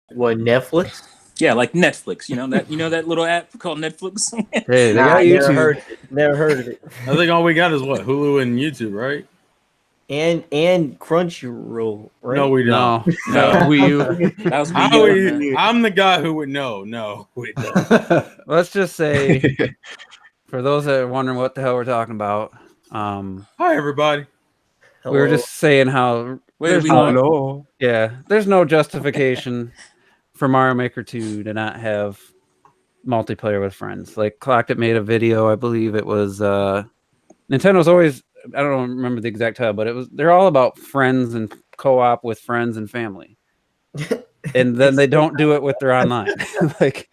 What, Netflix? Yeah, like Netflix. You know that little app called Netflix. Hey, they Nah, got I never YouTube. heard of it. Never heard of it. I think all we got is what, Hulu and YouTube, right? And Crunchyroll, right? No, we don't. No, No. Wii U. That was How Wii U, man. I'm the guy who would know. No, we don't. Let's just say, for those that are wondering what the hell we're talking about, Hi, everybody. we were just saying how Wait, we no, there's no justification for Mario Maker 2 to not have multiplayer with friends. Like Clocked It made a video, I believe it was Nintendo's always, I don't remember the exact title, but they're all about friends and co-op with friends and family. And then they don't do it with their online. like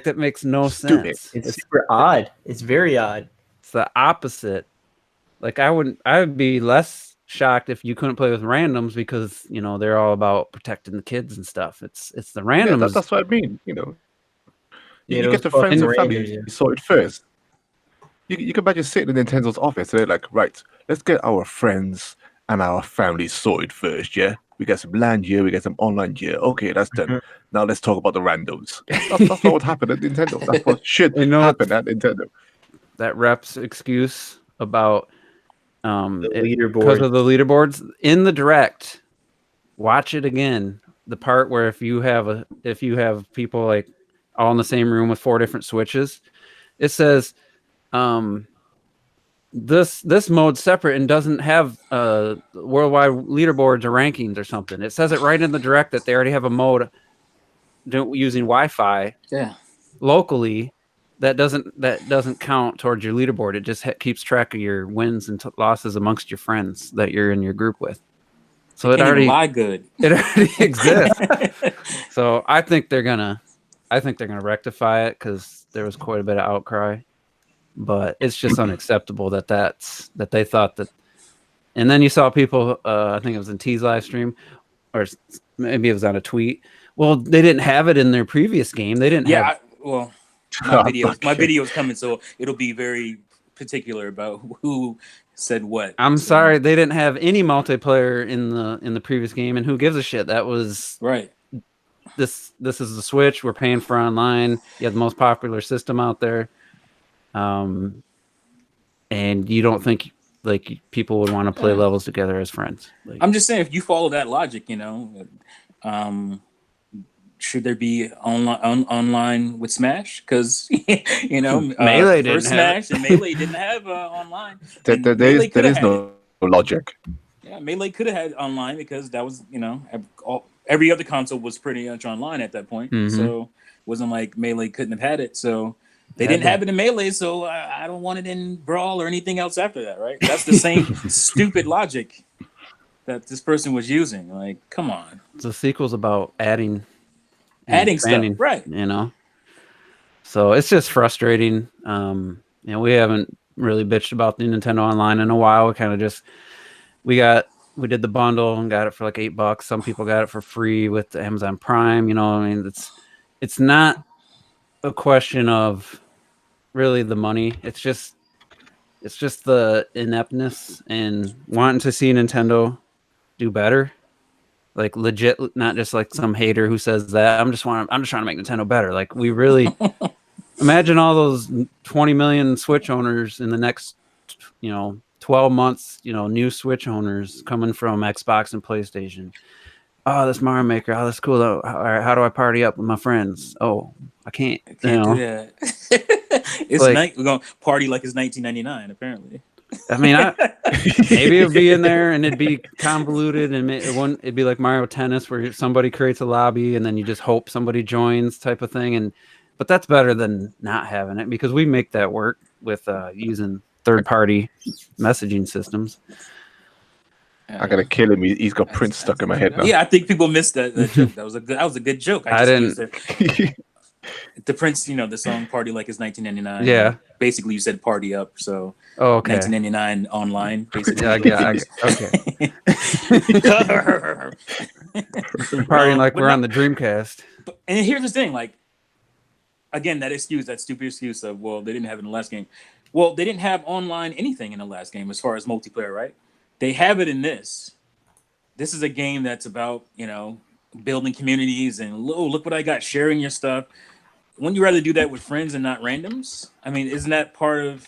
that makes no sense. It's super odd. It's very odd. It's the opposite. Like I would be less shocked if you couldn't play with randoms because they're all about protecting the kids and stuff. It's the randoms. Yeah, that's what I mean. You get the friends and family sorted first. You can imagine sitting in Nintendo's office and they're like, right, let's get our friends and our family sorted first, yeah? We get some LAN gear, we get some online gear. Okay, that's done. Now let's talk about the randos. That's not what happened at Nintendo. That's what should happen at Nintendo. That rep's excuse about the leaderboard. Because of the leaderboards in the direct, watch it again. The part where if you have people like all in the same room with 4 different switches, it says this mode's separate and doesn't have worldwide leaderboards or rankings or something. It says it right in the direct that they already have a mode using Wi-Fi locally that doesn't count towards your leaderboard. It just keeps track of your wins and losses amongst your friends that you're in your group with. So it already exists. So I think they're gonna rectify it because there was quite a bit of outcry. But it's just unacceptable that they thought that. And then you saw people, I think it was in T's live stream, or maybe it was on a tweet. Well, they didn't have it in their previous game. They didn't have. My video's coming, so it'll be very particular about who said what. I'm sorry, they didn't have any multiplayer in the previous game, and who gives a shit? That was right. This is the Switch. We're paying for online. You have the most popular system out there. And you don't think like people would want to play levels together as friends? Like, I'm just saying, if you follow that logic, should there be online with Smash? Because Melee didn't Smash have and Melee didn't have online. There is no logic. Yeah, Melee could have had online because that was every other console was pretty much online at that point. Mm-hmm. So it wasn't like Melee couldn't have had it. So they didn't have it in Melee, so I don't want it in Brawl or anything else after that, right? That's the same stupid logic that this person was using. Like, come on. The sequel's about adding stuff, right? So it's just frustrating. We haven't really bitched about the Nintendo Online in a while. We kind of we did the bundle and got it for like $8. Some people got it for free with the Amazon Prime. It's not a question of really the money. It's just the ineptness and wanting to see Nintendo do better. Like legit, not just like some hater who says that. I'm just trying to make Nintendo better. Like we really imagine all those 20 million Switch owners in the next 12 months, new Switch owners coming from Xbox and PlayStation. Oh, this Mario Maker. Oh, that's cool. All right, how do I party up with my friends? Oh, I can't do that. It's we're going to party like it's 1999, apparently. I mean, maybe it'd be in there and it'd be convoluted and it'd be like Mario Tennis where somebody creates a lobby and then you just hope somebody joins type of thing. But that's better than not having it because we make that work with using third-party messaging systems. I gotta kill him. He's got Prince stuck in my head now. Yeah, I think people missed that joke. That was a good joke. I didn't. The Prince, the song "Party Like It's 1999." Yeah. Basically, you said "party up," so okay. 1999 online. Basically, okay. Partying like we're on the Dreamcast. And here's the thing, like, again, that stupid excuse of, well, they didn't have it in the last game. Well, they didn't have online anything in the last game as far as multiplayer, right? They have it in this. This is a game that's about, building communities and look what I got, sharing your stuff. Wouldn't you rather do that with friends and not randoms? I mean, isn't that part of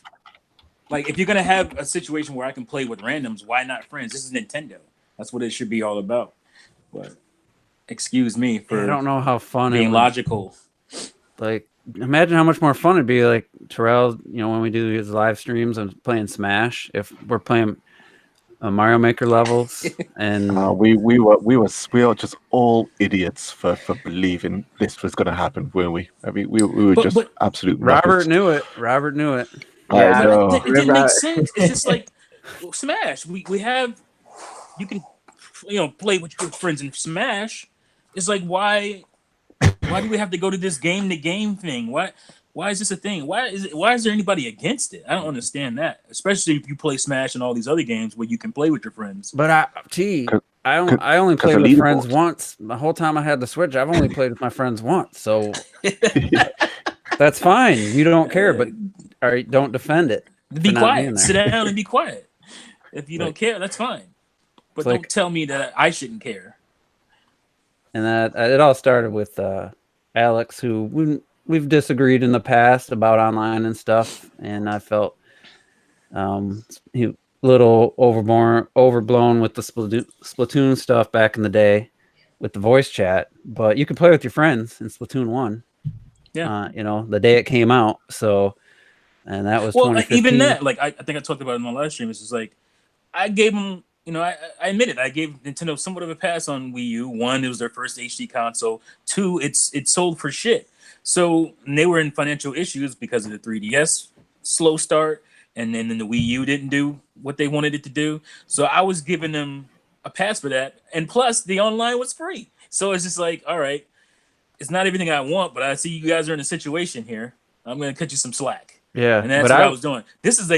like if you're gonna have a situation where I can play with randoms, why not friends? This is Nintendo. That's what it should be all about. But excuse me for I don't know how fun being it would, logical. like. Imagine how much more fun it'd be, like Terrell. When we do these live streams and playing Smash, if we're playing Mario Maker levels, and we were just all idiots for believing this was going to happen, weren't we? I mean, we were just absolute. Robert knew it. Robert knew it. Yeah, but it didn't make sense. It's just like Smash. We have you can play with your friends in Smash. It's like why do we have to go to this game to game thing? Why is this a thing? Why is there anybody against it? I don't understand that. Especially if you play Smash and all these other games where you can play with your friends. But I only played with friends once. The whole time I had the Switch, I've only played with my friends once. So that's fine. You don't care, but don't defend it. Be quiet. Sit down and be quiet. If you don't care, that's fine. But don't tell me that I shouldn't care. And that it all started with Alex, who we've disagreed in the past about online and stuff, and I felt he little overblown with the Splatoon stuff back in the day with the voice chat. But you could play with your friends in Splatoon 1. Yeah, the day it came out. So, and that was 2015. Even that. Like I think I talked about it in my live stream. It's just like I gave them. I admit it. I gave Nintendo somewhat of a pass on Wii U. One, it was their first HD console. Two, it sold for shit. So they were in financial issues because of the 3DS slow start, and then the Wii U didn't do what they wanted it to do. So I was giving them a pass for that, and plus the online was free. So it's just like, all right, it's not everything I want, but I see you guys are in a situation here. I'm going to cut you some slack. Yeah, and that's what I was doing. This is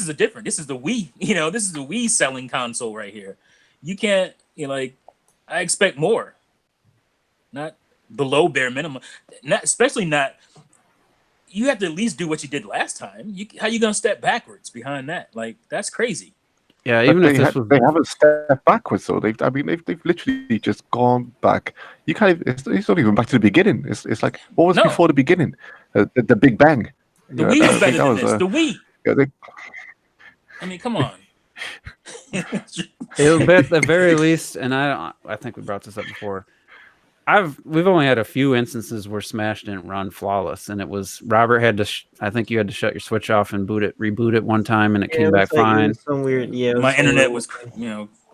a different. This is the Wii. This is the Wii selling console right here. You can't. I expect more. Not below bare minimum. Especially not. You have to at least do what you did last time. How you gonna step backwards behind that? Like that's crazy. Yeah, even if they haven't stepped backwards though. They've literally just gone back. You can't. It's not even back to the beginning. It's like what was before the beginning? The Big Bang. The Wii was better than this. The Wii. Yeah, I mean, come on. It'll be at the very least, and I think we brought this up before. We've only had a few instances where Smash didn't run flawless, and it was Robert had to. I think you had to shut your Switch off and reboot it one time, and it came back fine. Some weird, my internet was,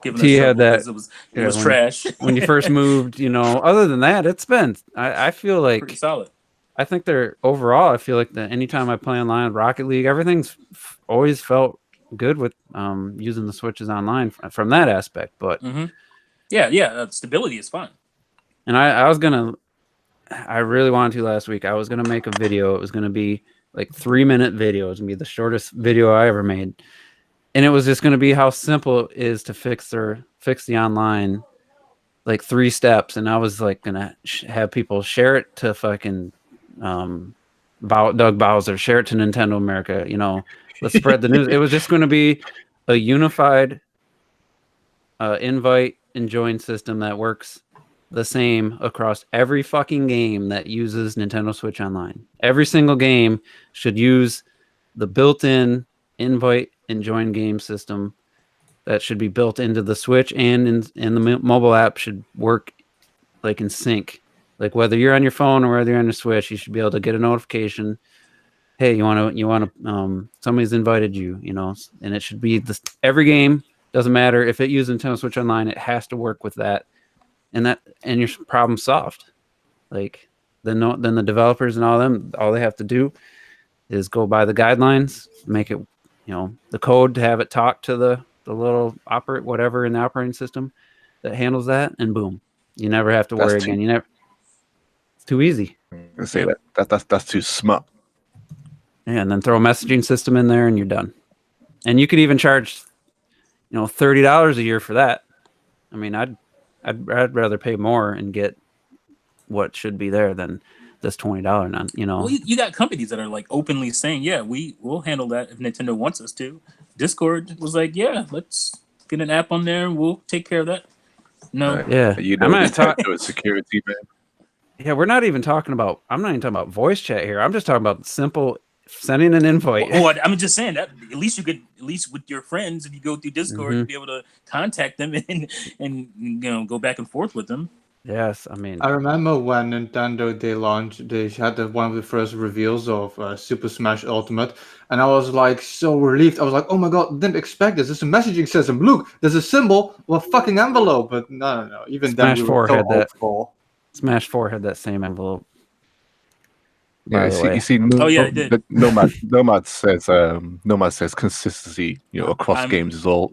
giving T had that. It was trash when you first moved. Other than that, it's been. I feel like pretty solid. I think they're overall. I feel like that anytime I play online with Rocket League, everything's always felt good with using the Switches online from that aspect. But stability is fun. And I really wanted to last week. I was gonna make a video. It was gonna be like 3-minute video. It was gonna be the shortest video I ever made, and it was just gonna be how simple it is to fix the online, like 3 steps. And I was like gonna have people share it to fucking Doug Bowser, share it to Nintendo America. Let's spread the news. It was just going to be a unified invite and join system that works the same across every fucking game that uses Nintendo Switch Online. Every single game should use the built-in invite and join game system that should be built into the Switch, and in the mobile app should work like in sync. Like whether you're on your phone or whether you're on your Switch, you should be able to get a notification. Hey, you want to somebody's invited you, and it should be every game. Doesn't matter if it uses Nintendo Switch Online, it has to work with that, and your problem solved. Like then the developers and all they have to do is go by the guidelines, make it, the code to have it talk to the little whatever in the operating system that handles that, and boom, you never have to worry again. It's too easy. I say that's too smart. Yeah, and then throw a messaging system in there, and you're done. And you could even charge, $30 a year for that. I mean, I'd rather pay more and get what should be there than this $20. Well, you got companies that are like openly saying, "Yeah, we'll handle that if Nintendo wants us to." Discord was like, "Yeah, let's get an app on there, and we'll take care of that." No. Right. Yeah, You I'm know, not talking. Nintendo is security, man. Yeah, we're not even talking about. I'm not even talking about voice chat here. I'm just talking about simple sending an invite. Well, I'm just saying that at least you could, at least with your friends, if you go through Discord, Mhm. you'd be able to contact them and go back and forth with them. Yes, I mean, I remember when Nintendo they had one of the first reveals of Super Smash Ultimate, and I was like so relieved. I was like, oh my god, didn't expect this. It's a messaging system. Look, there's a symbol of a fucking envelope. But no. Even then, Smash we 4 were so had that. hopeful. Smash 4 had that same envelope. Yeah, By the way, you see, Oh, yeah, it did. Nomad says consistency, across I'm- games is all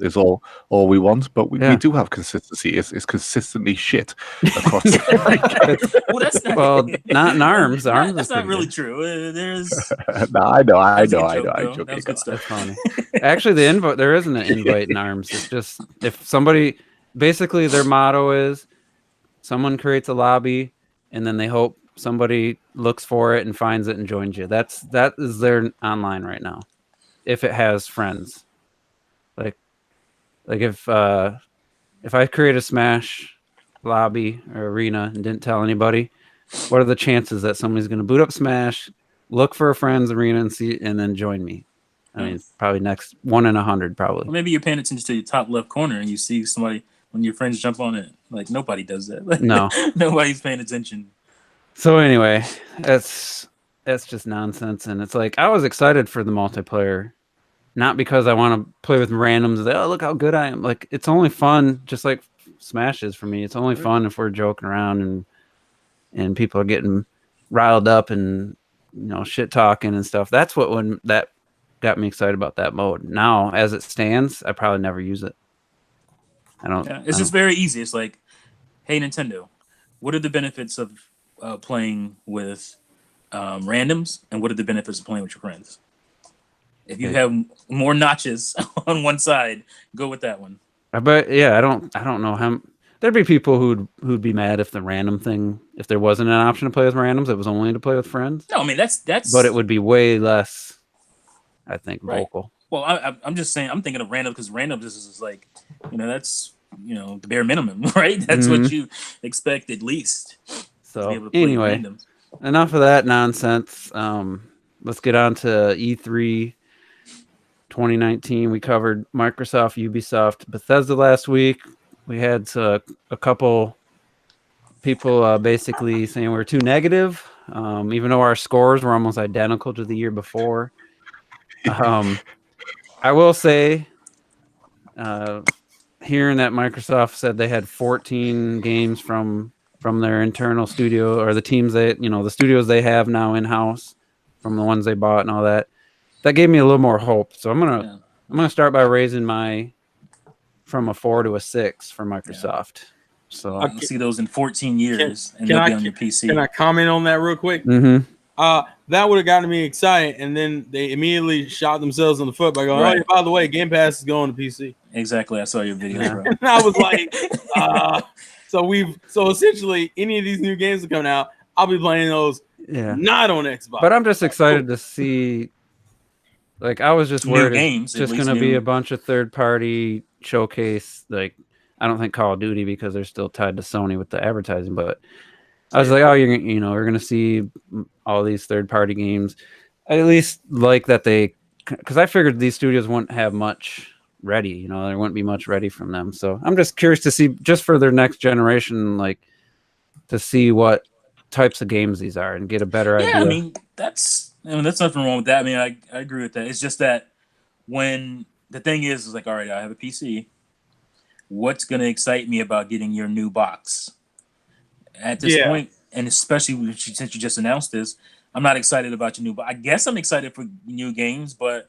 we want, but we Yeah. do have consistency. It's consistently shit across every game. Well, that's not. well, not in arms. Arms That's is not pretty really good. true. There's. No, I know, That I was a know, good I joke, know, I'm though. joking. That was good That's stuff. funny. Actually, the invite there isn't an invite in arms. It's just if somebody basically their motto is someone creates a lobby and then they hope somebody looks for it and finds it and joins you. That is their online right now. If it has friends, like if I create a Smash lobby or arena and didn't tell anybody, what are the chances that somebody's going to boot up Smash, look for a friend's arena and then join me? I mean, probably next 1 in 100, probably. Well, maybe you're paying attention to your top left corner and you see somebody when your friends jump on it. Like nobody does that. Like, No. Nobody's paying attention. So anyway, that's just nonsense, and it's like I was excited for the multiplayer, not because I want to play with randoms. Oh, look how good I am! Like it's only fun, just like Smash is for me. It's only fun if we're joking around and people are getting riled up and shit talking and stuff. That's that got me excited about that mode. Now, as it stands, I probably never use it. Yeah, it's just very easy. It's like, hey, Nintendo, what are the benefits of playing with randoms, and what are the benefits of playing with your friends? If you have more notches on one side, go with that one. But yeah, I don't know how. There'd be people who'd be mad if the random thing, if there wasn't an option to play with randoms, it was only to play with friends. No, I mean that's. But it would be way less, I think, Right. vocal. Well, I'm just saying. I'm thinking of random because random is like, that's the bare minimum, right? That's what you expect at least. To be able So to play anyway, randoms. enough of that nonsense. Let's get on to E3 2019. We covered Microsoft, Ubisoft, Bethesda last week. We had a couple people basically saying we were too negative, even though our scores were almost identical to the year before. I will say, hearing that Microsoft said they had 14 games from their internal studio or the teams the studios they have now in house from the ones they bought and all that gave me a little more hope. So I'm gonna start by raising my from a 4 to a 6 for Microsoft. So I'll see those in 14 years, and can they'll I- be on your PC. Can I comment on that real quick? mhm. That would have gotten me excited, and then they immediately shot themselves in the foot by going, Right. "Oh, yeah, by the way, Game Pass is going to PC." Exactly, I saw your videos, Yeah. bro. And I was like, so essentially, any of these new games that come out, I'll be playing those Yeah. not on Xbox. But I'm just excited to see. Like I was just New worried games, it's at just least going to be new. a bunch of third-party showcase. Like I don't think Call of Duty because they're still tied to Sony with the advertising. But I was like, oh, you're going to see all these third-party games. I at least like that because I figured these studios wouldn't have much ready. There wouldn't be much ready from them. So I'm just curious to see just for their next generation, like to see what types of games these are and get a better idea. Yeah, I mean that's nothing wrong with that. I mean, I agree with that. It's just that when the thing is like, all right, I have a PC. What's going to excite me about getting your new box? At this point, and especially since you just announced this, I'm not excited about your new box. I guess I'm excited for new games, but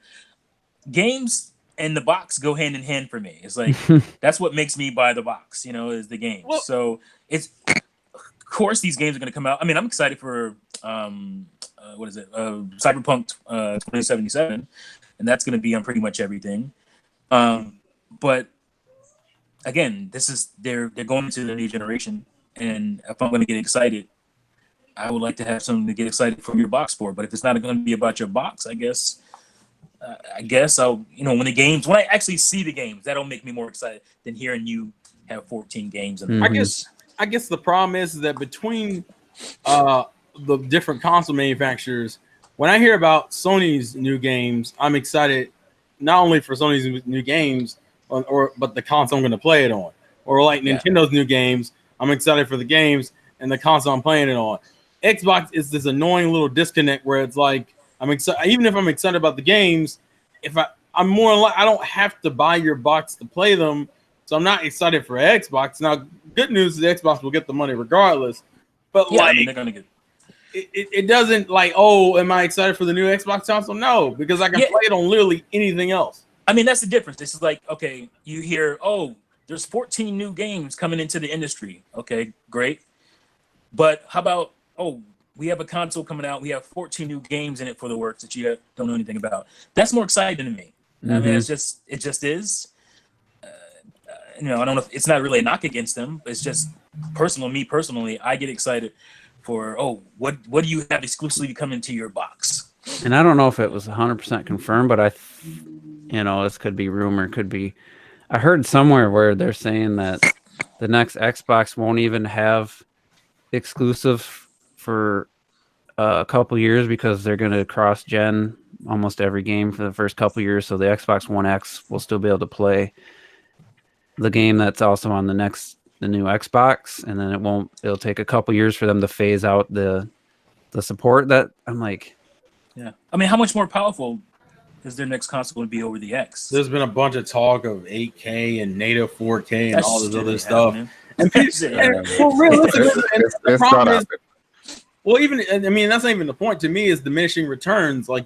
games and the box go hand in hand for me. It's like that's what makes me buy the box, is the game. Well, so it's of course these games are going to come out. I mean, I'm excited for Cyberpunk 2077, and that's going to be on pretty much everything. But again, they're going into the new generation, and if I'm going to get excited, I would like to have something to get excited from your box for. But if it's not going to be about your box, I guess I'll when I actually see the games, that'll make me more excited than hearing you have 14 games in the I guess the problem is that between the different console manufacturers, when I hear about Sony's new games, I'm excited not only for Sony's new games, but the console I'm going to play it on. Or like Nintendo's new games, I'm excited for the games and the console I'm playing it on. Xbox is this annoying little disconnect where it's like I'm excited, even if I'm excited about the games, if I'm more like I don't have to buy your box to play them, so I'm not excited for Xbox. Now, good news is Xbox will get the money regardless, but I mean, they're gonna get. It doesn't like, oh, am I excited for the new Xbox console? No, because I can play it on literally anything else. I mean, that's the difference. It's like, okay, you hear, oh, there's 14 new games coming into the industry. Okay, great. But how about, oh, we have a console coming out. We have 14 new games in it for the works that you don't know anything about. That's more exciting to me. I mean, it just is. I don't know. It's not really a knock against them. It's just me personally, I get excited for, what do you have exclusively coming to your box? And I don't know if it was 100% confirmed, but this could be rumor, could be. I heard somewhere where they're saying that the next Xbox won't even have exclusive for a couple years because they're going to cross-gen almost every game for the first couple years. So the Xbox One X will still be able to play the game that's also on the new Xbox, and then it'll take a couple years for them to phase out the support. That I'm like, yeah. I mean, how much more powerful is their next console going to be over the X? There's been a bunch of talk of 8K and native 4K and all this other stuff. And the problem is, well, even I mean, that's not even the point. To me, is diminishing returns. Like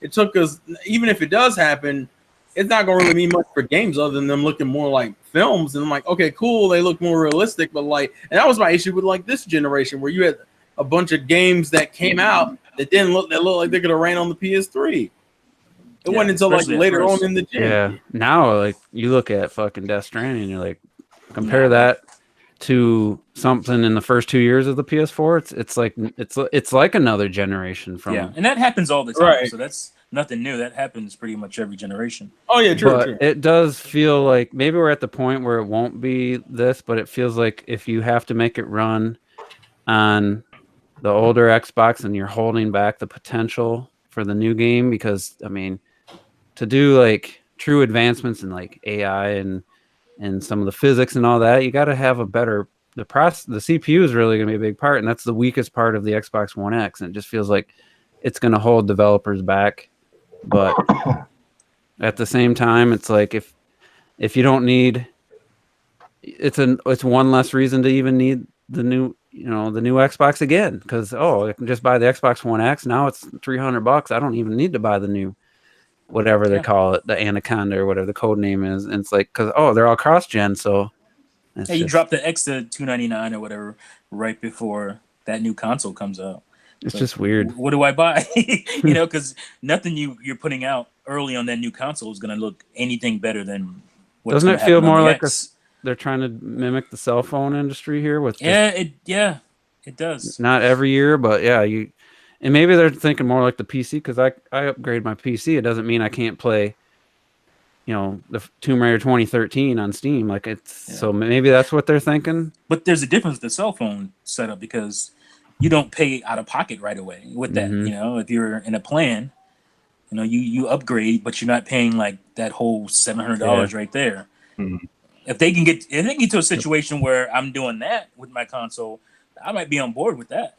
it took us, even if it does happen, it's not going to really mean much for games other than them looking more like films. And I'm like, okay, cool, they look more realistic, but like, and that was my issue with like this generation where you had a bunch of games that came out that looked like they could have ran on the PS3. It wasn't until like later on in the gen. Yeah. Now, like you look at fucking Death Stranding, and you're like, compare that to something in the first 2 years of the PS4. It's like another generation from. Yeah, and that happens all the time. Right. So that's nothing new. That happens pretty much every generation. Oh yeah, true. But it does feel like maybe we're at the point where it won't be this, but it feels like if you have to make it run on the older Xbox and you're holding back the potential for the new game, because I mean, to do like true advancements in like AI and some of the physics and all that, you got to have a better the CPU is really going to be a big part, and that's the weakest part of the Xbox One X, and it just feels like it's going to hold developers back. But at the same time, it's like if you don't need, it's one less reason to even need the new Xbox again, because I can just buy the Xbox One X. Now it's $300. I don't even need to buy the new whatever they call it, the Anaconda or whatever the code name is. And it's like, because they're all cross-gen, so you drop the X to $299 or whatever right before that new console comes out. It's just weird. What do I buy? Because nothing you're putting out early on that new console is going to look anything better than what's Doesn't it feel more like X. They're trying to mimic the cell phone industry here with it does. Not every year, but and maybe they're thinking more like the PC, because I upgrade my PC. It doesn't mean I can't play the Tomb Raider 2013 on Steam. Like so maybe that's what they're thinking. But there's a difference with the cell phone setup, because you don't pay out of pocket right away with that. If you're in a plan, you upgrade, but you're not paying like that whole $700 right there. Mm-hmm. If they can get to a situation where I'm doing that with my console, I might be on board with that.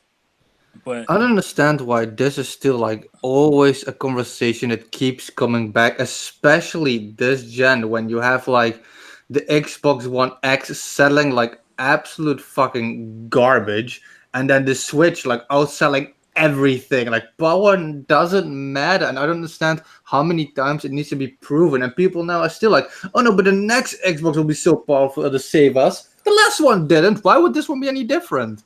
But I don't understand why this is still like always a conversation that keeps coming back, especially this gen, when you have like the Xbox One X selling like absolute fucking garbage, and then the Switch like outselling everything. Like power doesn't matter, and I don't understand how many times it needs to be proven. And people now are still like, oh no, but the next Xbox will be so powerful to save us. The last one didn't. Why would this one be any different?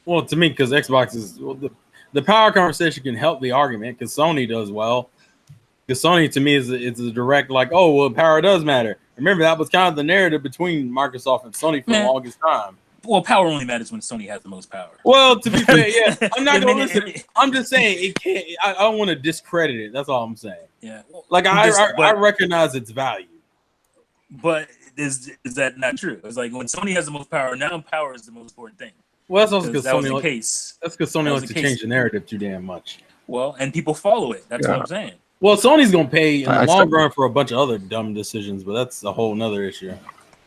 Well, to me, because Xbox is the power conversation can help the argument, because Sony does well. Because Sony, to me, is a direct like, oh well, power does matter. Remember, that was kind of the narrative betwing Microsoft and Sony for the longest time. Well, power only matters when Sony has the most power. Well, to be fair, yeah, I'm not going to listen. I'm just saying it can't. I don't want to discredit it. That's all I'm saying. Yeah, like I recognize its value, but is that not true? It's like when Sony has the most power, now power is the most important thing. Well, that's also Because because that was Sony. the case. That's because Sony That was likes to the case. change the narrative too damn much. Well, and people follow it. That's what I'm saying. Well, Sony's gonna pay in the I long said- run for a bunch of other dumb decisions, but that's a whole nother issue.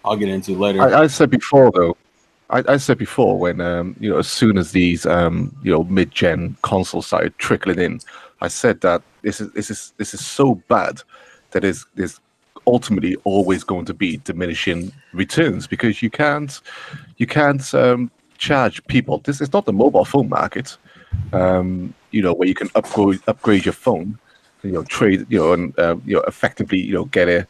I'll get into later. I said before though. I said before when as soon as these mid-gen consoles started trickling in, I said that this is so bad that there's ultimately always going to be diminishing returns because you can't charge people. This is not the mobile phone market, where you can upgrade your phone, trade, and effectively, get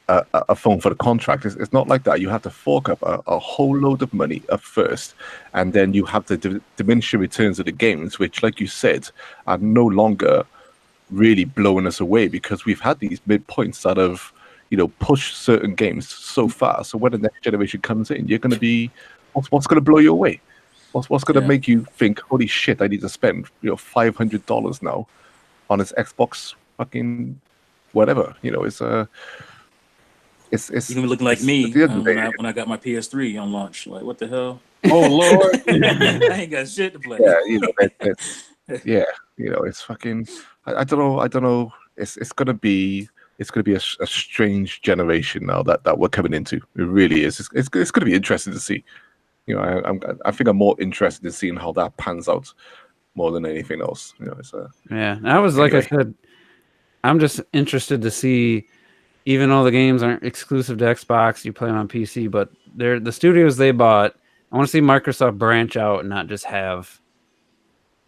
a phone for the contract. It's not like that. You have to fork up a whole load of money up first, and then you have to diminish the returns of the games, which, like you said, are no longer really blowing us away because we've had these midpoints that have, pushed certain games so far. So when the next generation comes in, you're going to be, what's going to blow you away? What's going to make you think, holy shit, I need to spend $500 now on this Xbox fucking whatever? It's You're gonna be looking like me at the end of the day, when I got my PS3 on launch. Like, what the hell? Oh Lord! I ain't got shit to play. Yeah, it's fucking. I don't know. It's gonna be a strange generation now that we're coming into. It really is. It's gonna be interesting to see. I think I'm more interested in seeing how that pans out more than anything else. Yeah, I was like I said, I'm just interested to see. Even though the games aren't exclusive to Xbox, you play them on PC, but they're the studios they bought. I want to see Microsoft branch out and not just have,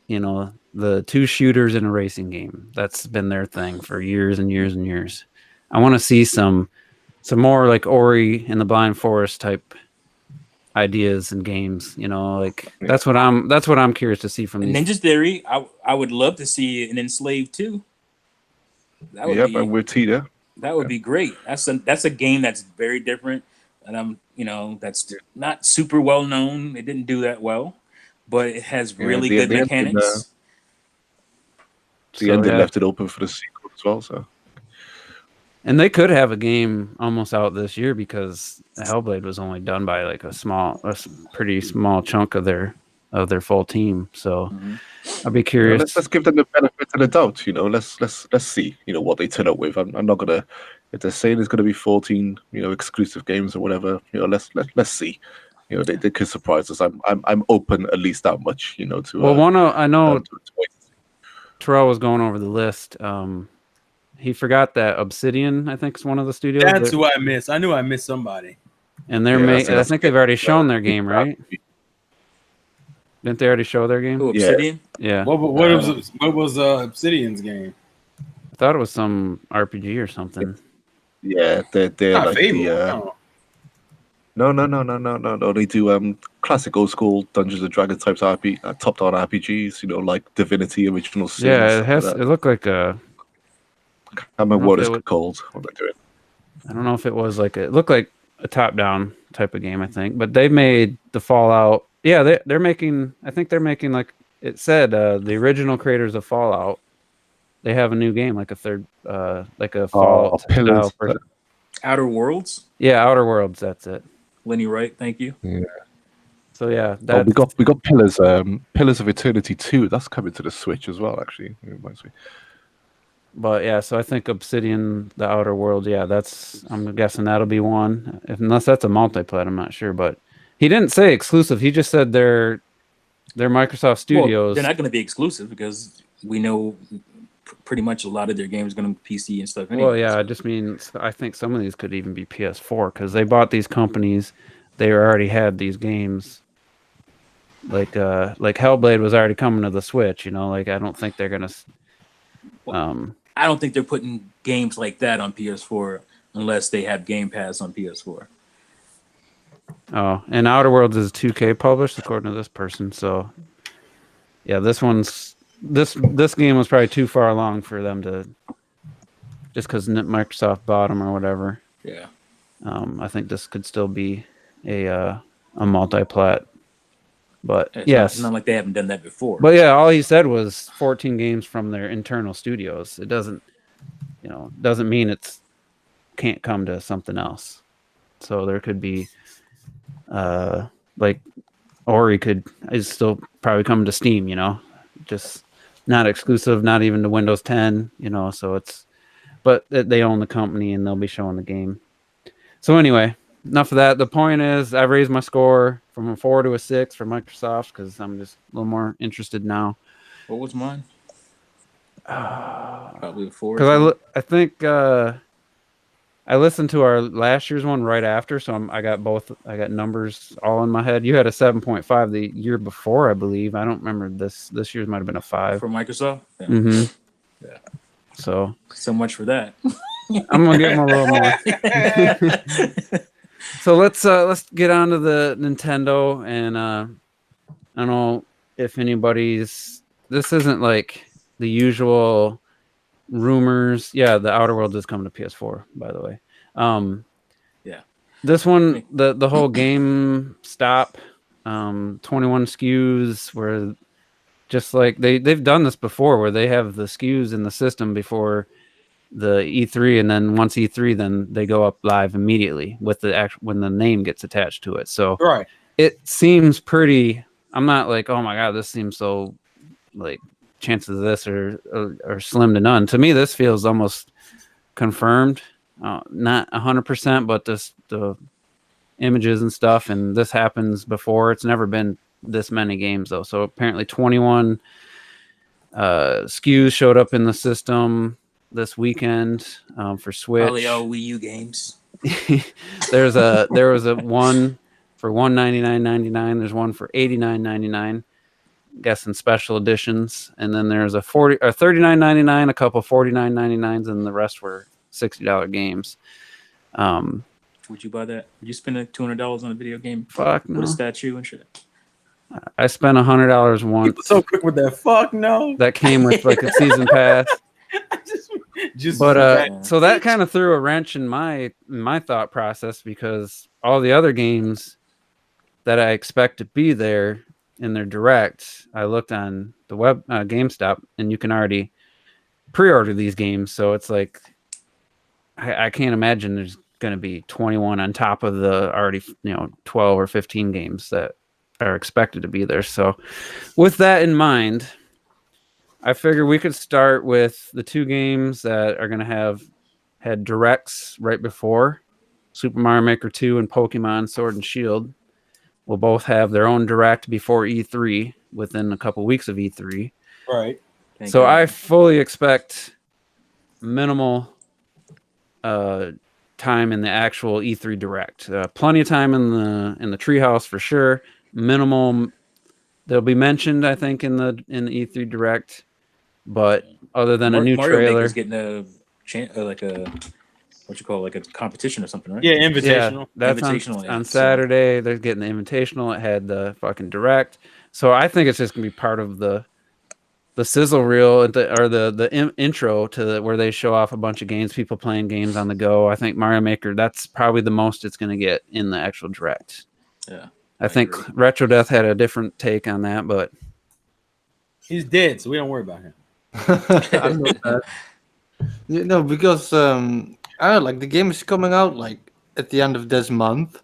the 2 shooters in a racing game. That's been their thing for years and years and years. I want to see some more like Ori and the Blind Forest type ideas and games. That's what I'm curious to see from these. Ninja Theory. I would love to see an Enslaved 2. That would be, and we're Tita. That would be great. That's a game that's very different, and that's not super well known. It didn't do that well, but it has really good mechanics. They left it open for the sequel as well. So, and they could have a game almost out this year because Hellblade was only done by like a pretty small chunk of their full team. So I'll be curious. Let's give them the benefit of the doubt. Let's see. What they turn up with. I'm not gonna. If they're saying there's gonna be 14, exclusive games or whatever, let's see. They could surprise us. I'm open at least that much. To. Well, I know. Terrell was going over the list. He forgot that Obsidian, I think, is one of the studios. That's who I missed. I knew I missed somebody. And I think they've already shown their game, right? Didn't they already show their game? Who, Obsidian? Yeah. What was Obsidian's game? I thought it was some RPG or something. Yeah, they're Not like Fable, no. They do classic old school Dungeons and Dragons types top-down RPGs. Like Divinity, Original Sin. Yeah, it looked like a. I can't remember what it's called. What they're doing. I don't know if it was it looked like a top-down type of game, I think, but they made the Fallout. Yeah, they're making. I think they're making like it said the original creators of Fallout. They have a new game, like a third, like a Fallout style. Outer Worlds. Yeah, Outer Worlds. That's it. Lenny Wright, thank you. Yeah. So yeah, we got Pillars of Eternity 2. That's coming to the Switch as well. Actually, it reminds me. But yeah, so I think Obsidian, the Outer Worlds. Yeah, I'm guessing that'll be one. Unless that's a multiplayer, I'm not sure. But he didn't say exclusive. He just said they're Microsoft Studios. Well, they're not going to be exclusive because we know pretty much a lot of their games going to be PC and stuff. Anyway, well, yeah, I just mean I think some of these could even be PS4 because they bought these companies. They already had these games. Like Hellblade was already coming to the Switch. I don't think they're gonna. I don't think they're putting games like that on PS4 unless they have Game Pass on PS4. Oh, and Outer Worlds is 2K published according to this person. So, yeah, this game was probably too far along for them to just because Microsoft bought them or whatever. Yeah. I think this could still be a multi-plat. But it's not like they haven't done that before. But yeah, all he said was 14 games from their internal studios. It doesn't mean it's can't come to something else. So there could be, like, Ori is still probably coming to Steam, just not exclusive, not even to Windows 10, so but they own the company and they'll be showing the game. So anyway, enough of that. The point is I've raised my score from a 4 to a 6 for Microsoft because I'm just a little more interested now. What was mine? Probably a 4. Because I think I listened to our last year's one right after, so I got numbers all in my head. You had a 7.5 the year before, I believe. I don't remember this. This year's might have been a 5 for Microsoft. Yeah. Mm-hmm. Yeah. So much for that. I'm gonna give them a little more. So let's get on to the Nintendo, and I don't know if anybody's. This isn't like the usual rumors. Yeah, the Outer Worlds is coming to PS4, by the way. Yeah. This one, the whole GameStop, 21 SKUs, where just like they've done this before, where they have the SKUs in the system before the E3, and then once E3, then they go up live immediately with when the name gets attached to it. So Right. It seems pretty. I'm not like, oh my god, this seems so like chances of this are slim to none. To me, this feels almost confirmed. Not 100%, but the images and stuff, and this happens before. It's never been this many games though. So apparently 21 SKUs showed up in the system this weekend for Switch. Probably all Wii U games. there was a one for $199.99. There's one for $89.99. Guessing special editions, and then there's a $39.99, a couple $49.99s, and the rest were $60 games. Would you buy that? Would you spend $200 on a video game? Fuck no. With a statue and shit. I spent $100 once. So quick with that. Fuck no. That came with like a season pass. So that kind of threw a wrench in my thought process, because all the other games that I expect to be there in their direct, I looked on the web GameStop, and you can already pre-order these games. So it's like I can't imagine there's going to be 21 on top of the already 12 or 15 games that are expected to be there. So with that in mind, I figure we could start with the two games that are going to had directs right before, Super Mario Maker 2 and Pokemon Sword and Shield. Will both have their own direct before E3, within a couple weeks of E3. Right. So I fully expect minimal time in the actual E3 direct. Plenty of time in the treehouse for sure. Minimal. They'll be mentioned, I think, in the E3 direct, but other than a new Mario trailer, Maker's getting like a what you call like a competition or something, right? Yeah, invitational. Yeah, that's invitational on Saturday. They're getting the invitational. It had the fucking direct. So I think it's just gonna be part of the sizzle reel or the intro to where they show off a bunch of games, people playing games on the go. I think Mario Maker, that's probably the most it's gonna get in the actual direct. Yeah. I think Retro Death had a different take on that, but he's dead, so we don't worry about him. I know that. Because I don't know, like the game is coming out like at the end of this month.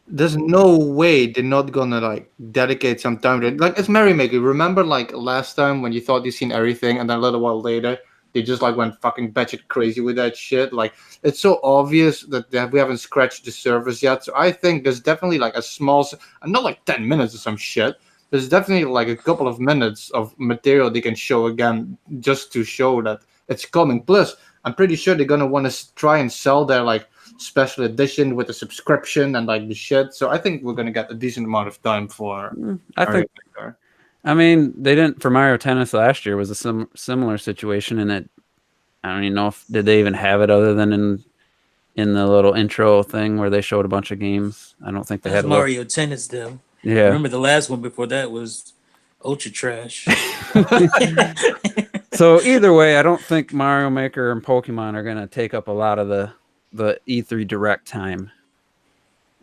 There's no way they're not gonna like dedicate some time to it. Like it's Mario Maker. Remember like last time when you thought you'd seen everything, and then a little while later they just like went fucking batshit crazy with that shit. Like it's so obvious that we haven't scratched the surface yet. So I think there's definitely like a small, not like 10 minutes or some shit. There's definitely like a couple of minutes of material they can show again just to show that it's coming. Plus, I'm pretty sure they're gonna want to try and sell their like special edition with a subscription and like the shit. So I think we're gonna get a decent amount of time for. I mean, they didn't for Mario Tennis last year was a similar situation, and I don't even know did they even have it other than in the little intro thing where they showed a bunch of games. I don't think they had Mario Tennis though. Yeah. Remember the last one before that was ultra trash. So either way, I don't think Mario Maker and Pokemon are going to take up a lot of the E3 direct time.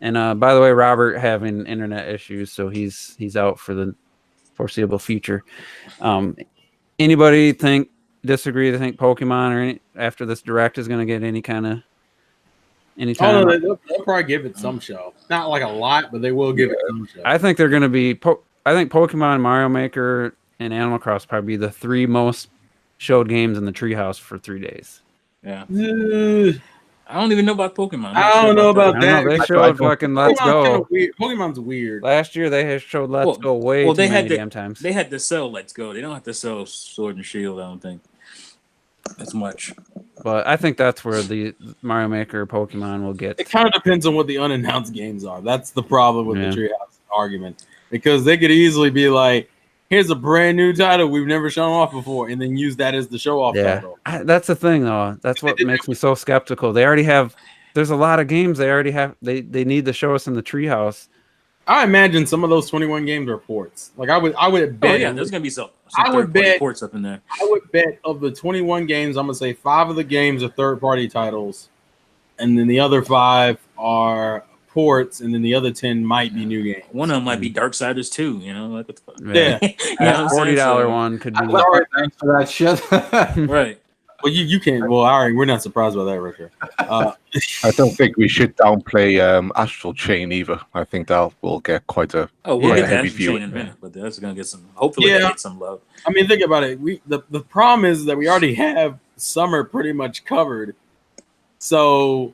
And by the way, Robert having internet issues, so he's out for the foreseeable future. Anybody disagree? They think Pokemon after this direct is going to get any kind of anytime. Oh no, they'll probably give it some show. Not like a lot, but they will give it some show. I think they're going to be. I think Pokemon, Mario Maker, and Animal Crossing probably be the 3 most showed games in the Treehouse for 3 days. Yeah. I don't even know about Pokemon. I don't know about that. They showed fucking Let's Go. Pokemon's weird. Last year they had showed Let's Go way too many damn times. They had to sell Let's Go. They don't have to sell Sword and Shield. I don't think as much. But I think that's where the Mario Maker Pokemon will get. It kind of depends on what the unannounced games are. That's the problem with the Treehouse argument, because they could easily be like, here's a brand new title we've never shown off before, and then use that as the show off title. That's the thing, though. That's what makes me so skeptical. They already have. There's a lot of games they already have. They need to show us in the Treehouse. I imagine some of those 21 games are ports. Like I would bet. Oh yeah, there's gonna be some I would bet ports up in there. I would bet of the 21 games, I'm gonna say 5 of the games are third-party titles, and then the other 5 are ports, and then the other 10 might be new games. One of them might be Darksiders 2, you know, like what the fuck. Yeah. $40 one could be. Thanks for that shit. Right. Well, you can't. Well, all right, we're not surprised by that, Richard. I don't think we should downplay Astral Chain either. I think that will get quite a we'll get the heavy Astral view. Chain in a minute, but that's gonna get some. Hopefully, they get some love. I mean, think about it. The problem is that we already have summer pretty much covered, so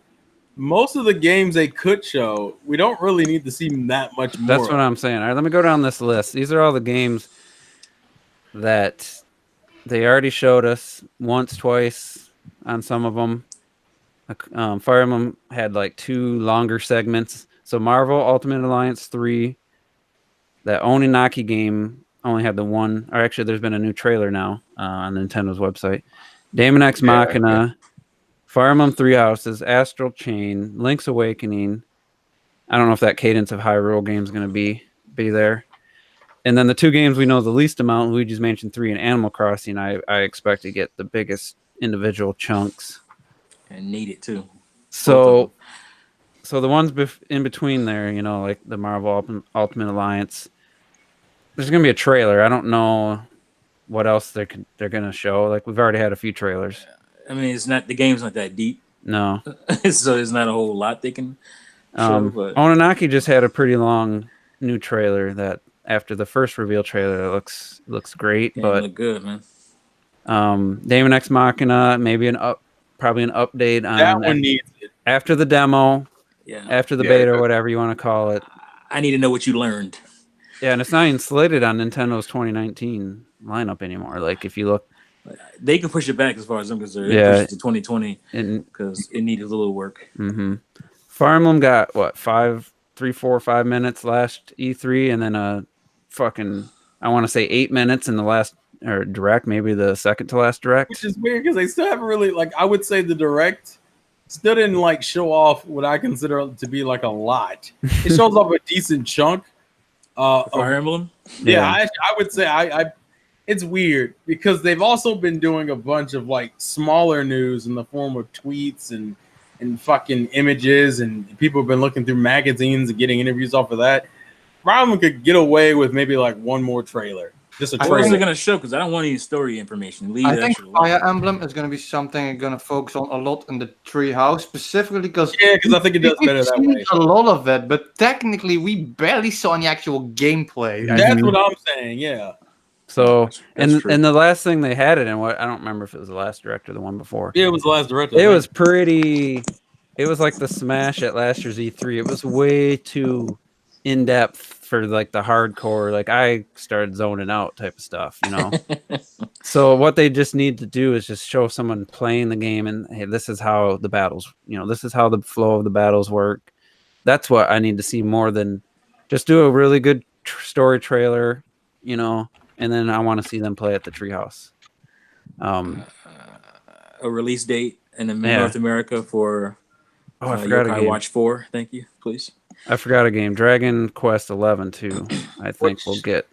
most of the games they could show, we don't really need to see that much more. That's what I'm saying. All right, let me go down this list. These are all the games that they already showed us once, twice on some of them. Fire Emblem had like 2 longer segments. So Marvel Ultimate Alliance 3, that Oninaki game only had the one. Or actually, there's been a new trailer now on Nintendo's website. Daemon X Machina, Fire Emblem 3 Houses, Astral Chain, Link's Awakening. I don't know if that Cadence of Hyrule game is going to be there. And then the 2 games we know the least amount, Luigi's Mansion 3 and Animal Crossing, I expect to get the biggest individual chunks. And need it too. So the ones in between there, you know, like the Marvel Ultimate Alliance, there's going to be a trailer. I don't know what else they're going to show. Like, we've already had a few trailers. I mean, the game's not that deep. No. So there's not a whole lot they can show. But Oninaki just had a pretty long new trailer that, after the first reveal trailer, it looks great, but look good, man. Daemon X Machina, maybe probably an update on that one needs it after the demo, after the beta or whatever you want to call it. I need to know what you learned. Yeah, and it's not even slated on Nintendo's 2019 lineup anymore. Like, if you look, they can push it back as far as I'm concerned. Yeah, push it to 2020 because it needed a little work. Mm-hmm. Fire Emblem got what 3, 4, 5 minutes last E3, and then I want to say 8 minutes in the last direct, maybe the second to last direct. Which is weird because they still haven't really, like, I would say the direct still didn't like show off what I consider to be like a lot. It shows off a decent chunk. Fire Emblem? Yeah, I would say it's weird because they've also been doing a bunch of like smaller news in the form of tweets and fucking images, and people have been looking through magazines and getting interviews off of that. Fire could get away with maybe like one more trailer. Just a trailer. What is it going to show? Because I don't want any story information. I think Fire Emblem is going to be something I'm going to focus on a lot in the Treehouse, specifically because I think it does better that way. A lot of it, but technically we barely saw any actual gameplay. That's what I'm saying. Yeah. So, and the last thing they had it in, what I don't remember if it was the last direct or the one before. Yeah, it was the last direct. It was pretty. It was like the Smash at last year's E3. It was way too in depth for like the hardcore. Like, I started zoning out type of stuff, you know. So what they just need to do is just show someone playing the game, and hey, this is how the battles. You know, this is how the flow of the battles work. That's what I need to see more than just do a really good story trailer, you know. And then I want to see them play at the Treehouse. A release date in North America for I forgot a game. Watch 4. Thank you, please. I forgot a game. Dragon Quest 11 too. I think we'll get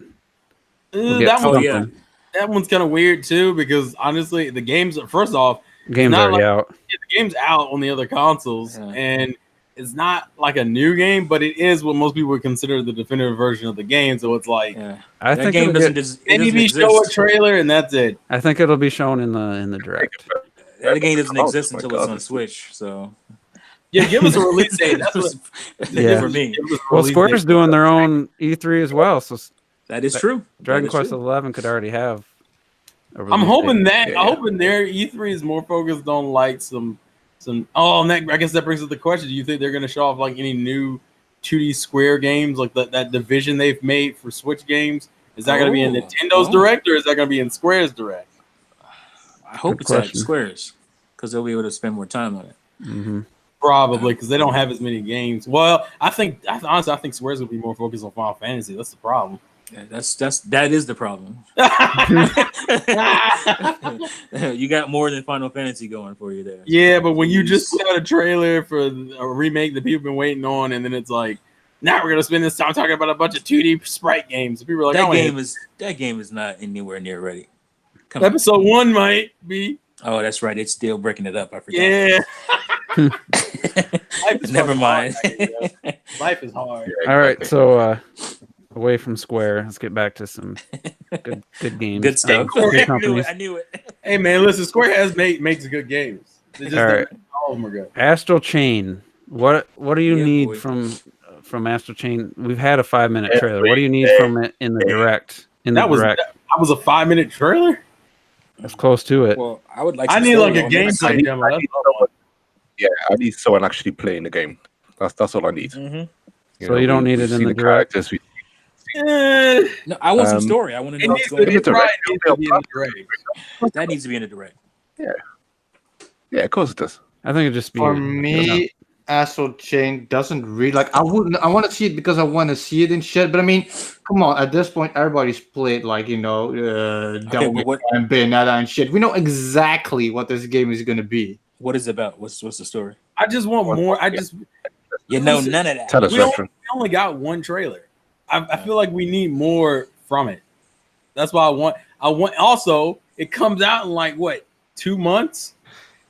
something. That one's kind of weird too, because honestly, the game's first off, game's already out. The game's out on the other consoles, and it's not like a new game, but it is what most people would consider the definitive version of the game. So it's like, I think game doesn't show a trailer and that's it. I think it'll be shown in the direct. That game doesn't exist until it's on Switch. So Yeah, give us a release date. That's what. Yeah. for me. Give us a Well, release Square's date. doing their own E3 as well, so That is true. Dragon That is Quest true. 11 could already have a I'm release hoping date. that Yeah, I'm yeah. hoping their E3 is more focused on like some. Oh, and that, I guess that brings up the question: do you think they're going to show off like any new 2D Square games, like that division they've made for Switch games? Is that going to be in Nintendo's Direct or is that going to be in Square's Direct? I hope Good it's at question. Squares because they'll be able to spend more time on it. Mm-hmm. Probably because they don't have as many games. Well, honestly, I think Square's going to be more focused on Final Fantasy. That's the problem. Yeah, that is the problem. You got more than Final Fantasy going for you there. Yeah, but when you just put out a trailer for a remake that people have been waiting on, and then it's like, now we're gonna spend this time talking about a bunch of 2D sprite games. People are like, that game is not anywhere near ready. Come on. episode 1 might be. Oh, that's right. It's still breaking it up. I forgot. Yeah. Never mind. Life is hard. Yeah, All right, exactly. so away from Square, let's get back to some good games. Good stuff. Good I companies. knew it. Hey man, listen, Square has makes good games. They just All right. all of them are good. Astral Chain. What do you Yeah, need boy. from Astral Chain? We've had a 5-minute trailer. What do you need from it in the direct? That was a 5-minute trailer. That's close to it. Well, I would like. I some need like a story on this. gameplay demo. That's all. I need someone actually playing the game. That's all I need. Mhm. So you don't need it in the direct? characters. Eh, No, I want some Um, story. I want to it know needs what's to going be on. direct. right. It needs to be in the direct. That needs to be in the direct. Yeah, of course it does. I think it'd just be For me, Astral Chain doesn't really like. I want to see it because I want to see it in shit. But I mean, come on. At this point, everybody's played like Devil May what- Cry and Bayonetta and shit. We know exactly what this game is gonna be. What is it about? What's the story? I just want more. You know none of that. Tell us, We only, veteran. we only got one trailer. I feel like we need more from it. That's why I want. Also, it comes out in like what 2 months.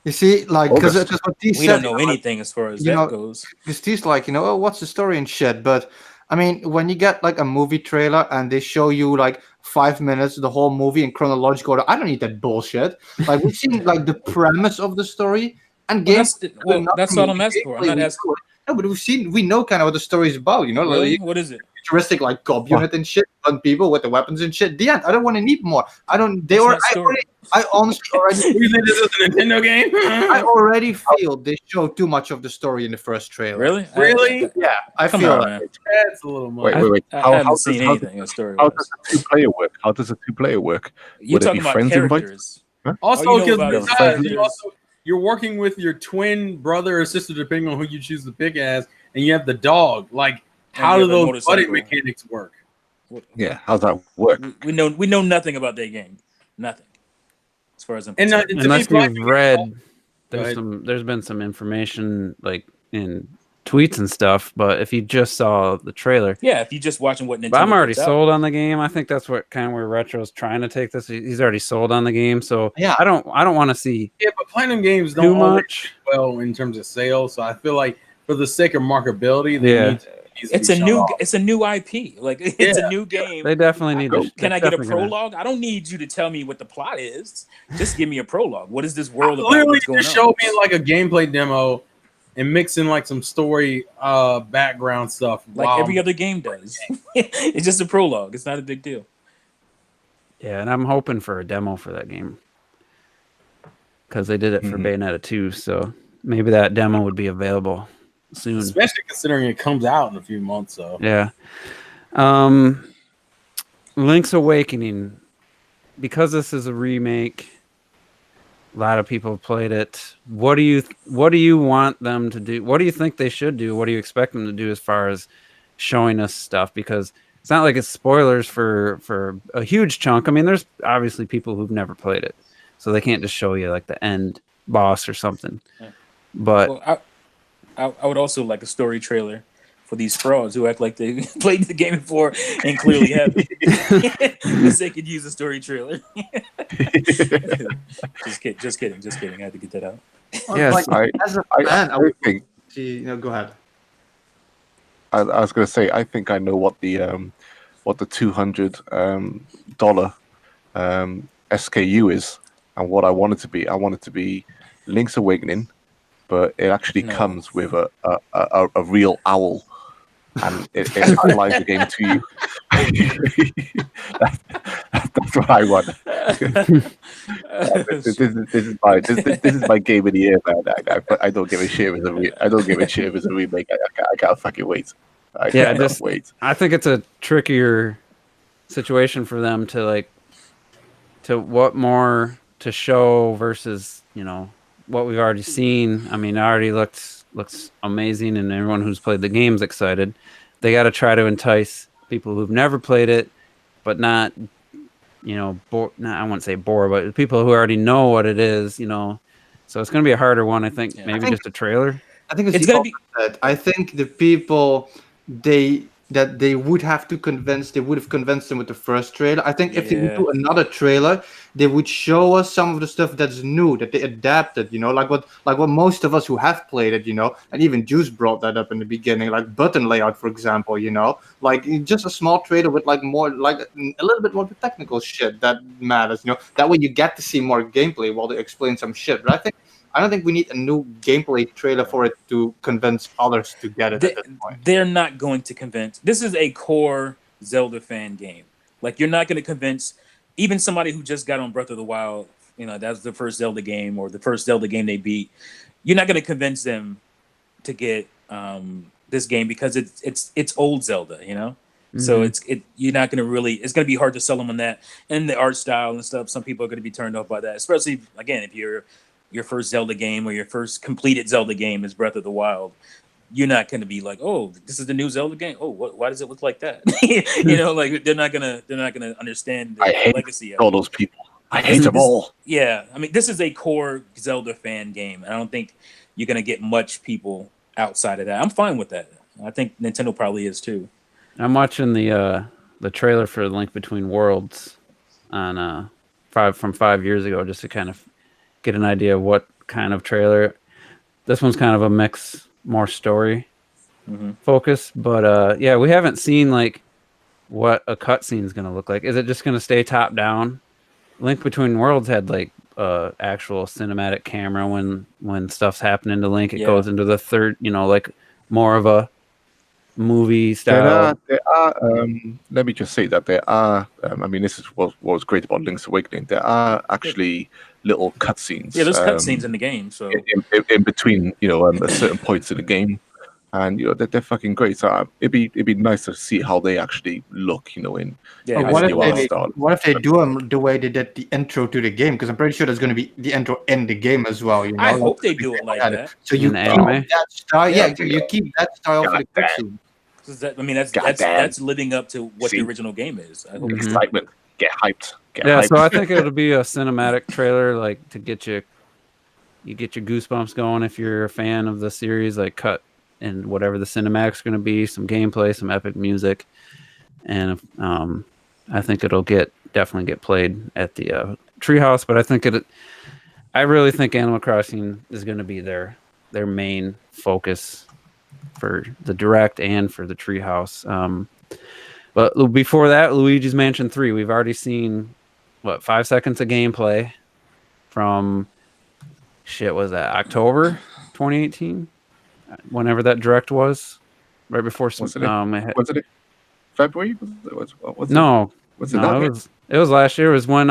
You see, like because August. that's what T We said. don't know anything as far as you that know, goes. Because T's like, oh, what's the story and shit. But I mean, when you get like a movie trailer and they show you like 5 minutes the whole movie in chronological order, I don't need that bullshit. Like we've seen like the premise of the story and Well, games. that's all I'm asking for. I'm not asking. No, but we know kind of what the story is about. Really? Like, What is it? futuristic like gob unit and shit, on people with the weapons and shit. The end. I don't want to need more. I don't. They That's were. not story. I honestly already. You think this is a Nintendo game? I already feel they showed too much of the story in the first trailer. Really? Really? Yeah, I Come feel on, that. man. That's a little much. Wait. I How haven't does- seen how anything story. How does a two-player work? How does a two-player work? You're would it talking be about friends invited? characters. Also, All you know because about is you're working with your twin brother or sister, depending on who you choose to pick as, and you have the dog. Like, how you do have a those buddy motorcycle. mechanics work? Yeah, how's that work? We know nothing about that game. Nothing. As far as I'm And concerned. to me, unless Black- you've read, Go ahead. there's been some information like in tweets and stuff. But if you just saw the trailer, Yeah, if you're just watching what Nintendo. but I'm already puts out. sold on the game. I think that's what kind of where Retro's trying to take this. He's already sold on the game, so Yeah. I don't want to see Yeah, but Platinum games too don't always much. do well in terms of sales. So I feel like for the sake of marketability, they Yeah. need to It's a new IP. Like it's a new game. They definitely need to. Can they're I get a definitely gonna- prologue? I don't need you to tell me what the plot is. Just give me a prologue. What is this world about? Literally, What's going just on? show me like a gameplay demo and mix in like some story background stuff. Like every other game does. It's just a prologue. It's not a big deal. Yeah, and I'm hoping for a demo for that game because they did it for Bayonetta 2. So maybe that demo would be available soon. Especially considering it comes out in a few months. So Yeah. Link's Awakening, because this is a remake, a lot of people have played it. What do you want them to do? What do you think they should do? What do you expect them to do as far as showing us stuff? Because it's not like it's spoilers for a huge chunk. I mean, there's obviously people who've never played it, so they can't just show you like the end boss or something. Yeah. But Well, I would also like a story trailer for these frauds who act like they played the game before and clearly haven't. Because they could use a story trailer. Just kidding. I had to get that out. yes, As a I fan, I would think see. Go ahead. I was going to say I think I know what the $200 SKU is and what I want it to be. I want it to be Link's Awakening, but it actually comes with a real owl, and it applies the game to you. That's what I want. This is my game of the year, man. I don't give a shit if it's I don't give a shit if it's a remake. I can't fucking wait. I can't wait. I think it's a trickier situation for them to what more to show versus what we've already seen. I mean, it already looks amazing, and everyone who's played the game's excited. They got to try to entice people who've never played it, but not I wouldn't say bore, but people who already know what it is. So it's going to be a harder one. I think just a trailer. I think it's going to be. I think the people they would have convinced them with the first trailer. I think if they would do another trailer, they would show us some of the stuff that's new that they adapted. Like what most of us who have played it, and even Juice brought that up in the beginning, like button layout, for example. Like just a small trailer with more a little bit more the technical shit that matters. That way you get to see more gameplay while they explain some shit. But I don't think we need a new gameplay trailer for it to convince others to get it at this point. They're not going to convince. This is a core Zelda fan game. Like, you're not going to convince even somebody who just got on Breath of the Wild, that's the first Zelda game or the first Zelda game they beat. You're not going to convince them to get this game because it's old Zelda, Mm-hmm. So you're not going to really, it's going to be hard to sell them on that. And the art style and stuff, some people are going to be turned off by that, especially, again, if your first Zelda game or your first completed Zelda game is Breath of the Wild. You're not going to be like, oh, this is the new Zelda game. Oh, why does it look like that? Like they're not gonna understand the legacy of all those people. I hate them all. Yeah, I mean, this is a core Zelda fan game. I don't think you're gonna get much people outside of that. I'm fine with that. I think Nintendo probably is too. I'm watching the trailer for Link Between Worlds on 5 years ago, just to kind of get an idea of what kind of trailer. This one's kind of a mix, more story focus, but we haven't seen what a cutscene is going to look like. Is it just going to stay top down? Link Between Worlds had actual cinematic camera when stuff's happening to Link. It goes into the third, more of a movie style. There are let me just say that there are. I mean, this is what was great about Link's Awakening. There are actually little cutscenes. Yeah, there's cutscenes in the game. So in between, at certain points in the game, and they're fucking great. So it'd be nice to see how they actually look, in what if they do them the way they did the intro to the game? Because I'm pretty sure there's going to be the intro in the game as well. I hope they do it like that. So you keep that style. Yeah, you keep that style for the cutscene. That's living up to what the original game is. I hope excitement. Get hyped. So I think it'll be a cinematic trailer, to get you get your goosebumps going if you're a fan of the series, cut and whatever the cinematic's going to be, some gameplay, some epic music, and I think it'll definitely get played at the Treehouse. But I really think Animal Crossing is going to be their main focus for the Direct and for the Treehouse. But before that, Luigi's Mansion 3, we've already seen 5 seconds of gameplay from was that October 2018? Whenever that Direct was, right before was it February? It was last year. It was when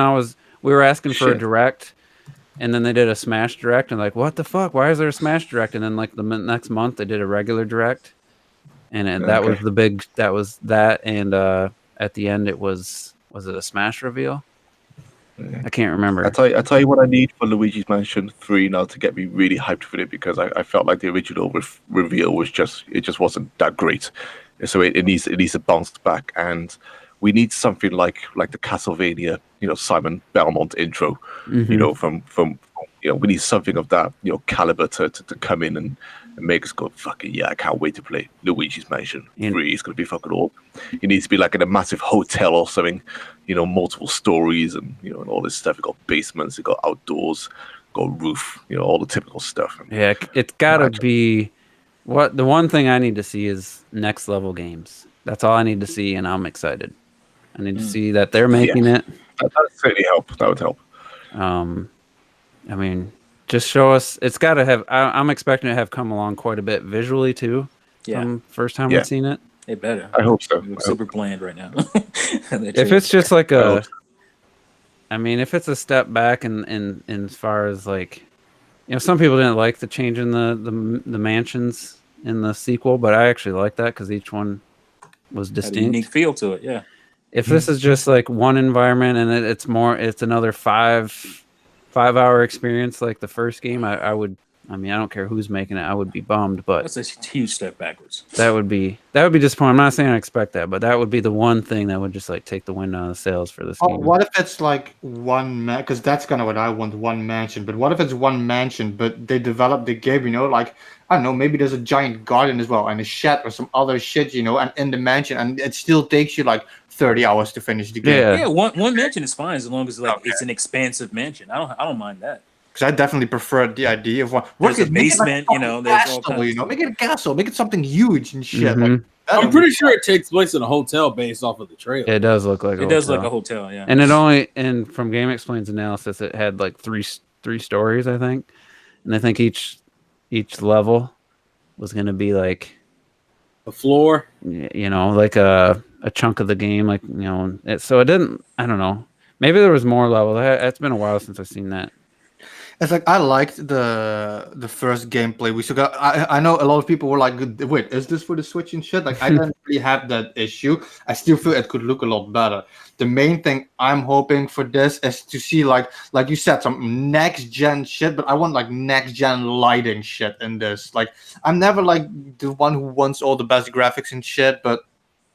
we were asking for a Direct, and then they did a Smash Direct, and what the fuck? Why is there a Smash Direct? And then the next month they did a regular Direct, and that was the big. That was that, and at the end it was it a Smash reveal? I can't remember. I tell you what I need for Luigi's Mansion 3 now to get me really hyped for it, because I felt like the original reveal was just wasn't that great. So it needs to bounce back, and we need something like the Castlevania, Simon Belmont intro, from we need something of that caliber to come in and make us go, fucking yeah, I can't wait to play Luigi's Mansion 3. It's gonna be fucking awesome. It needs to be in a massive hotel or something, multiple stories and and all this stuff. You got basements, you got outdoors, got roof, all the typical stuff. Yeah, it's gotta be. The one thing I need to see is next level games. That's all I need to see, and I'm excited. I need to see that they're making it. That would certainly help. That would help. I mean, just show us. It's got to have. I'm expecting it to have come along quite a bit visually too. Yeah. From first time Yeah. I've seen it. It better. I hope so. It looks super bland right now. If it's just like I hope a, I mean, if it's a step back in as far as like, you know, some people didn't like the change in the mansions in the sequel, but I actually like that because each one was had a distinct. unique feel to it. Yeah. If this is just like one environment and it's another 5-hour experience like the first game, I would. I mean, I don't care who's making it. I would be bummed, but That's a huge step backwards. that would be disappointing. I'm not saying I expect that, but that would be the one thing that would just like take the wind out of the sails for this game. What if it's like one man? Because that's kind of what I want, one mansion. But what if it's one mansion, but they develop the game, you know, like, I don't know, maybe there's a giant garden as well and a shed or some other shit, you know, and in the mansion, and it still takes you like 30 hours to finish the game. Yeah. Yeah, one mansion is fine as long as like it's an expansive mansion. I don't mind that. Because I definitely prefer the idea of one. There's a make it like basement, you know, there's all castle, kinds you know, make it a castle, make it something huge and shit. Mhm. Like, I'm pretty sure it takes place in a hotel based off of the trailer. It does look like It does like a hotel, yeah. and from Game Explain's analysis, it had like three stories, I think, and I think each level was going to be like The floor. you know, like a chunk of the game, like, you know, so it didn't. I don't know. Maybe there was more levels. It's been a while since I've seen that. It's like I liked the first gameplay. We still got. I know a lot of people were like, "Wait, is this for the Switch and shit?" Like I didn't really have that issue. I still feel it could look a lot better. The main thing I'm hoping for this is to see like you said, some next gen shit. But I want like next gen lighting shit in this. Like I'm never like the one who wants all the best graphics and shit. But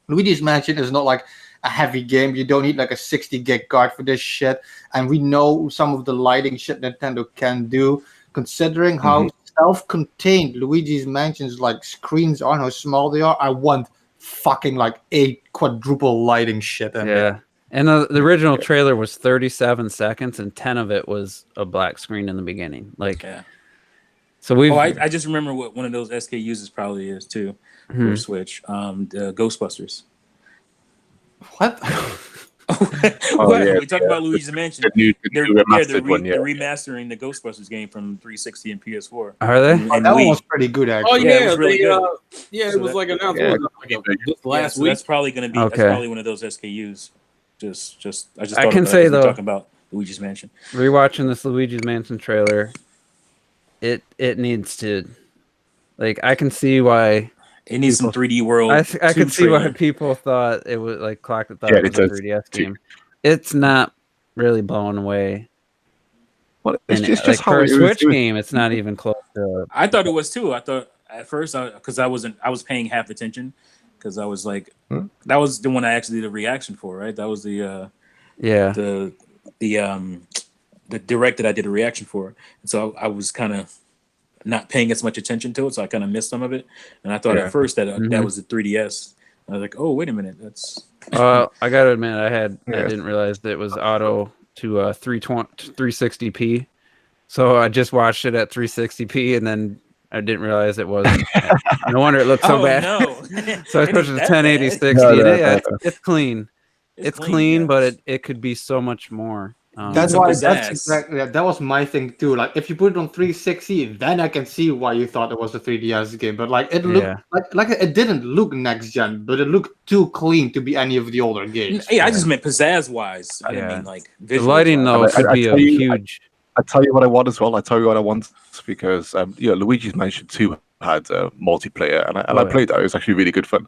Luigi's Mansion is not like a heavy game. You don't need like a 60 gig card for this shit. And we know some of the lighting shit Nintendo can do, considering how self-contained Luigi's Mansion's like screens are and how small they are. I want fucking like 8 quadruple lighting shit in there. And the original trailer was 37 seconds, and 10 of it was a black screen in the beginning. Like, Yeah. so we. I just remember what one of those SKUs probably is too for Switch. The Ghostbusters. What? What? We talking about Luigi's Mansion. The remastered one, They're remastering the Ghostbusters game from 360 and PS4. Are they? And That one Wii. was pretty good, Oh actually. Yeah, yeah, it was really good. yeah, So it was that- like announced Yeah. just last So week. that's probably going to be. Okay. That's probably one of those SKUs. I just. I thought can about say, it as we're though- talking about Luigi's Mansion. Rewatching this Luigi's Mansion trailer, it needs to, like, I can see why. It needs some 3D World. I 2 could see why trailer. people thought it was like Clock thought Yeah, it was it a does 3DS too. game. It's not really blowing away. Well, it's And just like how for a it was Switch doing. game, it's not even close to. I thought it was too. I thought at first because I was paying half attention because I was like that was the one I actually did a reaction for, right? That was the direct that I did a reaction for, and so I was kind of not paying as much attention to it, so I kind of missed some of it. And I thought at first that that was the 3DS. I was like, oh wait a minute, that's. I gotta admit, I didn't realize that it was auto to 360p. So I just watched it at 360p, and then I didn't realize it was. No wonder it looked so bad. No. So I It pushed ain't it to that 1080 bad. 60, and it's clean. It's clean, yeah. but it could be so much more. That's Some why. pizzazz. That's exactly. Yeah, that was my thing too. Like, if you put it on 360, then I can see why you thought it was a 3DS game. But like, it looked like it didn't look next gen, but it looked too clean to be any of the older games. Yeah, I just meant pizzazz wise. I didn't Yeah. mean like The visual. lighting though could be a huge. I tell you what I want as well. I tell you what I want because Luigi's Mansion 2 had multiplayer, and I played that. It was actually really good fun.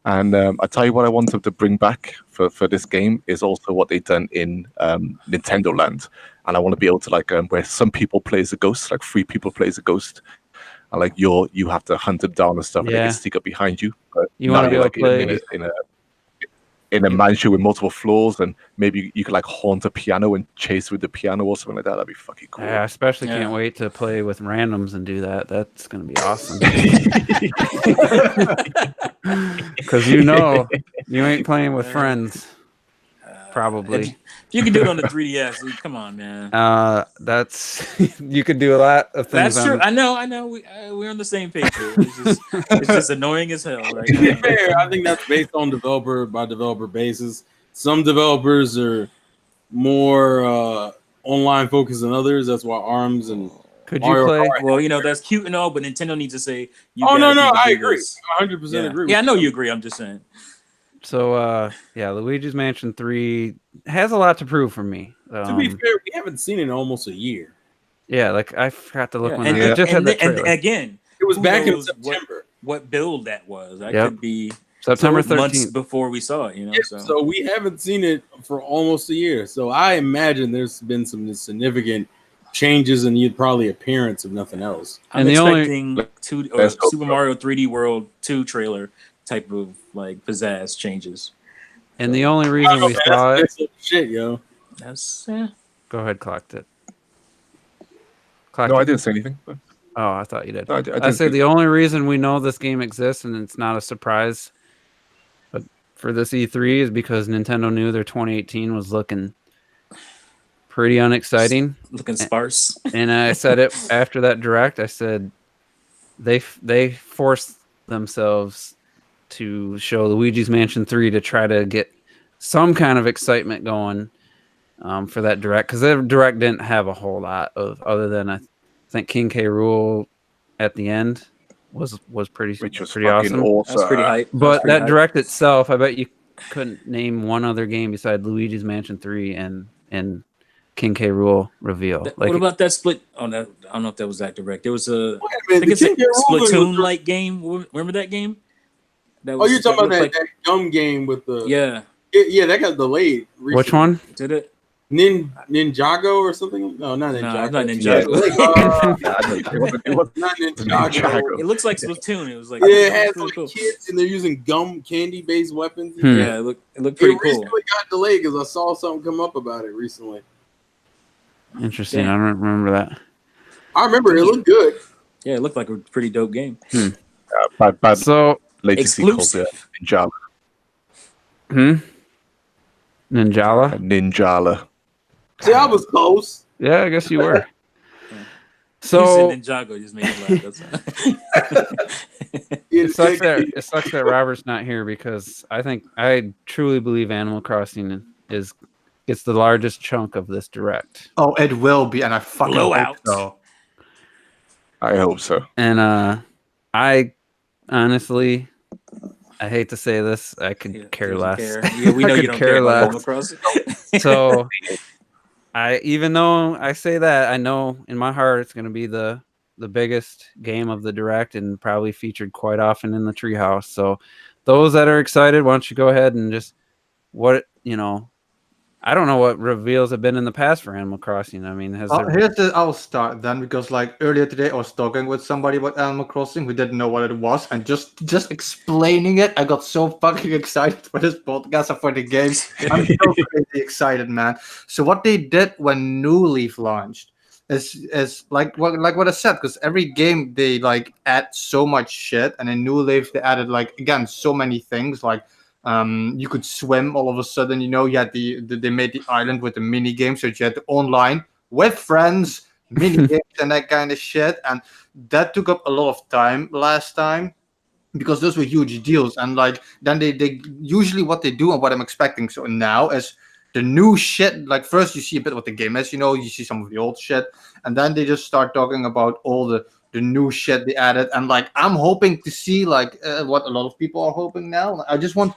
And I tell you what I want them to bring back for this game is also what they've done in Nintendo Land. And I want to be able to like where some people play as a ghost, like 3 people play as a ghost, and like you have to hunt them down and stuff, and they can sneak up behind you. But You want to be able to play in a mansion with multiple floors, and maybe you could like haunt a piano and chase with the piano or something like that. That'd be fucking cool. Yeah, I especially can't wait to play with randoms and do that. That's gonna be awesome. Because you ain't playing with friends. Probably. If you can do it on the 3DS, come on, man. That's you could do a lot of things. That's true. I know. We're on the same page here. It's just annoying as hell, right? To be fair, I think that's based on developer by developer basis. Some developers are more online focused than others. That's why ARMS and Could you Mario play? Kart. Well, that's cute and all, but Nintendo needs to say, Oh no, guys need to I do agree. this. 100% Yeah. agree. Yeah, I know you agree. I'm just saying. So Luigi's Mansion 3 has a lot to prove for me. To be fair, we haven't seen it in almost a year. Yeah, like I forgot to look when and, I just had and, that and trailer. again, It was who back in knows September. what build that was. That Yep. could be September months 13th. before we saw it. Yeah, so we haven't seen it for almost a year. So I imagine there's been some significant changes and you'd probably appearance if nothing else. I'm And the only- expecting Super Mario 3D World 2 trailer type of like pizzazz changes. And the only reason we saw it. That's shit, yo. That's Go ahead, clocked it. No, I didn't say anything. Oh, I thought you did. No, I I didn't say the only reason we know this game exists and it's not a surprise, but for this E3 is because Nintendo knew their 2018 was looking pretty unexciting, looking sparse. and I said it after that direct. I said they forced themselves to show Luigi's Mansion 3 to try to get some kind of excitement going for that direct, because the direct didn't have a whole lot of other than I think King K. Rool at the end was pretty awesome. That's pretty hype. But that direct itself, I bet you couldn't name one other game beside Luigi's Mansion 3 and King K. Rool reveal. What about that split? Oh, no, I don't know if that was that direct. There was a I think it's a Splatoon-like game. Remember that game? You're talking about that dumb game with the yeah, that got delayed recently. Which one? Did it? Ninjago or something? No, not Ninjago. Not Ninjago. It was not Ninjago. It looks like Splatoon. It was like it has like cool. kids and they're using candy-based weapons. Yeah, it looked pretty cool. Recently got delayed because I saw something come up about it recently. Interesting. I don't remember that. I remember it looked good. Yeah, it looked like a pretty dope game. So latency called Ninjala. Ninjala. See, I was close. Yeah, I guess you were. So Ninjago just made me laugh. It sucks that Robert's not here because I truly believe Animal Crossing gets the largest chunk of this direct. Oh, it will be, and I fucking hope so. I hope so. And I honestly, I hate to say this, I could care less. Yeah, we know you don't care about Animal Crossing. So even though I say that, I know in my heart it's going to be the biggest game of the direct and probably featured quite often in the treehouse. So those that are excited, why don't you go ahead and just I don't know what reveals have been in the past for Animal Crossing. I mean, I'll start then, because like earlier today I was talking with somebody about Animal Crossing who didn't know what it was, and just explaining it, I got so fucking excited for this podcast and for the game. I'm so crazy excited, man. So what they did when New Leaf launched is like what I said, because every game they like add so much shit, and in New Leaf they added like again so many things like. You could swim all of a sudden, you had they made the island with the mini games, so you had the online with friends mini games and that kind of shit, and that took up a lot of time last time because those were huge deals. And like then they usually what they do and what I'm expecting so now is the new shit. Like first you see a bit what the game is, you see some of the old shit, and then they just start talking about all the new shit they added. And like I'm hoping to see like what a lot of people are hoping now. I just want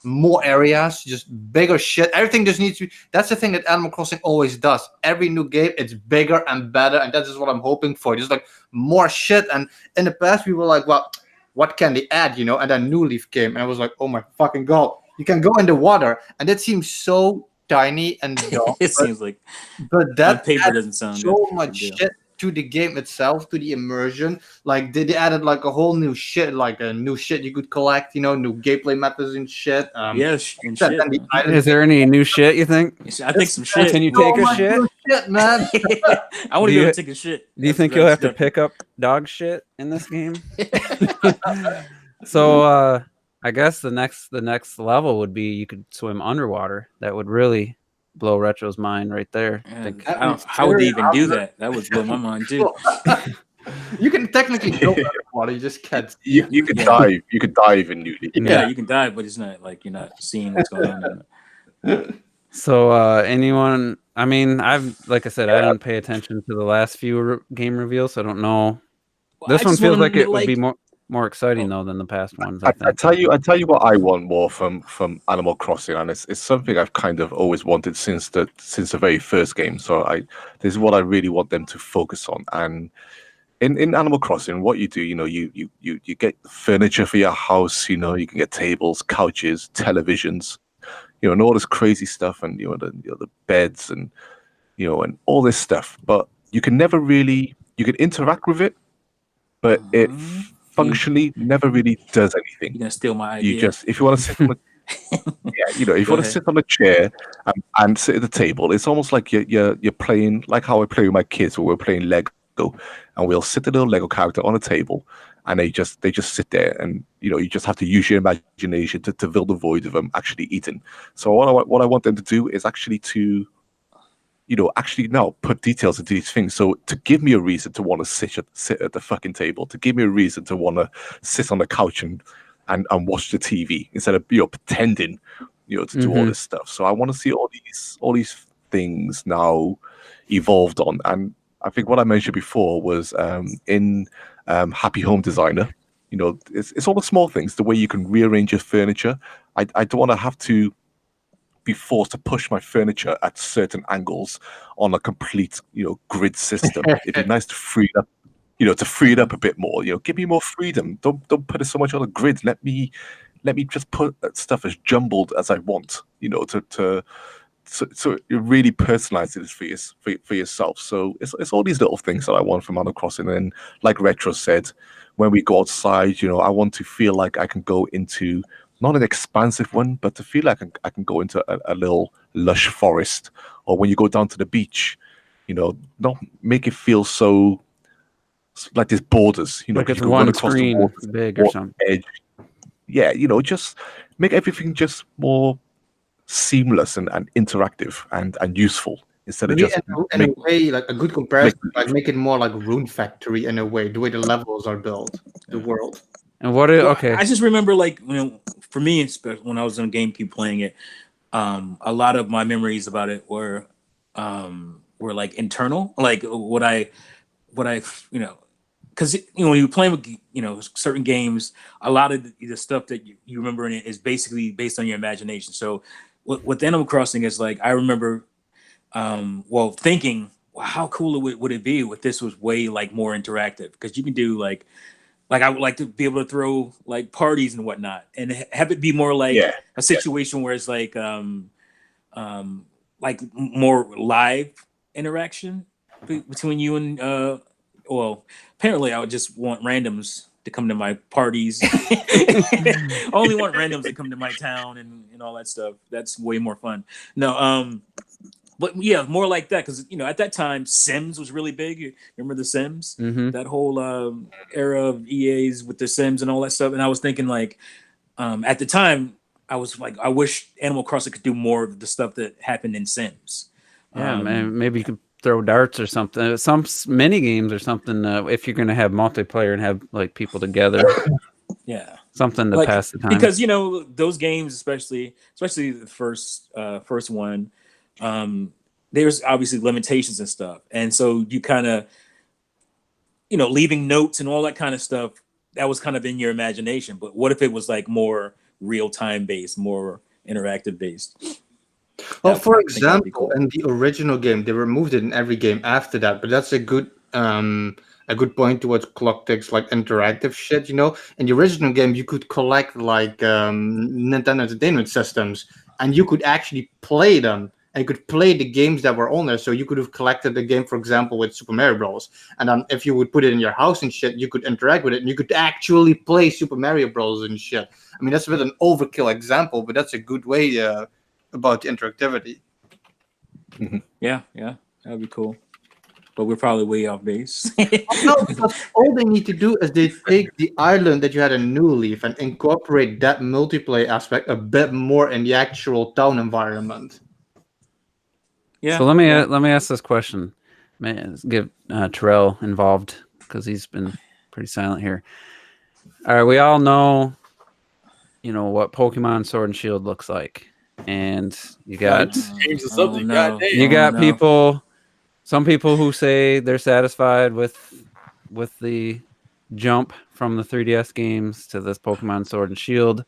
more areas, just bigger shit. Everything just needs to be. That's the thing that Animal Crossing always does. Every new game, it's bigger and better, and that is what I'm hoping for. Just like more shit. And in the past, we were like, well, what can they add, And then New Leaf came, and I was like, oh my fucking god, you can go in the water, and that seems so tiny and dumb. Seems like, but that on paper doesn't sound so much shit to the game itself, to the immersion. Like they added like a whole new shit, like a new shit you could collect, new gameplay methods and shit. Is there any new shit you think? I think some shit. Can you take a shit? Shit, man. I want to be able to take a shit. Do you think you'll have to pick up dog shit in this game? So I guess the next level would be you could swim underwater. That would really blow Retro's mind right there. How would they even do that? That would blow my mind too. You can technically go underwater, you just can't. You could dive. You could dive in New Leaf. Yeah, you can dive, but it's not like you're not seeing what's going on. So anyone? I mean, like I said, I didn't pay attention to the last few game reveals, so I don't know. Well, This I one just want feels them like to it would be like. more exciting Oh, though than the past ones. I, I think. I tell you what I want more from Animal Crossing, and it's something I've kind of always wanted since the very first game. So this is what I really want them to focus on. And in Animal Crossing, what you do, you get furniture for your house. You can get tables, couches, televisions, and all this crazy stuff, and the beds and and all this stuff. But you can never really you can interact with it, but it you functionally never really does anything. you're gonna steal my You idea. just if you want to sit on the if you Go want to ahead. sit on a chair and sit at the table, it's almost like you're playing like how I play with my kids when we're playing Lego, and we'll sit a little Lego character on a table, and they just sit there, and you just have to use your imagination to fill the void of them actually eating. So what I want them to do is actually to actually now put details into these things. So to give me a reason to want to sit at the fucking table, to give me a reason to want to sit on the couch and watch the TV instead of pretending, to do all this stuff. So I want to see all these things now evolved on. And I think what I mentioned before was in Happy Home Designer. It's all the small things, the way you can rearrange your furniture. I don't want to have to be forced to push my furniture at certain angles on a complete grid system. It'd be nice to free it up, to free it up a bit more. Give me more freedom. Don't put it so much on a grid. Let me just put stuff as jumbled as I want. So you really personalize it for yourself. So it's all these little things that I want from Animal Crossing. And like Retro said, when we go outside, I want to feel like I can go into not an expansive one, but to feel like I can go into a little lush forest. Or when you go down to the beach, not make it feel so like there's borders. Like You it's can run one across the screen water, big or something. edge. Yeah, just make everything just more seamless and interactive and useful instead of Maybe just in a way, like a good comparison, like believe. make it more like Rune Factory in a way, the way the levels are built, the world. And what? Well, Okay. I just remember like for me, especially when I was on GameCube playing it, a lot of my memories about it were like internal, like what I because when you're playing with certain games, a lot of the stuff that you remember in it is basically based on your imagination. So with Animal Crossing is like I remember thinking, well, how cool would it be if this was way like more interactive, because you can do like I would like to be able to throw like parties and whatnot, and have it be more like Yeah, a situation where it's like more live interaction between you and well, apparently I would just want randoms to come to my parties. I only want randoms to come to my town and all that stuff. That's way more fun. No, but yeah, more like that, because at that time Sims was really big. You remember the Sims? That whole era of EA's with the Sims and all that stuff. And I was thinking like at the time I was like, I wish Animal Crossing could do more of the stuff that happened in Sims. Yeah, maybe you could throw darts or something, some mini games or something. If you're going to have multiplayer and have like people together, Yeah, something to like pass the time. because those games, especially the first one, there's obviously limitations and stuff, and so you kind of leaving notes and all that kind of stuff, that was kind of in your imagination. But what if it was like more real time based, more interactive based? Well, for I think that would be example, cool. in the original game, they removed it in every game after that, but that's a good point towards clock ticks, like interactive shit. In the original game, you could collect like Nintendo Entertainment Systems, and you could actually play them. And you could play the games that were on there. So you could have collected the game, for example, with Super Mario Bros. And then if you would put it in your house and shit, you could interact with it, and you could actually play Super Mario Bros. And shit. I mean, that's a bit an overkill example, but that's a good way about the interactivity. Yeah, that would be cool. But we're probably way off base. No, because all they need to do is they take the island that you had in New Leaf and incorporate that multiplayer aspect a bit more in the actual town environment. Yeah. So let me ask this question. Man, get Terrell involved because he's been pretty silent here. All right, we all know, what Pokemon Sword and Shield looks like. and you got Change the subject. no. Goddamn. you got no. people. Some people who say they're satisfied with the jump from the 3DS games to this Pokemon Sword and Shield.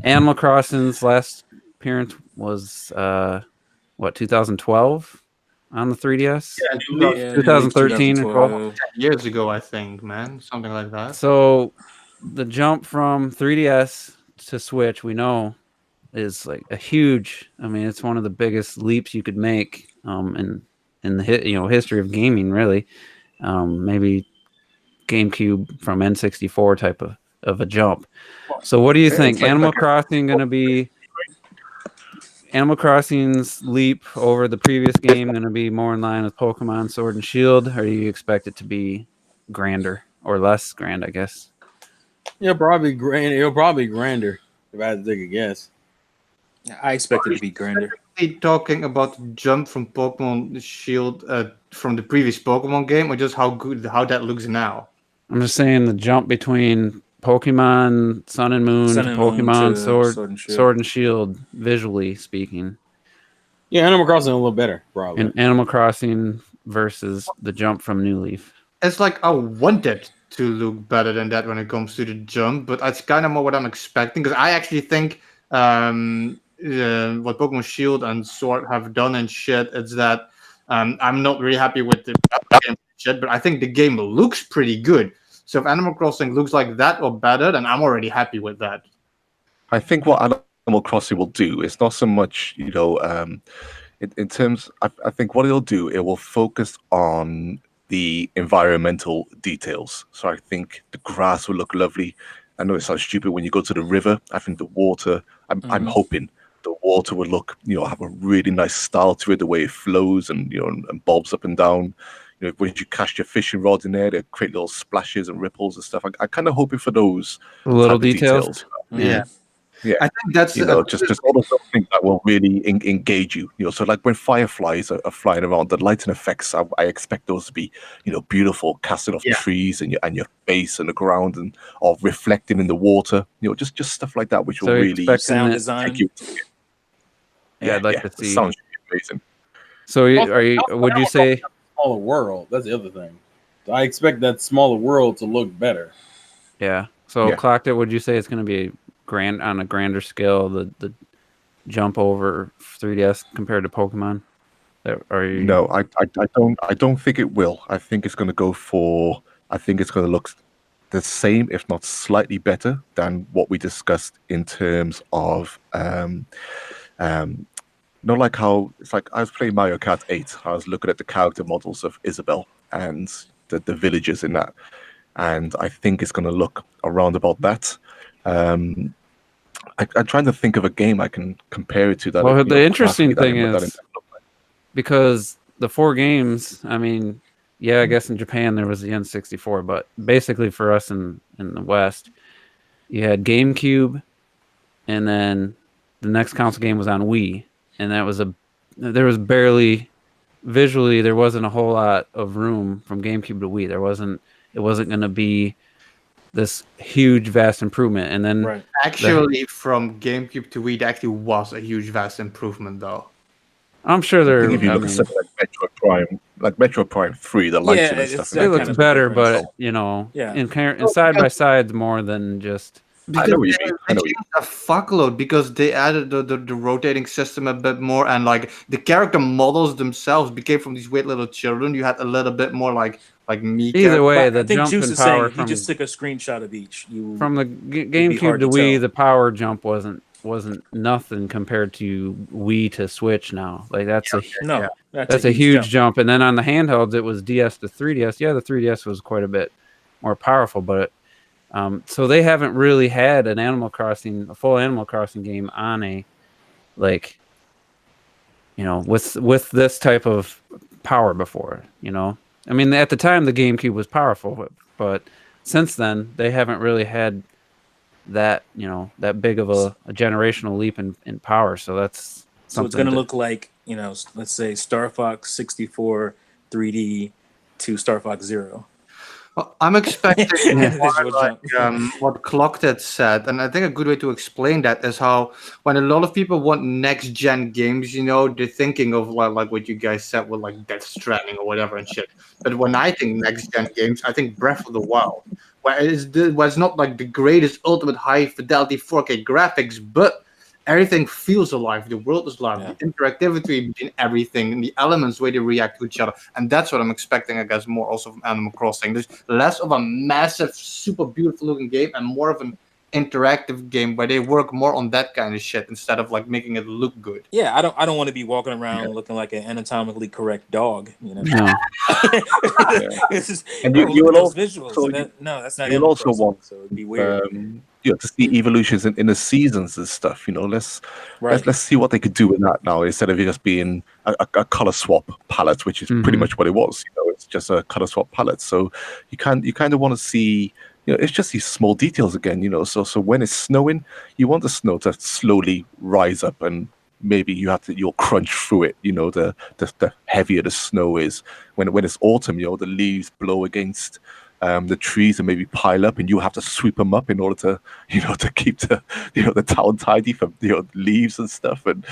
Animal Crossing's last appearance was 2012 on the 3DS. Yeah, 2013 or 12. 2012. years ago, I think, man, something like that. So the jump from 3DS to Switch, we know, is like a huge. I mean, it's one of the biggest leaps you could make in the history of gaming, really. Maybe GameCube from N64 type of a jump. So what do you think? Animal Crossing's leap over the previous game going to be more in line with Pokemon Sword and Shield, or do you expect it to be grander or less grand, I guess? It'll probably be grander if I had to take a guess. I expect it to be grander. Talking about the jump from Pokemon Shield from the previous Pokemon game, or just how that looks now? I'm just saying the jump between Pokemon Sun and Moon to Pokemon Sword and Shield, visually speaking. Yeah, Animal Crossing a little better, probably. And Animal Crossing versus the jump from New Leaf. It's like I want it to look better than that when it comes to the jump, but it's kind of more what I'm expecting, because I actually think what Pokemon Shield and Sword have done and shit, it's that I'm not really happy with the game shit, but I think the game looks pretty good. So if Animal Crossing looks like that or better, then I'm already happy with that. I think what Animal Crossing will do is not so much, in terms. I think what it'll do, it will focus on the environmental details. So I think the grass will look lovely. I know it sounds stupid when you go to the river. I think the water. I'm hoping the water will look, have a really nice style to it, the way it flows and and bobs up and down. When you cast your fishing rod in there, they create little splashes and ripples and stuff. I'm kind of hoping for those little type of details. Yeah. Yeah, I think that's just all the little things that will really engage you. So like when fireflies are flying around, the lighting effects, I expect those to be beautiful, casting off trees and your face and the ground, and or reflecting in the water. Just stuff like that, which will really sound design. Yeah, I'd like to see. Sounds amazing. So would you say smaller world? That's the other thing. So I expect that smaller world to look better. Yeah. So Clocked It, would you say it's going to be grand on a grander scale, the jump over 3DS compared to Pokemon? No, I don't think it will. I think it's going to look the same, if not slightly better than what we discussed in terms of not like how it's like I was playing Mario Kart 8. I was looking at the character models of Isabelle and the villagers in that, and I think it's going to look around about that. I'm trying to think of a game I can compare it to. That. Well, the interesting thing is because the 4 games. I mean, I guess in Japan there was the N64, but basically for us in the West, you had GameCube, and then the next console game was on Wii, and there was barely visually there wasn't a whole lot of room from GameCube to Wii. It wasn't going to be this huge vast improvement, and then actually from GameCube to Wii, there actually was a huge vast improvement, though. I'm sure there. If you look at something like Metroid Prime 3, the lighting and stuff, it looks better, but in side by side more than just. Because they changed a fuckload because they added the rotating system a bit more, and like the character models themselves became from these weird little children. You had a little bit more like me. Either way, the I think jump Juice in is power saying he just took a screenshot of each. From the GameCube to Wii, the power jump wasn't nothing compared to Wii to Switch now. Like that's a huge jump. And then on the handhelds, it was DS to 3DS. Yeah, the 3DS was quite a bit more powerful, but so they haven't really had a full Animal Crossing game on a with this type of power before. I mean, at the time the GameCube was powerful, but since then they haven't really had that that big of a generational leap in power. So that's so it's going to look like let's say Star Fox 64 3D to Star Fox Zero. I'm expecting Visual like jump. what Clockted said, and I think a good way to explain that is how when a lot of people want next gen games, they're thinking of like what you guys said with like Death Stranding or whatever and shit. But when I think next gen games, I think Breath of the Wild, where it's not like the greatest ultimate high fidelity 4K graphics, but everything feels alive. The world is alive. Yeah. The interactivity between everything and the elements where they react to each other, and that's what I'm expecting, I guess, more also from Animal Crossing. There's less of a massive, super beautiful looking game and more of an interactive game where they work more on that kind of shit instead of like making it look good. Yeah, I don't want to be walking around looking like an anatomically correct dog. No. This is, And look you at will those also visuals. No, that's not you'll Animal also Crossing, want so it'd be weird. to see evolutions in the seasons and stuff. Let's Right. let's see what they could do with that now instead of it just being a color swap palette, which is pretty much what it was. It's just a color swap palette. So you kind of want to see. It's just these small details again. So when it's snowing, you want the snow to slowly rise up, and maybe you'll crunch through it. The heavier the snow is. When it's autumn, the leaves blow against the trees and maybe pile up, and you have to sweep them up in order to to keep the town tidy from leaves and stuff, and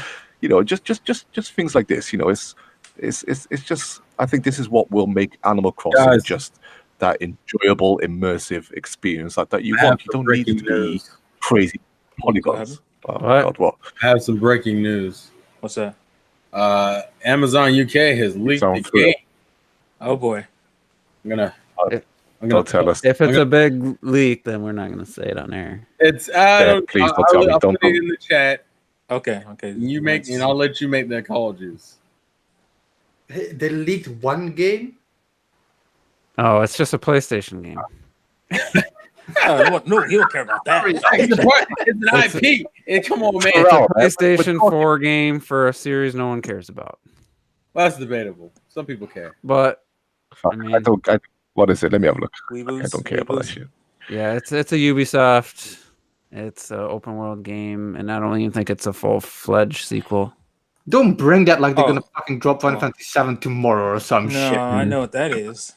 just things like this. It's just, I think this is what will make Animal Crossing Guys. just that enjoyable, immersive experience that you I have want. You some don't need it to breaking be news. crazy polygons. Oh my What? God, what? I have some breaking news. What's that? Amazon UK has leaked the Sounds good. game. Oh boy. I'm gonna Don't tell us. If it's a big leak, then we're not going to say it on air. It's I Please don't tell me. I'll Don't put it in the chat. Okay. And I'll let you make that call, Juice. They leaked one game. Oh, it's just a PlayStation game. No, you don't care about that. It's an IP. Come on, man. It's a PlayStation 4 game for a series no one cares about. Well, that's debatable. Some people care. But Fuck, I mean- what is it? Let me have a look. Weeboos, I don't care about that Weeboos. shit. yeah, it's a Ubisoft. It's an open world game, and I don't even think it's a full-fledged sequel. Don't bring that like they're Oh. gonna fucking drop Final Fantasy VII tomorrow or some No, shit. I know what that is.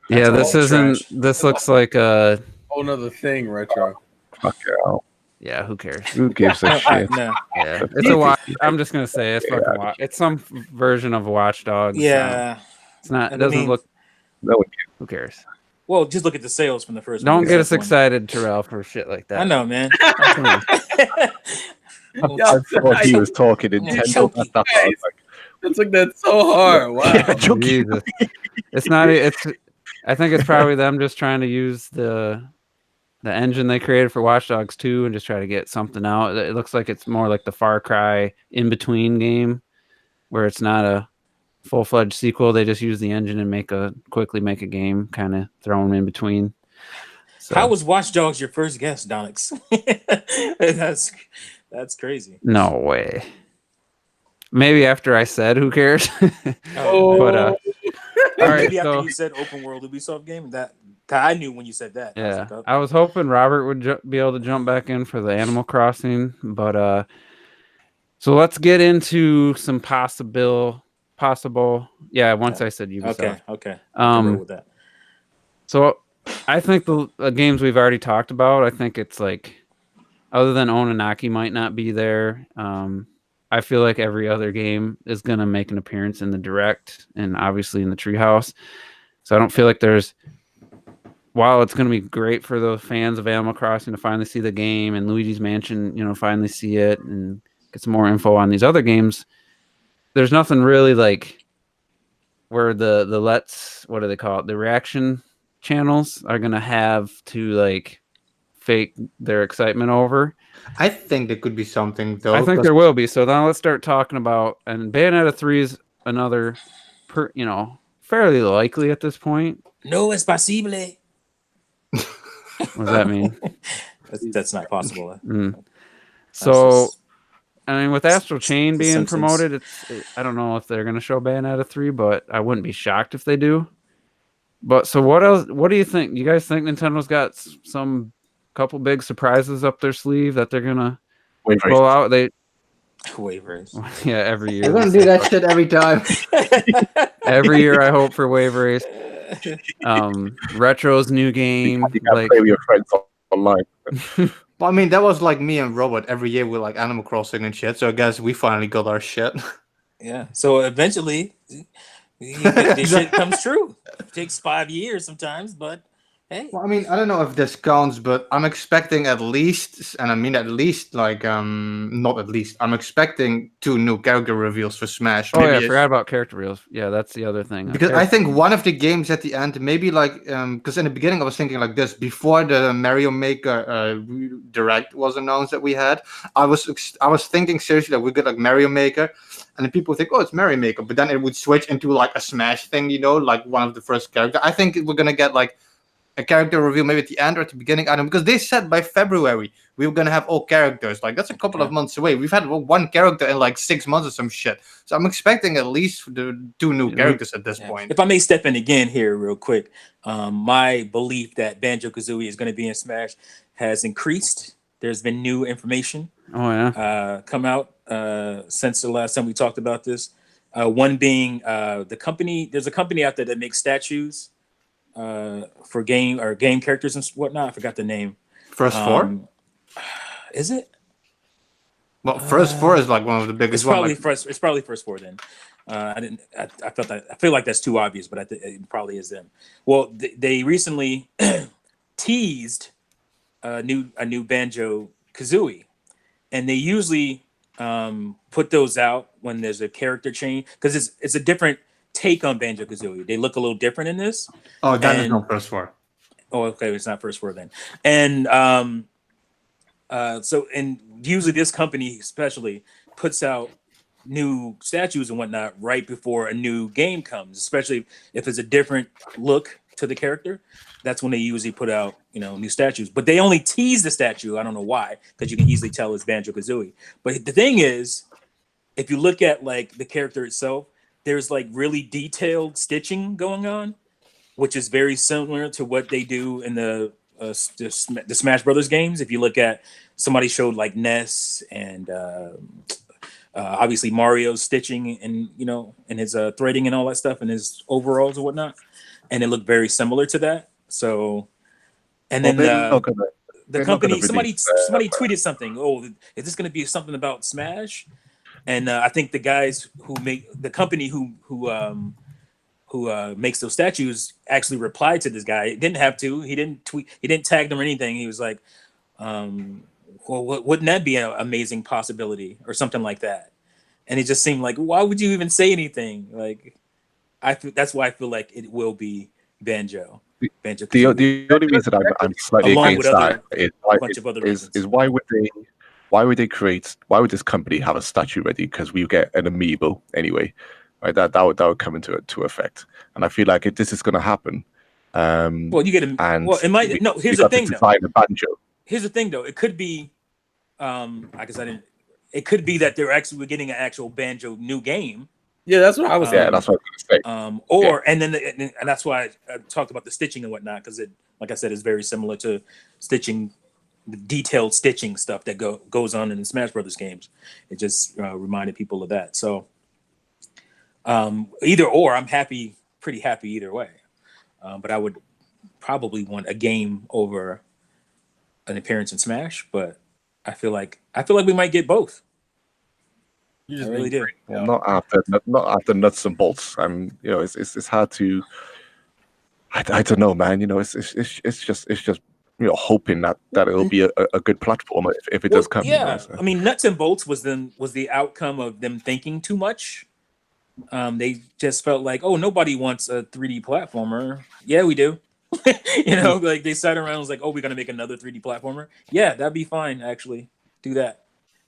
Yeah, That's this all isn't. trash. This looks like a. Whole nother thing, Retro. Fuck hell. Yeah, who cares? Who gives a shit? No. Yeah, it's a watch. I'm just gonna say it's fucking watch. It's some version of Watch Dogs. Yeah. it's not. It I doesn't mean- look. No one Who cares? Well, just look at the sales from the first Don't one. get us Second one. excited, Terrell, for shit like that. I know, man. Come on. I thought he was talking Nintendo. Choking. That's I was like, It's like that's so hard. Wow. yeah, joking. Jesus. It's not. It's. I think it's probably them just trying to use the engine they created for Watch Dogs 2 and just try to get something out. It looks like it's more like the Far Cry in between game, where it's not a full-fledged sequel. They just use the engine and quickly make a game, kind of throw them in between. So, How was Watch Dogs your first guess, Donix? That's crazy. no way. Maybe after I said who cares. Oh, But all right, maybe after so you said open world Ubisoft game, that I knew when you said that. I was yeah, like, oh. I was hoping Robert would be able to jump back in for the Animal Crossing, but so let's get into some possible. Yeah, once I said Ubisoft. Okay. I can roll with that. So I think the games we've already talked about, I think it's like, other than Ononaki might not be there. I feel like every other game is going to make an appearance in the Direct and obviously in the Treehouse. So I don't feel like while it's going to be great for the fans of Animal Crossing to finally see the game and Luigi's Mansion, finally see it and get some more info on these other games, there's nothing really like where the what do they call it? The reaction channels are going to have to like fake their excitement over. I think there could be something though. I think there will be. So now let's start talking about, and Bayonetta 3 is another, fairly likely at this point. No, es posible. What does that mean? That's not possible. So, I mean, with Astral Chain The being Simpsons. promoted, I don't know if they're going to show Bayonetta 3, but I wouldn't be shocked if they do. But so what else? What do you think? You guys think Nintendo's got some couple big surprises up their sleeve that they're gonna roll out? Waivers. Yeah, every year. They're gonna do that shit every time. Every year, I hope for wave race. Retro's new game. You can't play with your friends online. Well, I mean, that was like me and Robert every year with like Animal Crossing and shit. So I guess we finally got our shit. Yeah. So eventually, this shit comes true. It takes 5 years sometimes, but hey. Well, I mean, I don't know if this counts, but I'm expecting at least, and I mean at least, like, not at least, I'm expecting 2 new character reveals for Smash. Oh, yeah, I Maybe forgot about character reels. Yeah, that's the other thing. because I think one of the games at the end, maybe like, because in the beginning I was thinking like this before the Mario Maker Direct was announced that we had. I was thinking seriously that we get like Mario Maker, and then people think, oh, it's Mario Maker, but then it would switch into like a Smash thing, like one of the first characters. I think we're gonna get like a character reveal maybe at the end or at the beginning. I don't know, because they said by February we were gonna have all characters. Like that's a couple of months away. We've had one character in like 6 months or some shit. So I'm expecting at least the 2 new characters at this point. If I may step in again here real quick, my belief that Banjo-Kazooie is going to be in Smash has increased. There's been new information come out since the last time we talked about this. One being the company. There's a company out there that makes statues for game characters and whatnot. I forgot the name. First Four? Is it? Well, First Four is like one of the biggest. It's probably First Four then. I feel like that's too obvious, but it probably is them. Well, they recently teased a new Banjo-Kazooie, and they usually put those out when there's a character change because it's a different take on Banjo-Kazooie. They look a little different in this. Oh, that is not First Four. Oh, okay, it's not First Four then. And and usually this company especially puts out new statues and whatnot right before a new game comes, especially if it's a different look to the character. That's when they usually put out, new statues. But they only tease the statue. I don't know why, because you can easily tell it's Banjo-Kazooie. But the thing is, if you look at like the character itself, there's like really detailed stitching going on, which is very similar to what they do in the Smash Brothers games. If you look at, somebody showed like Ness and obviously Mario's stitching and and his threading and all that stuff and his overalls and whatnot, and it looked very similar to that. So, and then the company, somebody tweeted something. Oh, is this going to be something about Smash? And I think the guys who make the company who makes those statues actually replied to this guy. He didn't have to. He didn't tweet. He didn't tag them or anything. He was like, well, wouldn't that be an amazing possibility or something like that? And it just seemed like, why would you even say anything? Like, that's why I feel like it will be Banjo. The only reason I'm slightly against that is why would this company have a statue ready? Because we get an amiibo anyway, right? That would come into effect, and I feel like if this is going to happen, well, you get it might. No, here's the thing though. A banjo. Here's the thing though. It could be, I guess I didn't. It could be that they're actually getting an actual Banjo new game. Yeah, that's what I was. Yeah, that's what I was going to say. And that's why I talked about the stitching and whatnot, because it, like I said, is very similar to stitching, the detailed stitching stuff that goes on in the Smash Brothers games. It just reminded people of that. So either or, I'm pretty happy either way. But I would probably want a game over an appearance in Smash. But I feel like we might get both. I really do. Yeah. Not after nuts and bolts. It's hard to. I don't know, man. It's just hoping that it'll be a good platform if it does come. Yeah, I mean, nuts and bolts was the outcome of them thinking too much. They just felt like, oh, nobody wants a 3D platformer. Yeah, we do. Like they sat around and was like, oh, we're gonna make another 3D platformer. Yeah, that'd be fine. Actually, do that.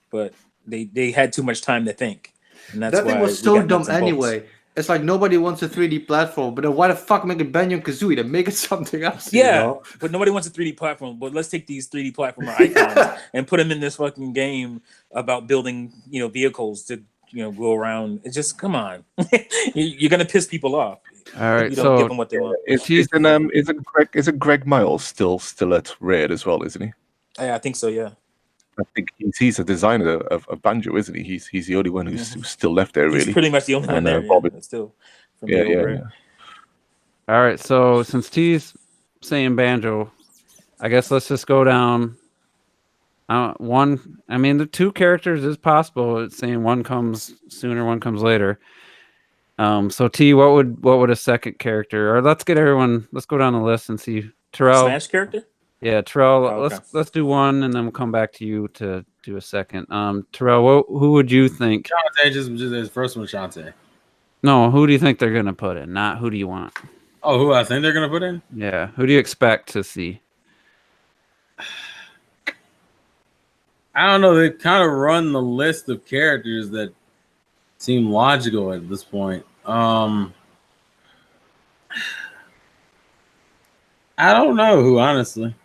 But they had too much time to think, and that's that thing was so dumb anyway. It's like nobody wants a 3D platform, but then why the fuck make it Banjo-Kazooie? Then make it something else. Yeah, but nobody wants a 3D platform. But let's take these 3D platformer icons and put them in this fucking game about building, vehicles to, go around. It's just, come on, you're gonna piss people off. All right, you don't give them what they want. Isn't Greg Miles still at Red as well? Isn't he? Yeah, I think so. Yeah. I think he's a designer of Banjo, isn't he? He's the only one who's still left there, really. He's pretty much the only one there. Still. Yeah. All right, so since T's saying Banjo, I guess let's just go down. One, I mean, the two characters is possible. It's saying one comes sooner, one comes later. So T, what would a second character, or let's go down the list and see. Terrell, Smash character? yeah, Terrell, Oh, okay. let's do one and then we'll come back to you to do a second. Terrell, who would you think? Shantae, just his first one, Shantae. No, who do you think they're gonna put in? Not who do you want? Oh, who I think they're gonna put in? Yeah, who do you expect to see? I don't know. They kind of run the list of characters that seem logical at this point. I don't know who, honestly.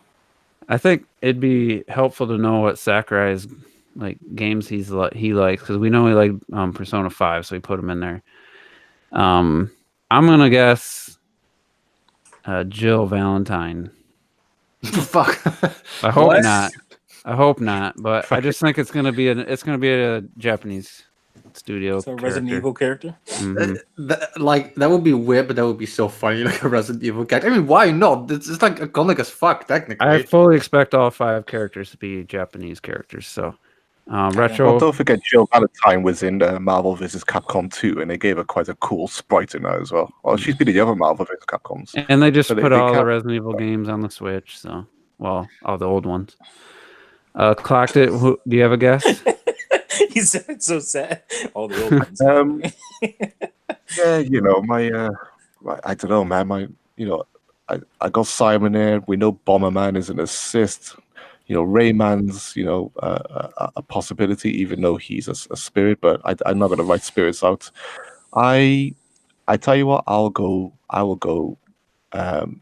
I think it'd be helpful to know what Sakurai's like games he likes, because we know he liked Persona 5, so we put him in there. I'm gonna guess Jill Valentine. Fuck. I hope What? not. I hope not, but I just think it's gonna be a Japanese studio. So Resident Evil character. Mhm. That would be weird, but that would be so funny, like a Resident Evil character. I mean, why not? It's like iconic as fuck, technically. I fully expect all 5 characters to be Japanese characters. So, retro. Well, don't forget, Jill Valentine was in Marvel vs. Capcom 2, and they gave her quite a cool sprite in that as well. Well, she's been in the other Marvel vs. Capcoms. And they just So put they all the can't- Resident Evil games on the Switch. So, well, all the old ones. Clocked it. Do you have a guess? He said it's so sad. All the old ones. Yeah, you know, I don't know, man. I got Simon there. We know Bomberman is an assist. You know, Rayman's, a possibility, even though he's a spirit. But I'm not going to write spirits out. I tell you what, I will go. And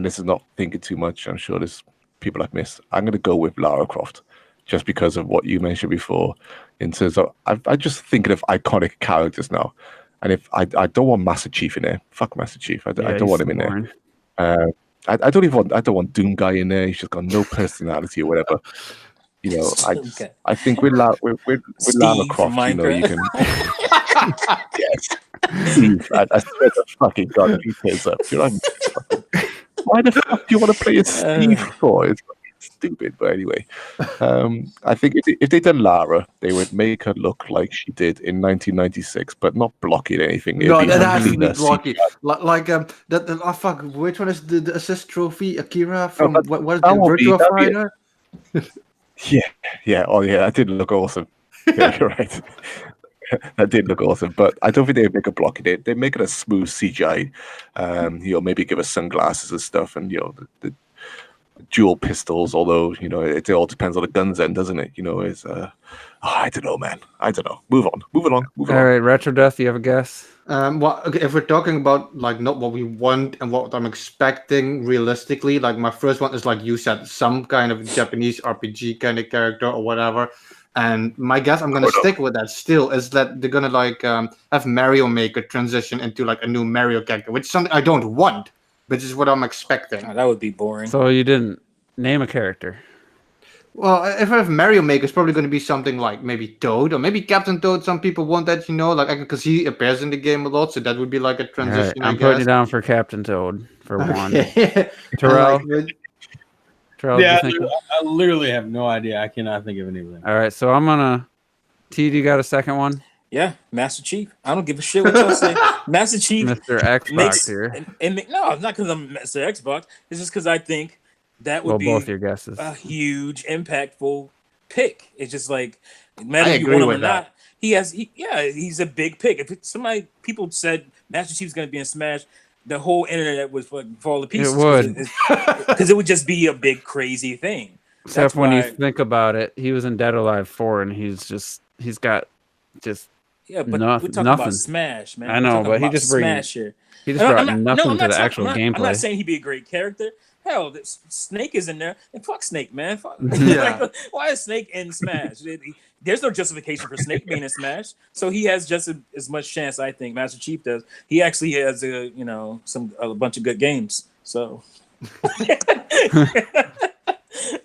this is not thinking too much. I'm sure there's people I've missed. I'm going to go with Lara Croft, just because of what you mentioned before. In terms of, I'm just thinking of iconic characters now. And if I don't want Master Chief in there, fuck Master Chief. I don't want him in there. I don't want Doom Guy in there. He's just got no personality or whatever. You know, I think with Lara Croft, you know, you can. Yes, Steve. I swear to fucking God, if he turns up, you're like, why the fuck do you want to play as Steve for? It's stupid, but anyway, I think if they did Lara, they would make her look like she did in 1996, but not blocking anything. No, that has to be blocky. Fuck. Which one is the assist trophy? Akira from what is the Virtua Fighter? Yeah. Oh, yeah. That did look awesome. Yeah, you're right. That did look awesome, but I don't think they'd make a block in it. They make it a smooth CGI. Maybe give us sunglasses and stuff, and the dual pistols. Although it all depends on the gun's end, doesn't it? I don't know, man. I don't know. Move on. All right, Retro Death. You have a guess? Okay, if we're talking about like not what we want and what I'm expecting realistically, like my first one is like you said, some kind of Japanese RPG kind of character or whatever. And my guess, I'm gonna stick with that still, is that they're gonna have Mario Maker transition into like a new Mario character, which is something I don't want, but is what I'm expecting. Oh, that would be boring. So you didn't name a character. Well, if I have Mario Maker, it's probably going to be something like maybe Toad or maybe Captain Toad. Some people want that, because he appears in the game a lot, so that would be like a transition. Right, I'm putting you down for Captain Toad for one. Terrell. Yeah, I literally have no idea. I cannot think of anything. All right, so I'm gonna. T, do you got a second one? Yeah, Master Chief. I don't give a shit what y'all say. Master Chief, Mr. Xbox here. No, it's not because I'm Mr. Xbox. It's just because I think that would be both your guesses. A huge, impactful pick. It's just like, I matter if you agree want him with or that. not. He's a big pick. If people said Master Chief's going to be in Smash, the whole internet would fall to pieces. It would, because it would just be a big crazy thing. Except when you think about it, he was in Dead or Alive 4, and he's got but nothing. we're talking about Smash, man. I know, but he just brought nothing to the actual gameplay. I'm not saying he'd be a great character. Hell, Snake is in there, and fuck Snake, man. Yeah. Why is Snake in Smash? There's no justification for Snake being in Smash, so he has just as much chance, I think, Master Chief does. He actually has a bunch of good games. So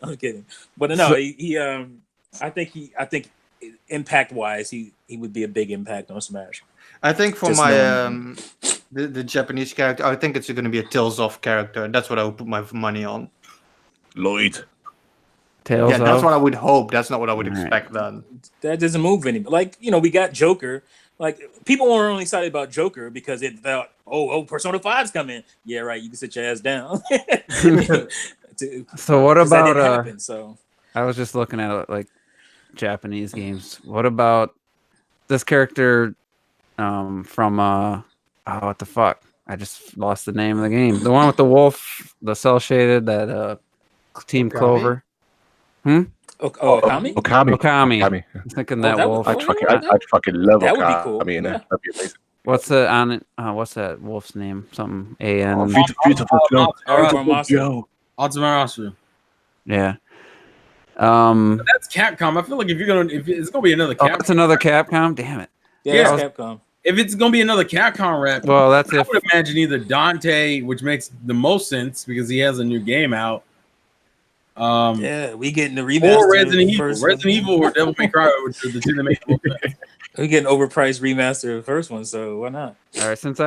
I'm kidding, but no, I think impact wise, he would be a big impact on Smash. I think for Just my The Japanese character, I think it's going to be a Tales of character. That's what I would put my money on. Lloyd. Tails Yeah, that's of? what I would hope. That's not what I would Alright. expect then. That doesn't move any. Like, you know, we got Joker. Like, people weren't only excited about Joker because it felt, Persona 5's coming. Yeah, right. You can sit your ass down. So what 'Cause that about didn't happen, so I was just looking at like Japanese games. What about this character from what the fuck? I just lost the name of the game. The one with the wolf, the cell shaded, that Team Okami? Clover. Okami? Okami. Okami. Okami. I'm thinking Oh, that that wolf. would- I'd fucking love That would be Okami cool. in Yeah. it. That'd be amazing. What's that wolf's name? Something A-N. Beautiful Joe. Aragomasu. Joe. Atsumarasu. Yeah. That's Capcom. I feel like if it's gonna be another Oh, Capcom, it's another Capcom? Damn it. Yeah, Yeah. that's Capcom. if it's gonna be another Capcom rep, Well, that's I if would imagine either Dante, which makes the most sense because he has a new game out. Yeah, we getting the remaster. Or Resident Evil. first Resident one. Evil or Devil May Cry are the two that make the most sense. We getting overpriced remaster of the first one, so why not? all right, since I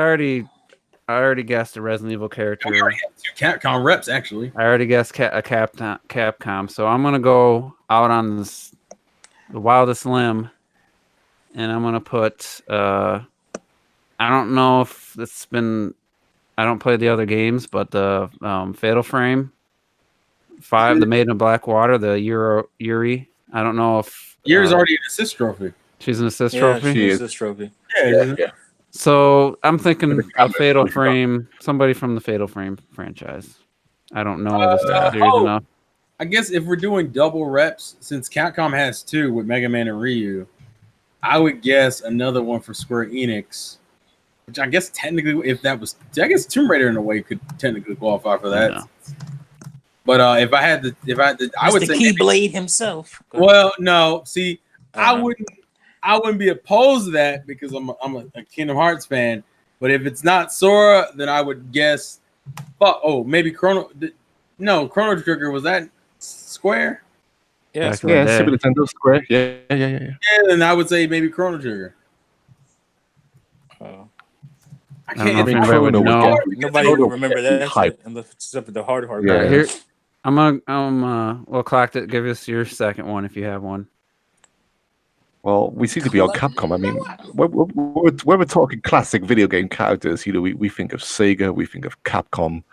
already guessed a Resident Evil character. We already have two Capcom reps actually. I already guessed Capcom, so I'm gonna go out on the wildest limb, and I'm gonna put. I don't know if it's been. I don't play the other games, but the Fatal Frame 5, the Maiden of Blackwater, the Yuri. I don't know if Yuri's already an assist trophy. she's an assist Yeah, trophy. she is this trophy. Yeah. So I'm thinking The a camera Fatal was Frame, somebody from the Fatal Frame franchise. I don't know this series oh. enough. I guess if we're doing double reps, since Capcom has two with Mega Man and Ryu, I would guess another one for Square Enix. Which I guess technically, I guess Tomb Raider in a way could technically qualify for that. No. But if I had to, I would Mr. say maybe- Keyblade himself. well, no. See, I Uh-huh. wouldn't be opposed to that because I'm a Kingdom Hearts fan. But if it's not Sora, then I would guess. Maybe Chrono. No, Chrono Trigger, was that Square? Yeah, Back in the Yeah, day. Super Nintendo Square. Yeah. Yeah, then I would say maybe Chrono Trigger. I I don't know can't if even anybody would Chrono know. would nobody Chrono would remember would that be hype. shit except for the hard Yeah. All right, guys. here, well, Clocked it. Give us your second one if you have one. Well, we seem to be on Capcom. I mean, when we're talking classic video game characters, we think of Sega, we think of Capcom,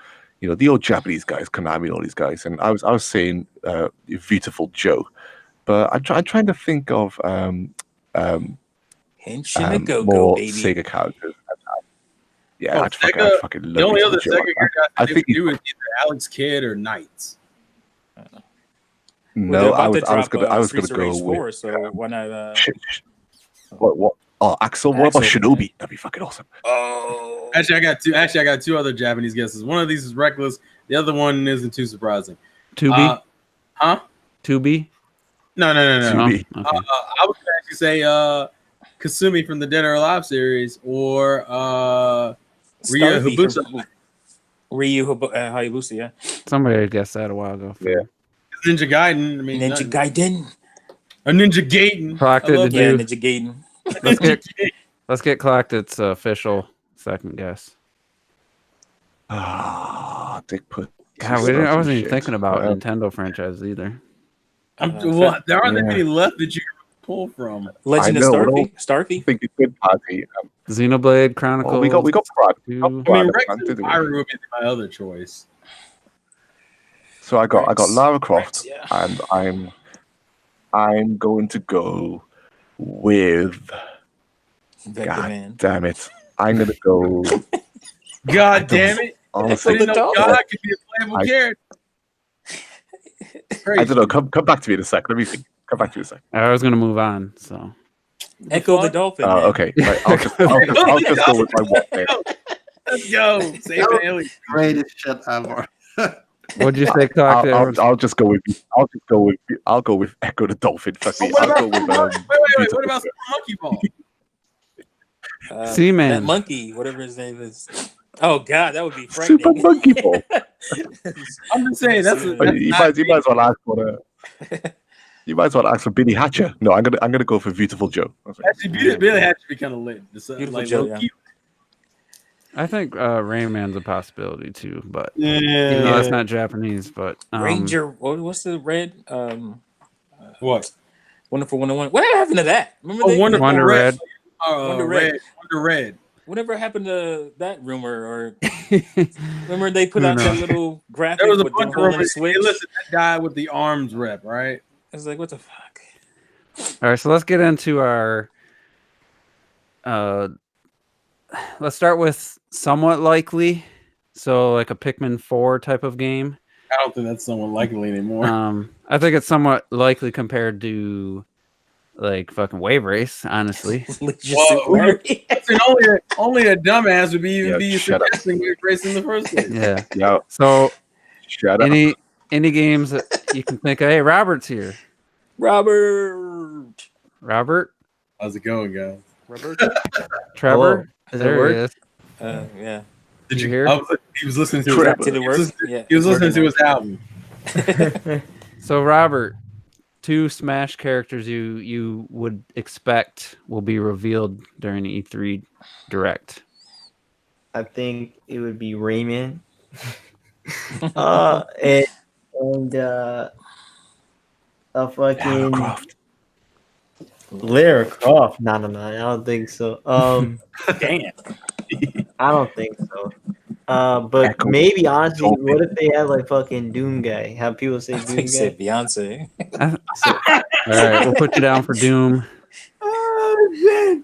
the old Japanese guys, Konami, and all these guys. And I was saying Beautiful Joe, but I'm trying to think of Henshin and Go-Go, more baby. Sega characters. Yeah, I'd Sega, fucking love the only Beautiful other Joe. Sega character I I think think they would do is either Alex Kidd or Knights. No, I was about to gonna drop, Streets of go Rage with 4, with so why not? what? Oh, Axel. What about Axel. Shinobi? That'd be fucking awesome. Oh, Actually, I got two other Japanese guesses. One of these is reckless. The other one isn't too surprising. Tubi? Huh? Tubi? No. No? Tubi. Okay. I would actually say Kasumi from the Dead or Alive series or Ryu Starfy Hayabusa. from Ryu Hayabusa, yeah. Somebody guessed that a while ago. Yeah. Ninja Gaiden. I mean, Ninja Gaiden. a Ninja Gaiden. Clocked I it, love did Yeah, you- Ninja Gaiden. Let's get Gaiden. let's get Clocked its official second guess. Dick put. God, I wasn't even thinking about Nintendo franchises either. Well, there aren't that Yeah. many left that you can pull from. Legend of I know, Starfy. Starfy. I think it's good party. Xenoblade Chronicles. We got Brad. two- I mean, Rex and Pyro would be my other choice. So I got Lara Croft, Yeah. and I'm going to go with. Vector God Man. damn it! I'm gonna go. God damn it! I Honestly, didn't know Dolphin. God could be a playable I- character. I don't know. Come back to me in a sec. Let me think. Come back to me in a sec. I was gonna move on, so Echo the Dolphin. man. Okay. Right, I'll just go with my what then. Let's go. Save the alien. Greatest shit ever. what'd you say, Clocked? I'll just go with. I'll go with Echo the Dolphin. Fuck me. What I'll about, go with. wait. What Beautiful about Joe. Super Monkey Ball? Seaman. That monkey, whatever his name is. Oh God, that would be Super frightening. Monkey Ball? I'm just saying that's You You might as well ask for You might as well ask for Billy Hatcher. No, I'm gonna go for Beautiful Joe. actually Billy had to be kind of lit. Beautiful Like, Joe, low-key. I think Rayman's a possibility too, but Yeah. even though that's not Japanese, but Ranger. What's the red? What? Wonderful 101. Whatever happened to that? Remember Oh, they? Wonderful Wonder Red. Red. Wonder Red. Wonder Red. Whatever happened to that rumor? Or remember they put Who out that knows? little graphic There was a with bunch them of holding a rumors. switch? Hey, listen, that guy with the arms rep, right? I was like, what the fuck? All right, so let's get into our. Let's start with somewhat likely, so like a Pikmin 4 type of game. I don't think that's somewhat likely anymore. I think it's somewhat likely compared to like fucking Wave Race, honestly. Well, only a dumbass would be shut up. suggesting Wave Race in the first place. Yeah. Yeah. So Shut up. any games that you can think of. Hey, Robert's here. Robert. How's it going, guys? Robert. Trevor. Hello. Does it There work? he is. Yeah. Did you hear? He was listening to Trevor. Did it work? He was listening to his album. So Robert, 2 Smash characters you would expect will be revealed during the E3 Direct. I think it would be Rayman. and a fucking Lara Croft. No, I don't think so. Damn. I don't think so. But Echo. maybe honestly, what if they had like fucking Doom guy? How people say Doom He guy? said Beyonce. All right, we'll put you down for Doom. Oh shit.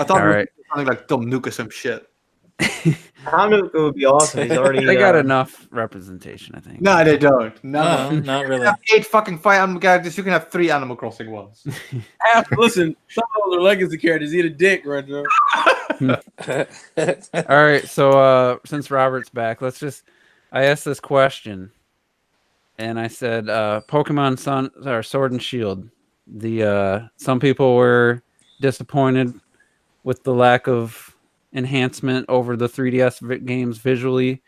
I thought All it was right. something like Tom Nook or some shit. Hanukkah would be awesome. He's already They got enough representation, I think. No, they don't. No, No. not You really. can have 8 fucking Fire Emblem characters. You can have 3 Animal Crossing ones. Listen, some of those are legacy characters. Eat a dick, right there. All right, so since Robert's back, I asked this question, and I said Pokemon Sun or Sword and Shield. Some people were disappointed with the lack of enhancement over the 3DS games visually.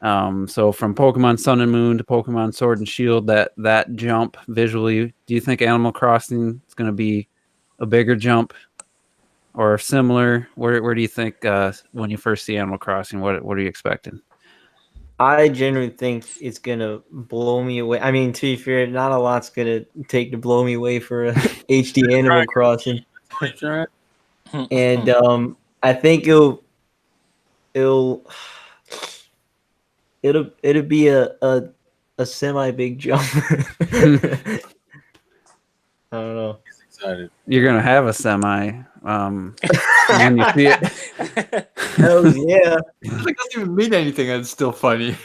So from Pokemon Sun and Moon to Pokemon Sword and Shield, that jump visually, do you think Animal Crossing is going to be a bigger jump or similar? Where do you think when you first see Animal Crossing, what are you expecting? I genuinely think it's gonna blow me away. I mean, to be fair, not a lot's gonna take to blow me away for a HD Animal Crossing. And I think it'll be a semi big jump. I don't know. He's excited. You're gonna have a semi when you see it. Hell yeah. It doesn't even mean anything, and it's still funny.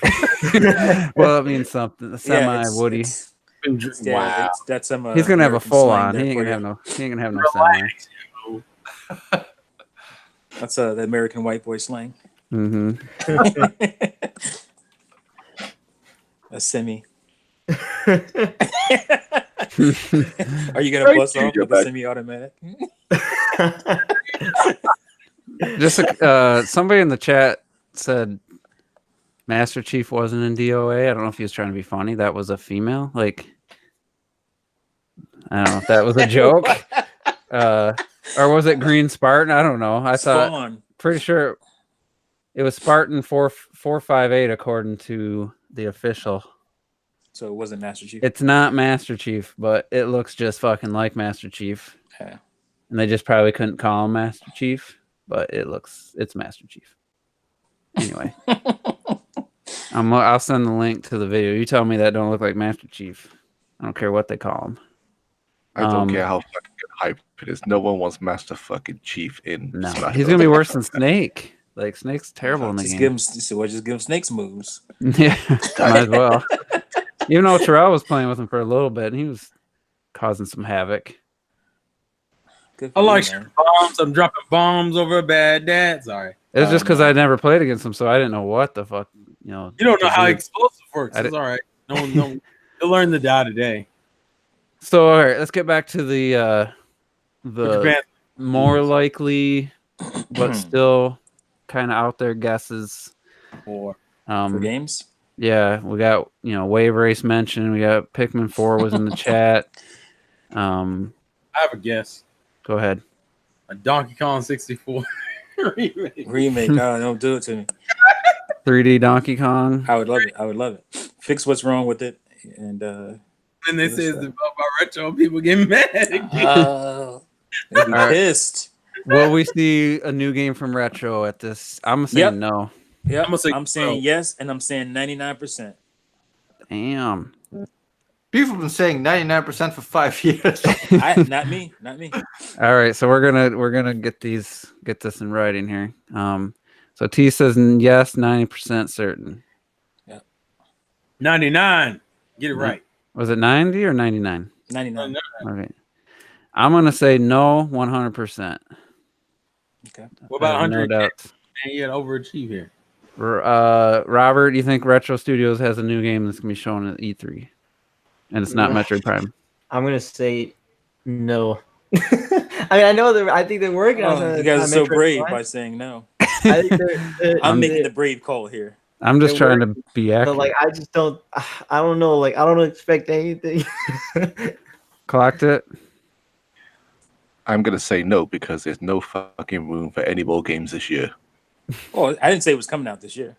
Well, it means something. A semi Woody. Wow. That's some. He's gonna have a American full slang on. there He ain't for gonna you. have no semi. That's the American white boy slang. Mm-hmm. A semi. Are you gonna bust off with a semi-automatic? Just somebody in the chat said Master Chief wasn't in DOA. I don't know if he was trying to be funny. That was a female. Like, I don't know if that was a joke. Or was it Green Spartan? I don't know. I thought pretty sure it was Spartan 458 according to the official. So it wasn't Master Chief. It's not Master Chief, but it looks just fucking like Master Chief. Yeah. And they just probably couldn't call him Master Chief, but it's Master Chief. Anyway. I'll send the link to the video. You tell me that don't look like Master Chief. I don't care what they call him. I don't care how fucking hype it is. No one wants Master fucking Chief in No, Smash he's gonna be worse than Snake. Like Snake's terrible in the game. Just give him Snake's moves. Yeah, might as well. Even though Terrell was playing with him for a little bit, and he was causing some havoc. I like shooting bombs. I'm dropping bombs over a bad dad. Sorry. It was just because I never played against him, so I didn't know what the fuck. You don't know how explosive works. It's all right. No, you'll learn the die today. So all right, let's get back to the more likely, but still kind of out there guesses for games. Yeah, we got Wave Race mentioned. We got Pikmin 4 was in the chat. I have a guess. Go ahead. A Donkey Kong 64. Remake. Oh, don't do it to me. 3D Donkey Kong. I would love it. I would love it. Fix what's wrong with it, and And they say it's about retro, people get mad. they'll be pissed. Will we see a new game from Retro at this? I'm saying no. Yeah, I'm saying yes, and I'm saying 99%. Damn. People have been saying 99% for 5 years. Not me. All right, so we're gonna get this in writing here. So T says yes, 90% certain. Yeah. 99. Get it right. Was it 90 or 99? 99. Okay. I'm gonna say no, 100%. Okay. What about 100? No doubts. Man, you had to overachieve here. Robert, you think Retro Studios has a new game that's gonna be shown at E3, and it's not Metroid Prime? I'm gonna say no. I mean, I know I think they're working on it. You guys are so brave by saying no. I think I'm making the brave call here. I'm just trying to be accurate. But like, I just don't. I don't know. Like, I don't expect anything. Clocked it. I'm gonna say no because there's no fucking room for any more games this year. Oh, I didn't say it was coming out this year.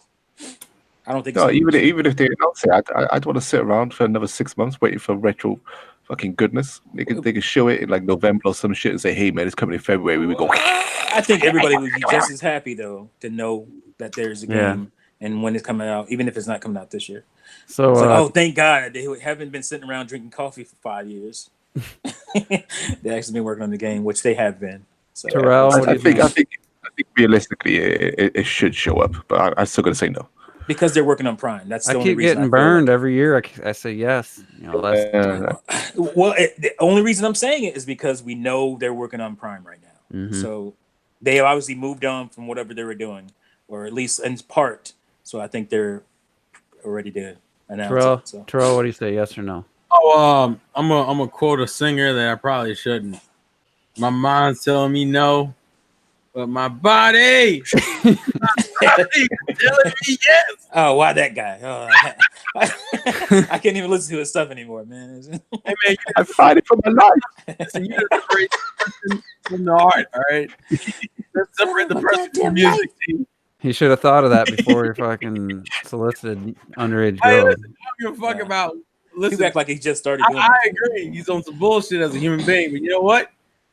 I don't think No, so. even if they announce it, I'd want to sit around for another 6 months waiting for retro fucking goodness. They could show it in like November or some shit and say, "Hey man, it's coming in February." We go. I think everybody would be just as happy though to know that there's a game and when it's coming out, even if it's not coming out this year. So, it's like, thank God they haven't been sitting around drinking coffee for 5 years. They actually been working on the game, which they have been. So, Terrell, I think realistically it should show up, but I'm still gonna say no. Because they're working on Prime. That's the I only keep reason getting burned every year. I say yes. Well, the only reason I'm saying it is because we know they're working on Prime right now. Mm-hmm. So they have obviously moved on from whatever they were doing, or at least in part. So I think they're ready to announce it. So. Terrell, what do you say? Yes or no? Oh, I'm gonna quote a singer that I probably shouldn't. My mind's telling me no, but my body telling me yes. Oh, why that guy? Oh, I can't even listen to his stuff anymore, man. Hey man, I'm fighting for my life. Listen, you separate from the art, all right? Let's separate the person from music. He should have thought of that before he fucking solicited underage Hey, girls. listen, I don't give a fuck about. Listen, People act like he just started doing I agree. He's on some bullshit as a human being, but you know what?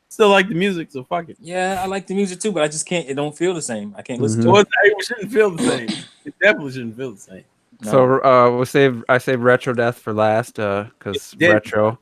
Still like the music, so fuck it. Yeah, I like the music too, but I just can't. It don't feel the same. I can't listen to So it. it shouldn't feel the same. It definitely shouldn't feel the same. No. So I saved Retro Death for last because Retro.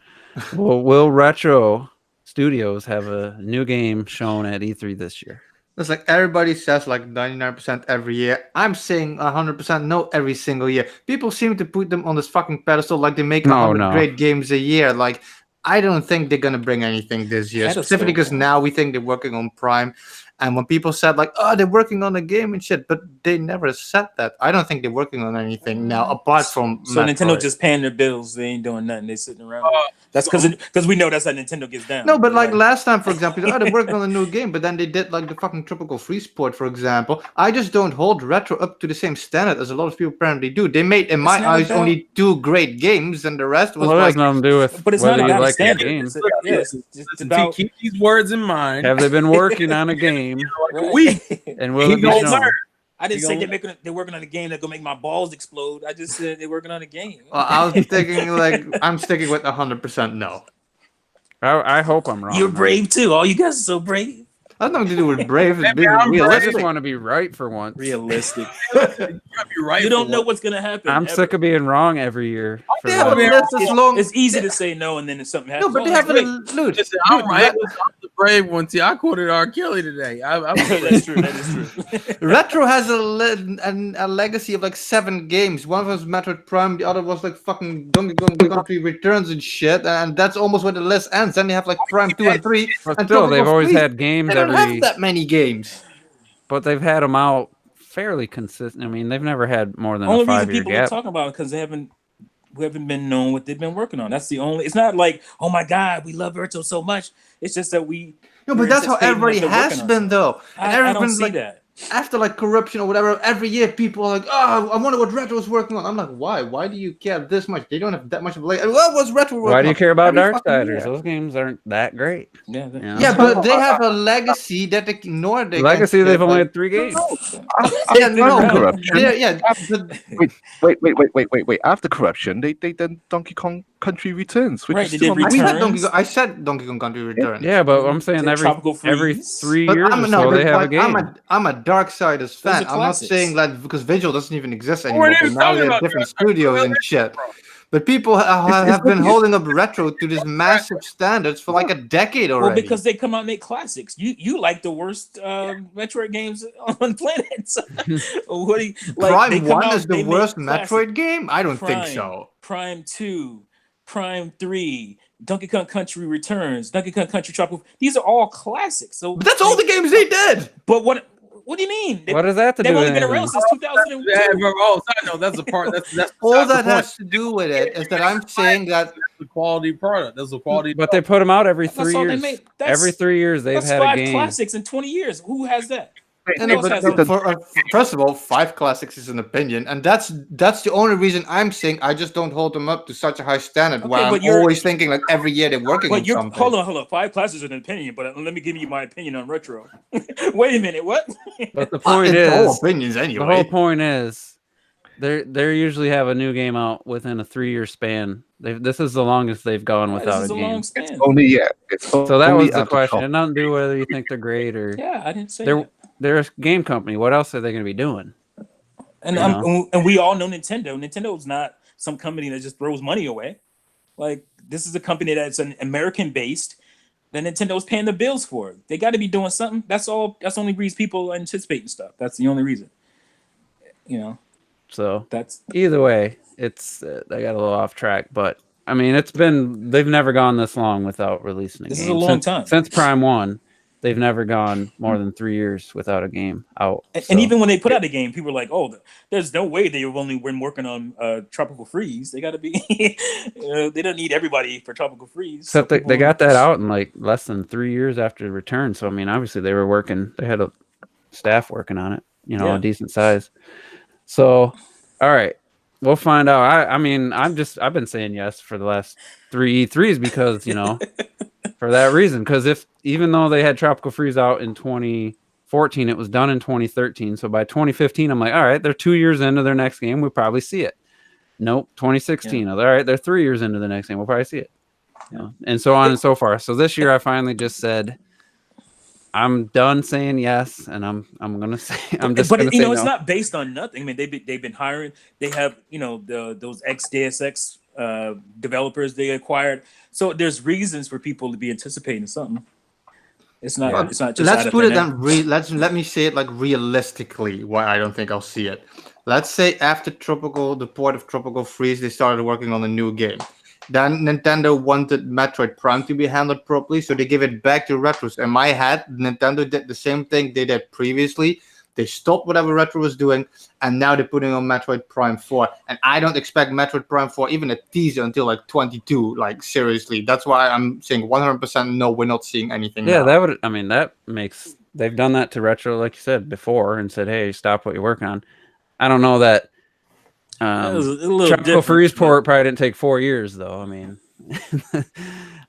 Will Retro Studios have a new game shown at E3 this year? It's like everybody says like 99% every year. I'm saying 100% no every single year. People seem to put them on this fucking pedestal like they make 100 great games a year. Like, I don't think they're gonna bring anything this year, specifically because now we think they're working on Prime. And when people said like, "Oh, they're working on a game and shit," but they never said that. I don't think they're working on anything now apart from. So Nintendo just paying their bills. They ain't doing nothing. They sitting around. That's because we know that's how Nintendo gets down. No, but like last time, for example, they're working on a new game, but then they did like the fucking Tropical Freeze port, for example. I just don't hold Retro up to the same standard as a lot of people apparently do. They made, in my eyes, only 2 great games, and the rest was it has nothing to do with. But it's whether not you about like standard. games. It's about keep these words in mind. Have they been working on a game? And will it be shown? I didn't say they're working on a game that's gonna make my balls explode. I just said they're working on a game. Well, I was thinking like I'm sticking with 100% no. I hope I'm wrong. You're brave too. All you guys are so brave. That's nothing to do with brave. It's being I realistic. just want to be right for once. Realistic. Right, you don't know what's gonna happen. I'm sick of being wrong every year. It's easy to say no, and then if something happens. No, but they have I'm right. I'm the brave one. See, I quoted R. Kelly today. That's true. That is true. Retro has a legacy of like 7 games. One was Metroid Prime. The other was like fucking Donkey Kong Country Returns and shit. And that's almost where the list ends. Then they have like Prime 2 and 3. But and still, they've always had games. They don't have that many games. But they've had them out fairly consistent. I mean, they've never had more than only a 5-year reason people gap. are talking about it because we haven't been known what they've been working on. That's the only. It's not like, oh my God, we love Virtual so much. It's just that we. No, but that's how everybody has been, though. And I don't see that. after like corruption or whatever, every year people are like, oh, I wonder what Retro is working on. I'm like, why? Why do you care this much? They don't have that much of a late. What was Retro working on? Why do you care about Every fucking Darksiders? year. Those games aren't that great. Yeah, You know? Yeah, but they have a legacy that they Nordic. Legacy, and they've shit, only like, had 3 games. yeah, no, After corruption. yeah, but Wait. After corruption, they done Donkey Kong Country Returns, which Right, is they still did on the Returns. I said Donkey Kong Country Returns. Yeah, but I'm saying Did every Tropical every Freeze. 3 But years or so they have a game. I'm a Darksiders fan. are I'm not classics. saying that because Vigil doesn't even exist We're anymore. not But even now talking they have about different Darksiders. studios and shit. But people have been holding up Retro to this massive standards for like a decade already. Well, because they come out and make classics. You like the worst Metroid games on the planet. What do you like? They Prime come 1 out, is the they make worst classics. Metroid game? I don't think Prime, so. Prime 2, Prime 3, Donkey Kong Country Returns, Donkey Kong Country Tropical. These are all classics. So But that's all the games they did. But what do you mean? What does that have to do They've with only been anything? around since 2002. Yeah, oh, I know that's the part. That's All that's the that point. has to do with it is that I'm saying that That's the quality product. That's the quality. But they put them out every That's 3 all they years. make. That's- Every 3 years they've That's had a 5 game. classics in 20 years. Who has that? No, Who else has that? first of all, 5 classics is an opinion, and that's the only reason I'm saying I just don't hold them up to such a high standard. Okay, while but I'm you're- always thinking like every year they're working on But you're something. hold on. 5 classics is an opinion, but let me give you my opinion on retro. Wait a minute, what? But the point It's all is, opinions the anyway. whole point is, they usually have a new game out within a 3-year span. This is the longest they've gone Yeah, without this is a a game. long span. So that was the question. And nothing to do whether you think they're great or Yeah, I didn't say they're that. they're a game company. What else are they going to be doing? And You and we all know Nintendo. Nintendo's not some company that just throws money away. Like this is a company that's an American based. That Nintendo's paying the bills for. They got to be doing something. That's all. That's the only reason people are anticipating stuff. That's the only reason. You know. So That's either way, it's they got a little off track, but I mean, they've never gone this long without releasing a This game. is a long time. Since Prime 1. They've never gone more than 3 years without a game out. and even when they put out a game, people are like, "Oh, there's no way they've only been working on Tropical Freeze. They got to be. They don't need everybody for Tropical Freeze." Except they got that out in like less than 3 years after return. So I mean, obviously they were working. They had a staff working on it. Yeah. A decent size. So, all right, we'll find out. I mean, I've been saying yes for the last 3 E3s because for that reason. Because even though they had Tropical Freeze out in 2014, it was done in 2013. So by 2015, I'm like, all right, they're 2 years into their next game. We'll probably see it. Nope, 2016. All right, they're 3 years into the next game. We'll probably see it. And so on and so far. So this year, I finally just said, I'm done saying yes, and I'm gonna say I'm just. But gonna say it's no. not based on nothing. I mean, they've been hiring. They have those ex Deus Ex developers they acquired. So there's reasons for people to be anticipating something. It's not. It's not just. Let's put it then. Let me say it like realistically. Why I don't think I'll see it. Let's say after the port of Tropical Freeze, they started working on a new game. Then Nintendo wanted Metroid Prime to be handled properly, so they gave it back to Retros. In my head, Nintendo did the same thing they did previously. They stopped whatever Retro was doing, and now they're putting on Metroid Prime 4. And I don't expect Metroid Prime 4 even a teaser until like 22. Like seriously, that's why I'm saying 100% no. We're not seeing anything. Yeah, now. that would. I mean, that makes. They've done that to Retro, like you said before, and said, "Hey, stop what you're working on." I don't know that. Tropical Freeze port probably didn't take 4 years, though. I mean,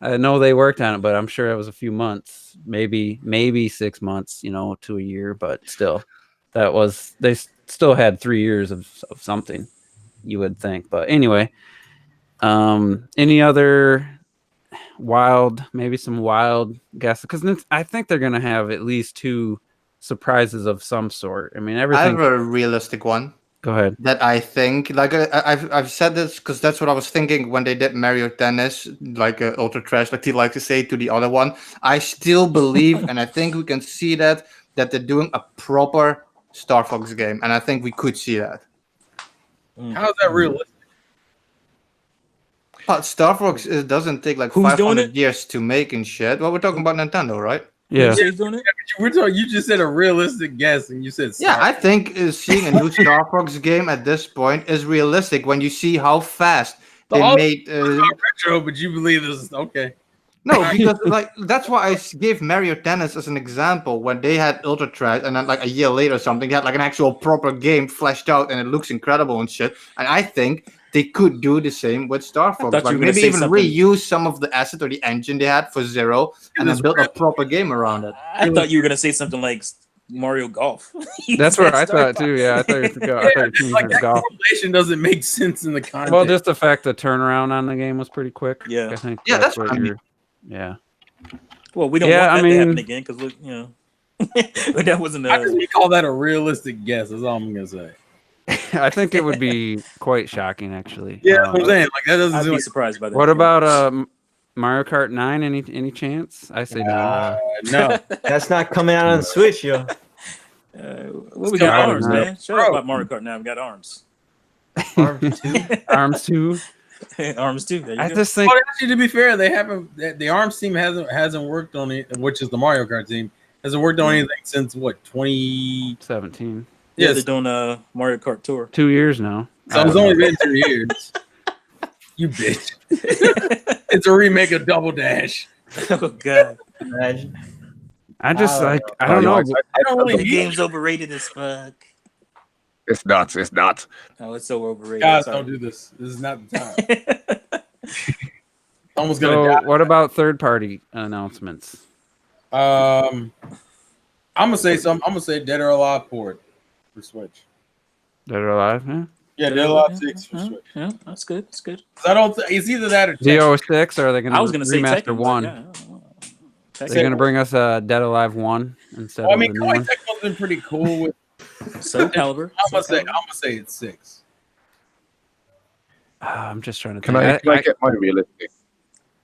I know they worked on it, but I'm sure it was a few months, maybe 6 months, to a year. But still, they still had 3 years of something, you would think. But anyway, any other maybe some wild guesses? Because I think they're gonna have at least 2 surprises of some sort. I mean, everything. I have a realistic one. Go ahead. That I think, like I've said this because that's what I was thinking when they did Mario Tennis, like Ultra Trash, like they like to say to the other one. I still believe, and I think we can see that they're doing a proper Star Fox game, and I think we could see that. How's that realistic? But Star Fox doesn't take like 500 years to make and shit. Well, we're talking about Nintendo, right? Yeah. You just said a realistic guess, and you said I think seeing a new Star Fox game at this point is realistic when you see how fast they made retro. But you believe this is okay? No, because like that's why I gave Mario Tennis as an example. When they had Ultra Trash, and then like a year later or something, they had like an actual proper game fleshed out, and it looks incredible and shit. And I think they could do the same with Star Fox. thought you Like were gonna maybe say even something. reuse some of the asset or the engine they had for Zero, and then build a proper game around it. I thought you were gonna say something like Mario Golf. That's what I thought too. Yeah, I thought you forgot. I thought you like that golf. correlation doesn't make sense in the context. Well, just the fact the turnaround on the game was pretty quick. Yeah. I think. Yeah, that's what I mean. you're. Yeah. Well, we don't Yeah, want I that to happen mean- again because but that wasn't I just call that a realistic guess. That's all I'm gonna say. I think it would be quite shocking, actually. Yeah, that's what I'm saying. Like that doesn't I'd seem be like surprised by that. What about Mario Kart 9? Any chance? I say no. no. That's not coming out on Switch, yo. Well, we got Still arms, not. man. Shout out about Mario Kart now. We got arms. Arms 2. Arms 2. Arms too. There you I go. just think Well, actually, to be fair, they haven't. The ARMS team hasn't worked on it, which is the Mario Kart team, hasn't worked on anything since what 20. 17. Yeah, Yes, they're doing Mario Kart Tour. 2 years now. so it's only been 2 years. You bitch! It's a remake of Double Dash. Oh god, Imagine. I just I like don't I don't know. I don't really the need game's overrated as fuck. It's not. It's not. Oh, it's so overrated. guys. Sorry. Don't do this. This is not the time. Almost gonna So, die. what about third-party announcements? I'm gonna say something. I'm gonna say Dead or Alive port for Switch. Dead or Alive? Yeah. Yeah, Dead or Alive 6 for Switch. Yeah, that's good. That's good. 'Cause I don't. It's either that or Tekken. DO6, or are they going I was gonna say remaster Tekken, 1? but yeah, They're going to bring us Dead Alive 1 instead Well, I of mean, the new Koei one? Tecmo's been pretty cool with. Soul Calibur. I'm gonna say it's 6. I'm just trying to Can think. I get my realistic?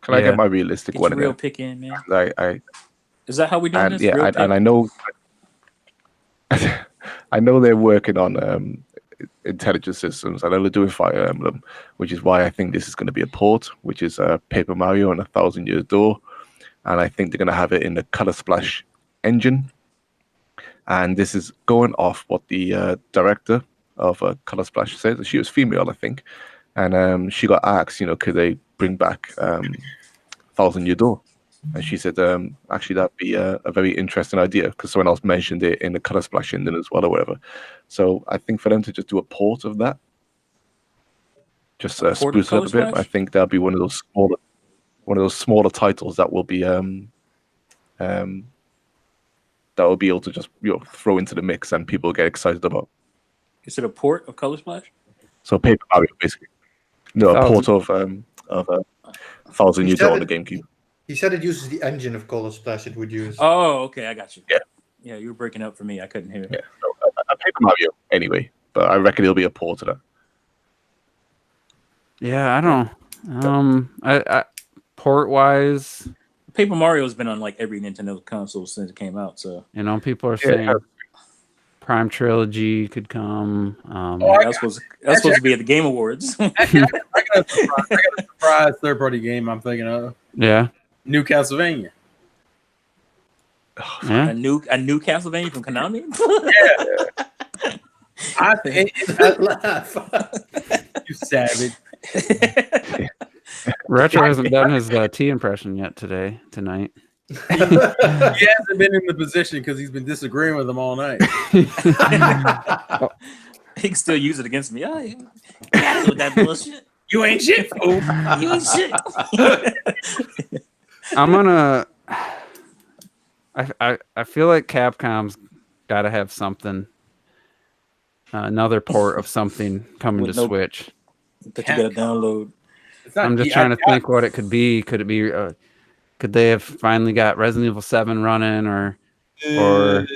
Can I Yeah. get my realistic Get one your in real there? pick in, man. I Is that how we doing and this? yeah, Real and I know, I know they're working on intelligent systems. I know they're doing Fire Emblem, which is why I think this is going to be a port, which is Paper Mario and 1,000 Years Door, and I think they're going to have it in the Color Splash engine. And this is going off what the director of Color Splash said. She was female, I think, and she got asked, could they bring back 1,000 Year Door? And she said, actually, that'd be a very interesting idea because someone else mentioned it in the Color Splash engine as well, or whatever. So I think for them to just do a port of that, just spruce it up a bit, I think that'll be one of those smaller titles that will be that will be able to just throw into the mix and people get excited about. Is it a port of Color Splash? So Paper Mario, basically. No, a port of 1,000 Year Door on the GameCube. He said it uses the engine of Color Splash it would use. Oh, okay, I got you. Yeah. Yeah, you were breaking up for me. I couldn't hear it. Yeah, so, a Paper Mario anyway, but I reckon it'll be a port of that. Yeah, I don't. I port wise, Paper Mario has been on like every Nintendo console since it came out. So people are saying Prime Trilogy could come. that's supposed to be at the Game Awards. I got a surprise third-party game I'm thinking of. Yeah. New Castlevania. Yeah. a new Castlevania from Konami. Yeah. That laugh. You savage. Retro hasn't done his T impression yet tonight. He hasn't been in the position because he's been disagreeing with them all night. He can still use it against me. Oh, you gotta do that bullshit. You ain't shit, fool. You ain't shit. I'm gonna. I feel like Capcom's got to have something, another port of something coming to Switch. That you gotta download. I'm just trying to think what it could be. Could it be? Could they have finally got Resident Evil 7 running, or Doubt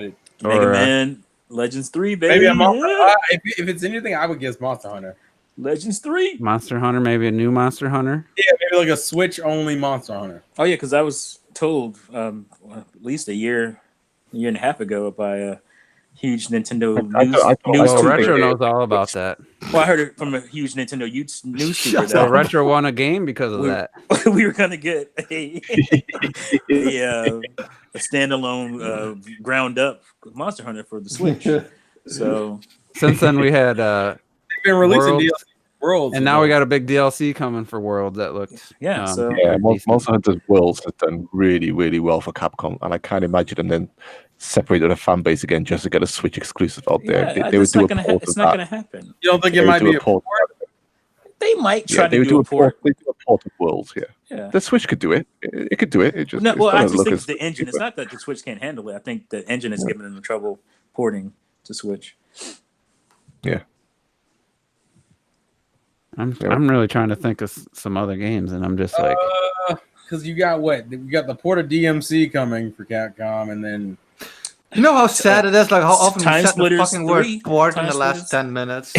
it. Mega Man Legends 3, baby. Maybe Yeah. if it's anything, I would guess Monster Hunter. Legends 3. Monster Hunter? Maybe a new Monster Hunter. Yeah, maybe like a Switch only Monster Hunter. Oh yeah, because I was told at least a year and a half ago by a huge Nintendo news Oh, tuber. Retro knows all about that. Well, I heard it from a huge Nintendo news tuber. So Retro won a game because of that. We were gonna get a standalone ground up Monster Hunter for the Switch. So Since then, we had They've been releasing Worlds. DLC. Worlds. And now we got a big DLC coming for World that looked so Monster Hunter Worlds has done really, really well for Capcom, and I can't imagine them then separating the fan base again just to get a Switch exclusive out there. Yeah, They would do a gonna port it's of not that. going to happen. You don't think it might be a port? They might try They to would do a port. They do a port of Worlds. Yeah. The Switch could do it. It could do it. It just No, well, I doesn't just look think as it's the engine. It's not that the Switch can't handle it. I think the engine is giving them the trouble porting to Switch. Yeah. I'm really trying to think of some other games, and I'm just like, because you got what? You got the port of DMC coming for Capcom, and then You know how sad it is, like how often we Time said the Splitters fucking word 3, port in Time the last Splitters. 10 minutes.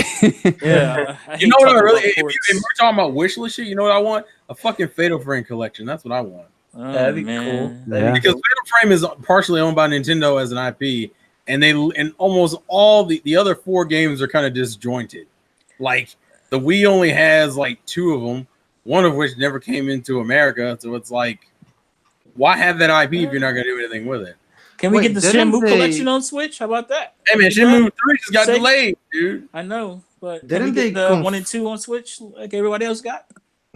Yeah, you know what I really? If we're talking about wish list shit, you know what I want? A fucking Fatal Frame collection. That's what I want. That'd be cool. Yeah. Because Fatal Frame is partially owned by Nintendo as an IP, and almost all the other 4 games are kind of disjointed. Like the Wii only has like 2 of them, one of which never came into America. So it's like, why have that IP if you're not gonna do anything with it? Can we Wait, get the didn't Shenmue they- collection on Switch? How about that? Hey man, Shenmue 3 just got Sega- delayed, dude. I know, but can Didn't we they get the 1 and 2 on Switch like everybody else got?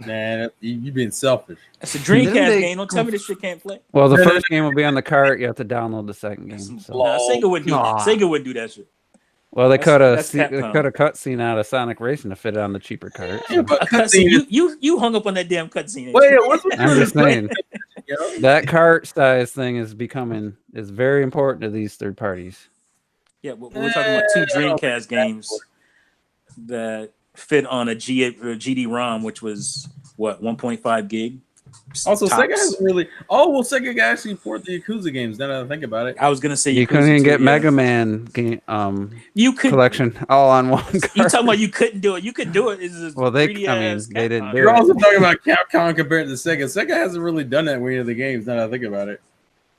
Man, you being selfish. It's a Dreamcast Didn't they game. Don't tell me this shit can't play. well, the first game will be on the cart. You have to download the second game. So. Nah, Sega wouldn't do Nah. Sega wouldn't do that shit. Well, they That's cut a Capcom. cutscene out of Sonic Racing to fit it on the cheaper cart. Yeah, but A cutscene. cutscene. You hung up on that damn cutscene. Wait, what's with I'm just saying you know? that cart size thing is very important to these third parties. Yeah, we're talking about 2 Dreamcast games that fit on a GD-ROM, which was what 1.5 gig. Also, tops. Sega hasn't really. Oh well, Sega can actually port the Yakuza games. Now that I think about it, I was gonna say You Yakuza couldn't even 2, get yeah. Mega Man game, You could. collection all on one cart. You talking about you couldn't do it? You could do it. It's just Well, they greedy-ass they didn't Capcom. do you're it. also talking about Capcom compared to Sega. Sega hasn't really done that with any of the games. Now that I think about it,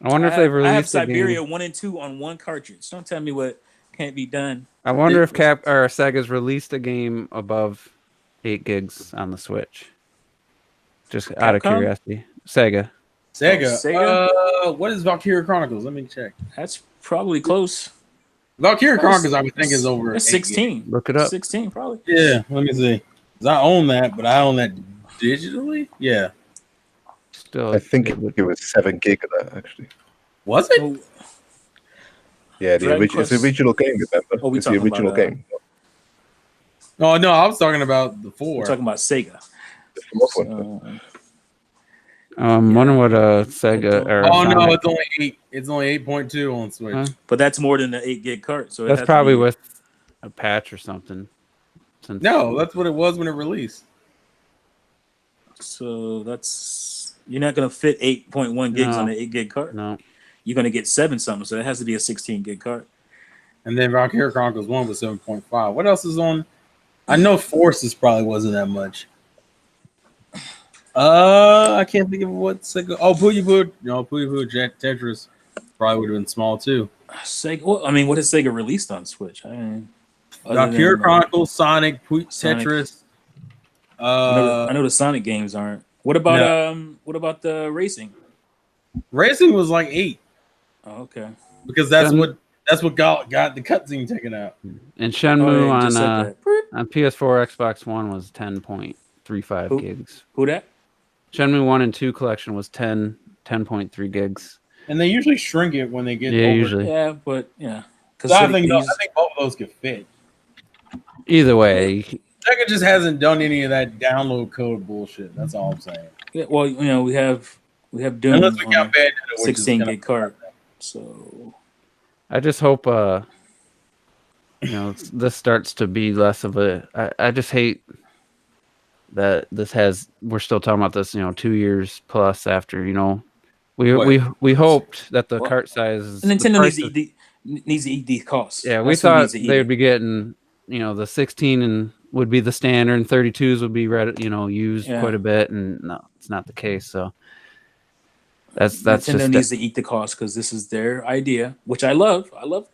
I wonder if they've I have released a Siberia game. 1 and 2 on one cartridge. Don't tell me what can't be done. I wonder if Sega's released a game above 8 gigs on the Switch. Just out of Capcom? curiosity, Sega. Sega. What is Valkyria Chronicles? Let me check. That's probably close. Valkyria Chronicles, I would think, is over. It's 8 gigs. 16. Look it up. 16 probably. Yeah, let me see. 'Cause I own that, but I own that digitally. Yeah, Still, I think it was 7 gig of that actually. was it? Oh, Yeah, Dragon it's Quest. the original game. Remember? Oh, we It's the talking original about, game. Oh no, I was talking about the 4. we're talking about Sega. The fourth one. So, wondering what Sega or Oh no, Sonic- it's only 8. It's only 8.2 on Switch. Huh? but that's more than the 8 gig cart. So it that's has to probably be- with a patch or something. Since No, that's what it was when it released. So that's you're not gonna fit 8.1 gigs No. on the 8 gig cart. no. You're gonna get 7 something. So it has to be a 16 gig cart. And then Valkyria Chronicles 1 was 7.5. What else is on? I know Forces probably wasn't that much. I can't think of what Sega. Oh, Puyo Puyo. No, Puyo Puyo Tetris probably would have been small too. Sega. Well, I mean, what has Sega released on Switch? I mean, other Valkyria than, Chronicles, Sonic, Sonic. Tetris. I know the Sonic games aren't. What about the racing? Racing was like 8 Oh, okay. because that's Then- what got the cutscene taken out. And Shenmue Oh, yeah, you just said on that. on PS4, Xbox One was 10.35 Who? gigs. Who that? Shenmue 1 and 2 collection was 10.3 gigs. And they usually shrink it when they get Yeah, over. usually. Yeah, but yeah. So I think both of those could fit. Either way, Sega just hasn't done any of that download code bullshit. That's all I'm saying. Yeah, well, we have Doom Unless we on got a bad, which is 16 kinda- gig cart. So I just hope this starts to be less of a. I just hate that we're still talking about this 2 years plus after we hoped that the Well, cart size Nintendo needs to eat these costs. Yeah, we That's who thought needs to eat they it. would be getting, the 16 and would be the standard, and 32s would be used Yeah. quite a bit, and no, it's not the case. So that's Nintendo just needs to eat the cost because this is their idea, which I love. I love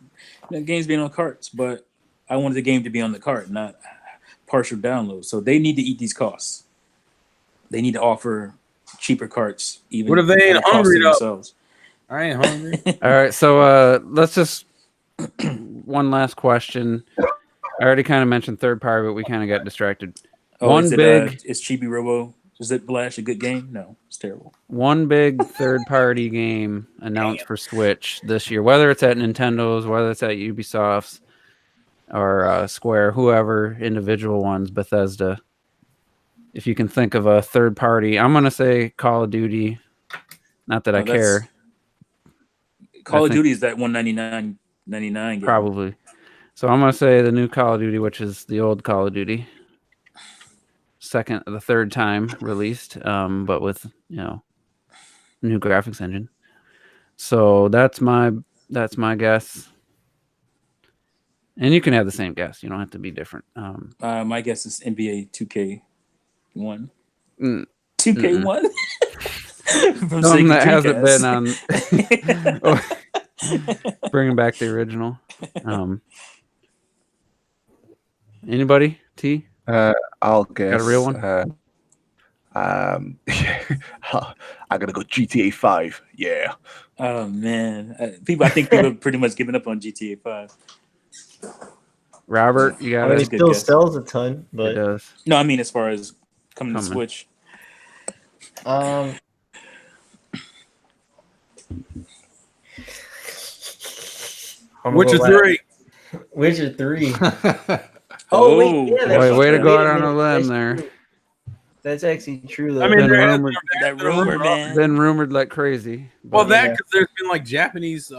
games being on carts, but I wanted the game to be on the cart, not partial download. So they need to eat these costs. They need to offer cheaper carts. Even What if they at ain't a cost to hungry though? themselves. I ain't hungry. All right. So let's just one last question. I already kind of mentioned third party, but we kind of got distracted. Oh, is Chibi Robo Zip Blast a good game? No, it's terrible. One big third-party game announced for Switch this year, whether it's at Nintendo's, whether it's at Ubisoft's, or Square, whoever, individual ones, Bethesda. If you can think of a third party, I'm gonna say Call of Duty. Not that I care. Call of Duty is that $199.99 game. Probably. So I'm gonna say the new Call of Duty, which is the old Call of Duty. The third time released, but with new graphics engine. So that's my guess. And you can have the same guess. You don't have to be different. My guess is NBA 2K1. 2K1? From something that hasn't been on. Bringing back the original. Anybody? T? I'll guess. Got a real one? I gotta go GTA 5. Yeah. Oh man, I think people have pretty much given up on GTA 5. Robert, you got it? It still sells a ton, but it does. No, I mean as far as coming to Switch. Witcher 3. Witcher 3. Oh, wait, yeah, way to go out on a limb there. That's actually true, though. I mean, that rumor, man. Been rumored like crazy. Well, because there's been like Japanese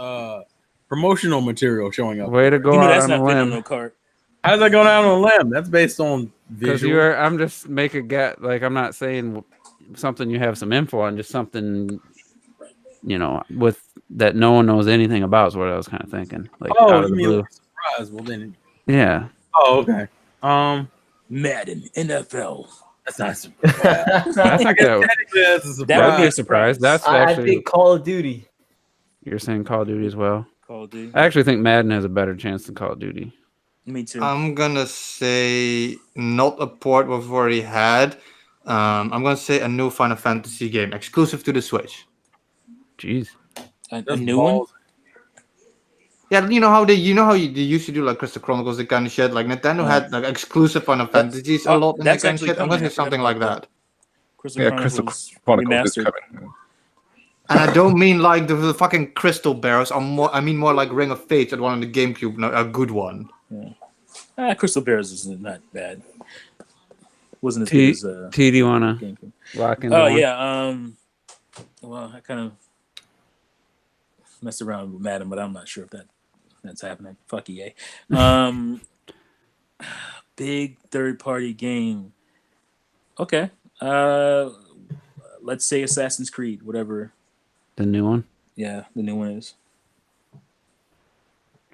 promotional material showing up. Way to go out on a limb. On no cart. How's that going out on a limb? That's based on visual. I'm just making a guess. Like, I'm not saying something you have some info on, just something, with that no one knows anything about is what I was kind of thinking. Like, out of the blue. Like surprise? Well, then. Yeah. Oh, okay. Madden NFL. That's not a surprise. I think that would be a surprise. That's actually. I think Call of Duty. You're saying Call of Duty as well? Call of Duty. I actually think Madden has a better chance than Call of Duty. Me too. I'm gonna say not a port we've already had. I'm gonna say a new Final Fantasy game exclusive to the Switch. Jeez. A new one? Yeah, you know how they used to do like Crystal Chronicles, that kind of shit. Like Nintendo had like exclusive Final Fantasies a lot in that kind of shit. I'm gonna say something like that. Crystal Chronicles remastered. And I don't mean like the fucking crystal barrels. I mean more like Ring of Fates at one on the GameCube, a good one. Yeah. Crystal Barrels is not bad. Wasn't as good as T, do you wanna lock in? Oh yeah. Well, I kind of messed around with Madden, but I'm not sure if that's happening. Fuck EA. Big third-party game. Okay. Let's say Assassin's Creed, whatever. The new one? Yeah, the new one is.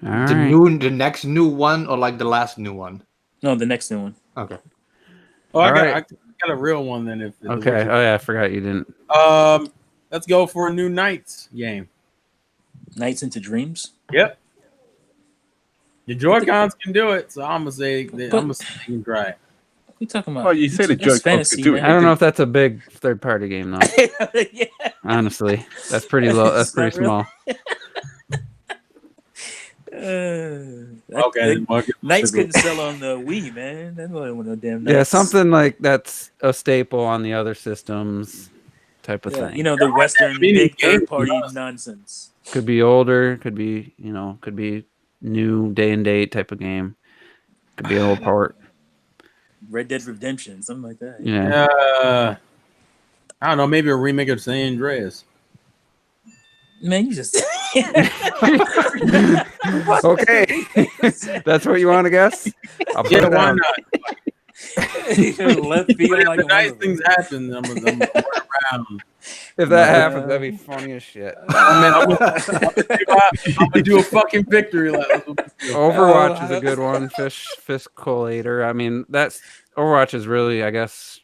The next new one or like the last new one? No, the next new one. Okay. Oh, I got a real one then. If okay. Oh yeah, I forgot you didn't. Let's go for a new Knights game. Knights into Dreams. Yep. Your Joy-Cons can do it, so I'm gonna say they can try it. You talking about? Well, you say the Joy-Cons can do it. I don't know if that's a big third-party game though. Yeah. Honestly, that's pretty low. That's pretty small. Okay. Knights couldn't sell on the Wii, man. That's why I want no damn Knights. Yeah, something like that's a staple on the other systems, type of thing. The Western big third-party nonsense. Could be older. Could be new day and date type of game. Could be an old port. Red Dead Redemption, something like that. Yeah. I don't know. Maybe a remake of San Andreas. Man, you just. Okay. That's what you want to guess? Yeah, why not? Left field like nice things happen. I'm around. If that happens, that'd be funny as shit. I'm gonna do a fucking victory lap. Overwatch is a good one. Fiscalator. I mean, Overwatch is really, I guess,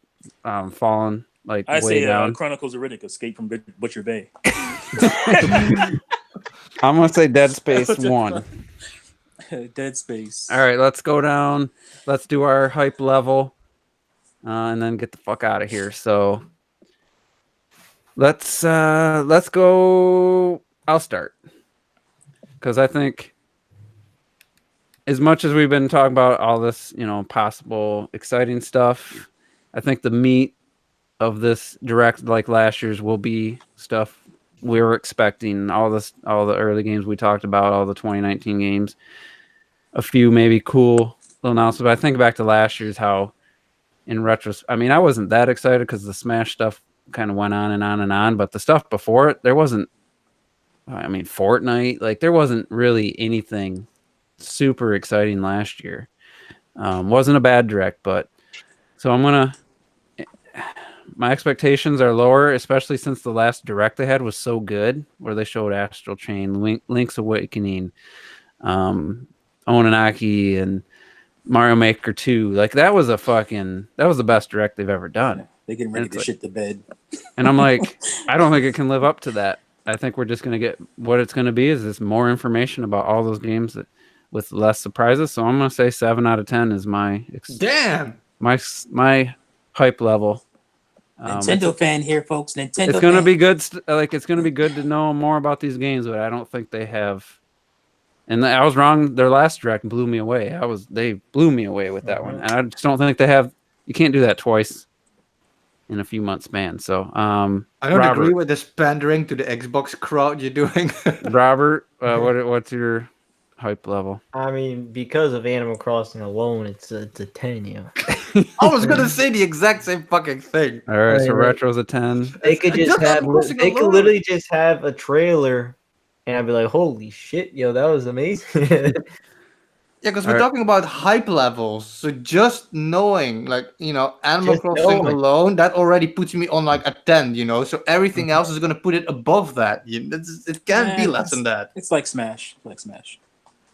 fallen like I way say down. Chronicles of Riddick: Escape from Butcher Bay. I'm gonna say Dead Space 1. Dead Space. All right, let's go down. Let's do our hype level, and then get the fuck out of here. So let's go. I'll start because I think as much as we've been talking about all this, possible exciting stuff, I think the meat of this direct, like last year's, will be stuff we were expecting. All the early games we talked about, all the 2019 games, a few maybe cool little announcements. But I think back to last year's, how in retrospect, I mean, I wasn't that excited because the Smash stuff kind of went on and on and on, but the stuff before it, there wasn't. I mean, Fortnite, like there wasn't really anything super exciting last year. Wasn't a bad direct, but so my expectations are lower, especially since the last direct they had was so good, where they showed Astral Chain, Link's Awakening, Onanaki, and Mario Maker 2. Like that was the best direct they've ever done. They getting ready to shit the bed. And I'm like, I don't think it can live up to that. I think we're just going to get what it's going to be is this more information about all those games with less surprises. So I'm going to say 7 out of 10 is my hype level. Nintendo fan here, folks. Nintendo. It's going to be good. It's going to be good to know more about these games, but I don't think they have. And I was wrong. Their last direct blew me away. They blew me away with that one, and I just don't think they have. You can't do that twice in a few months span. So I don't agree with this pandering to the Xbox crowd you're doing. Robert, what's your hype level? I mean, because of Animal Crossing alone, it's a 10. I was gonna say the exact same fucking thing. All right, so Retro's a 10. They could literally just have a trailer, and I'd be like, "Holy shit, yo, that was amazing!" Yeah, because we're talking about hype levels. So just knowing, like, Animal Crossing alone, that already puts me on like a 10, So everything else is going to put it above that. It can't be less than that. It's like Smash.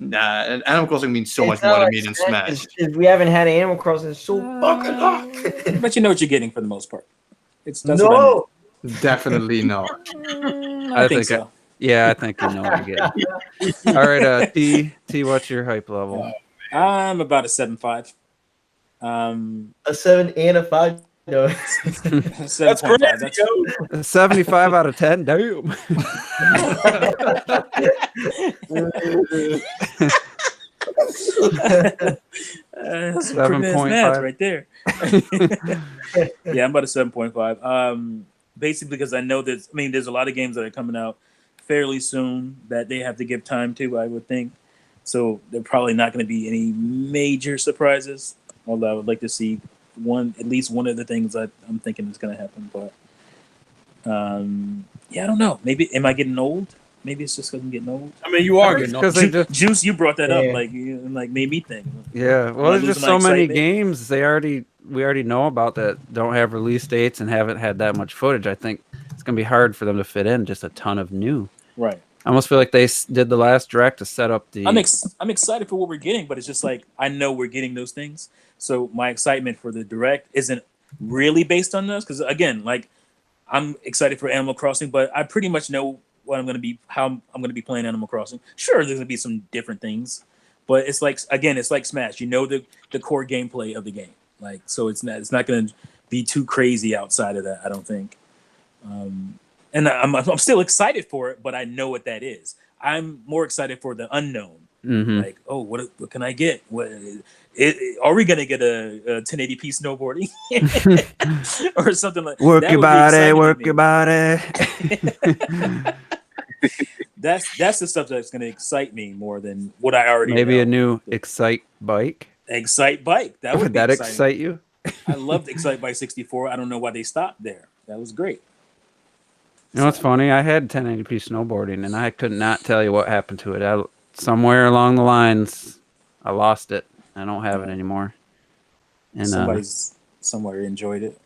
Nah, and Animal Crossing means so much more to me than Smash. If we haven't had Animal Crossing, it's so fucking long. But you know what you're getting for the most part. Definitely not. I think so. Yeah, I think you know what you're getting. All right, T, what's your hype level? I'm about a 7.5. A 7 and a 5. No. That's crazy, yo. 75 out of 10. Damn. That's 7.5 right there. Yeah, I'm about a 7.5. Basically, because I know there's a lot of games that are coming out fairly soon that they have to give time to, I would think. So there are probably not going to be any major surprises. Although I would like to see at least one of the things that I'm thinking is going to happen. But I don't know. Maybe am I getting old? Maybe it's just because I'm getting old. I mean, you are getting old. Juice, you brought that up, like made me think. Yeah, well, there's just so many games we already know about that don't have release dates and haven't had that much footage. I think it's gonna be hard for them to fit in just a ton of new. Right. I almost feel like they did the last direct to set up the. I'm excited for what we're getting, but it's just like I know we're getting those things, so my excitement for the direct isn't really based on those. Because again, like I'm excited for Animal Crossing, but I pretty much know what I'm going to be, how I'm going to be playing Animal Crossing. Sure, there's going to be some different things, but it's like Smash. You know the core gameplay of the game, like so it's not going to be too crazy outside of that. I don't think. And I'm still excited for it, but I know what that is. I'm more excited for the unknown. Mm-hmm. Like, oh, what can I get? Are we gonna get a 1080p snowboarding or something like? Work your body. That's the stuff that's gonna excite me more than what I already. Maybe know. A new Excite bike. Excite bike. That would that excite you? I loved Excite Bike 64. I don't know why they stopped there. That was great. You know what's funny? I had 1080p snowboarding, and I could not tell you what happened to it. Somewhere along the lines, I lost it. I don't have it anymore. And somebody's somewhere enjoyed it.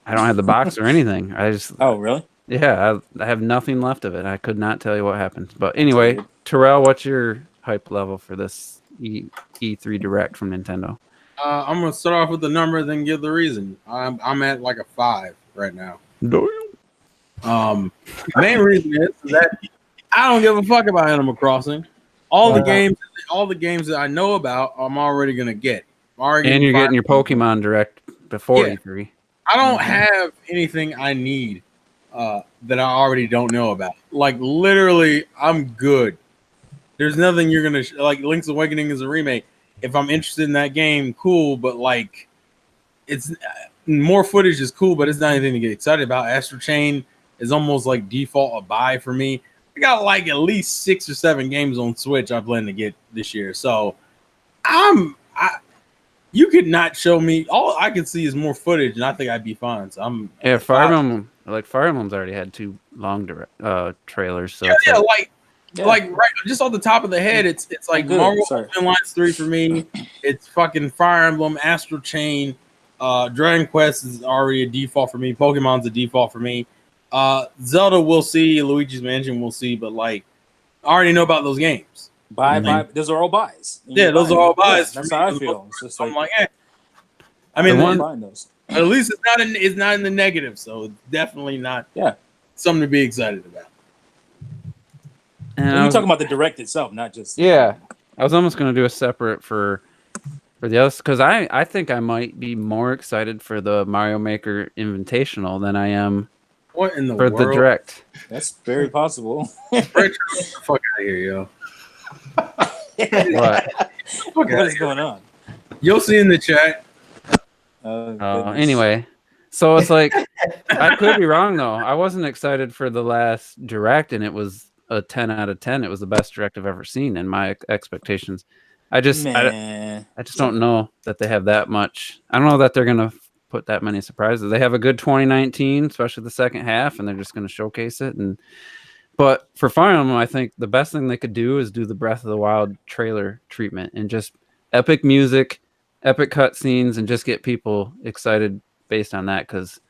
I don't have the box or anything. Oh, really? Yeah, I have nothing left of it. I could not tell you what happened. But anyway, Terrell, what's your hype level for this E3 Direct from Nintendo? I'm gonna start off with the number, then give the reason. I'm at like a 5 right now. Main reason is that I don't give a fuck about Animal Crossing. All the games that I know about, I'm already gonna get. And you're getting your Pokemon Direct before E3. I don't have anything I need that I already don't know about. Like literally, I'm good. There's nothing you're gonna like. Link's Awakening is a remake. if I'm interested in that game, cool. But like, it's more footage is cool, but it's not anything to get excited about. Astral Chain is almost like default a buy for me. I got like at least 6 or 7 games on Switch I plan to get this year. So you could not show me. All I can see is more footage, and I think I'd be fine. So Fire Emblem, Fire Emblem's already had 2 long trailers. So like right just off the top of the head, it's like Marvel Lines 3 for me. It's fucking Fire Emblem, Astral Chain, Dragon Quest is already a default for me. Pokemon's a default for me. Zelda we'll see, Luigi's Mansion we'll see, but like I already know about those games. Those are all buys. Yeah, those are all buys. That's how I feel. It's just I'm like, I mean, those. At least it's not in the negative, so it's definitely not something to be excited about. And you're talking about the direct itself, not just I was almost going to do a separate for the others because I think I might be more excited for the Mario Maker Invitational than I am for the direct. That's very possible. Fuck out of here, yo. What is going on? You'll see in the chat. Anyway, so it's like I could be wrong though. I wasn't excited for the last direct, and it was a 10 out of 10. It was the best direct I've ever seen in my expectations. I just don't know that they have that much. I don't know that they're gonna put that many surprises. They have a good 2019, especially the second half, and they're just gonna showcase it. But for Fire Emblem, I think the best thing they could do is do the Breath of the Wild trailer treatment and just epic music, epic cutscenes, and just get people excited based on that. Because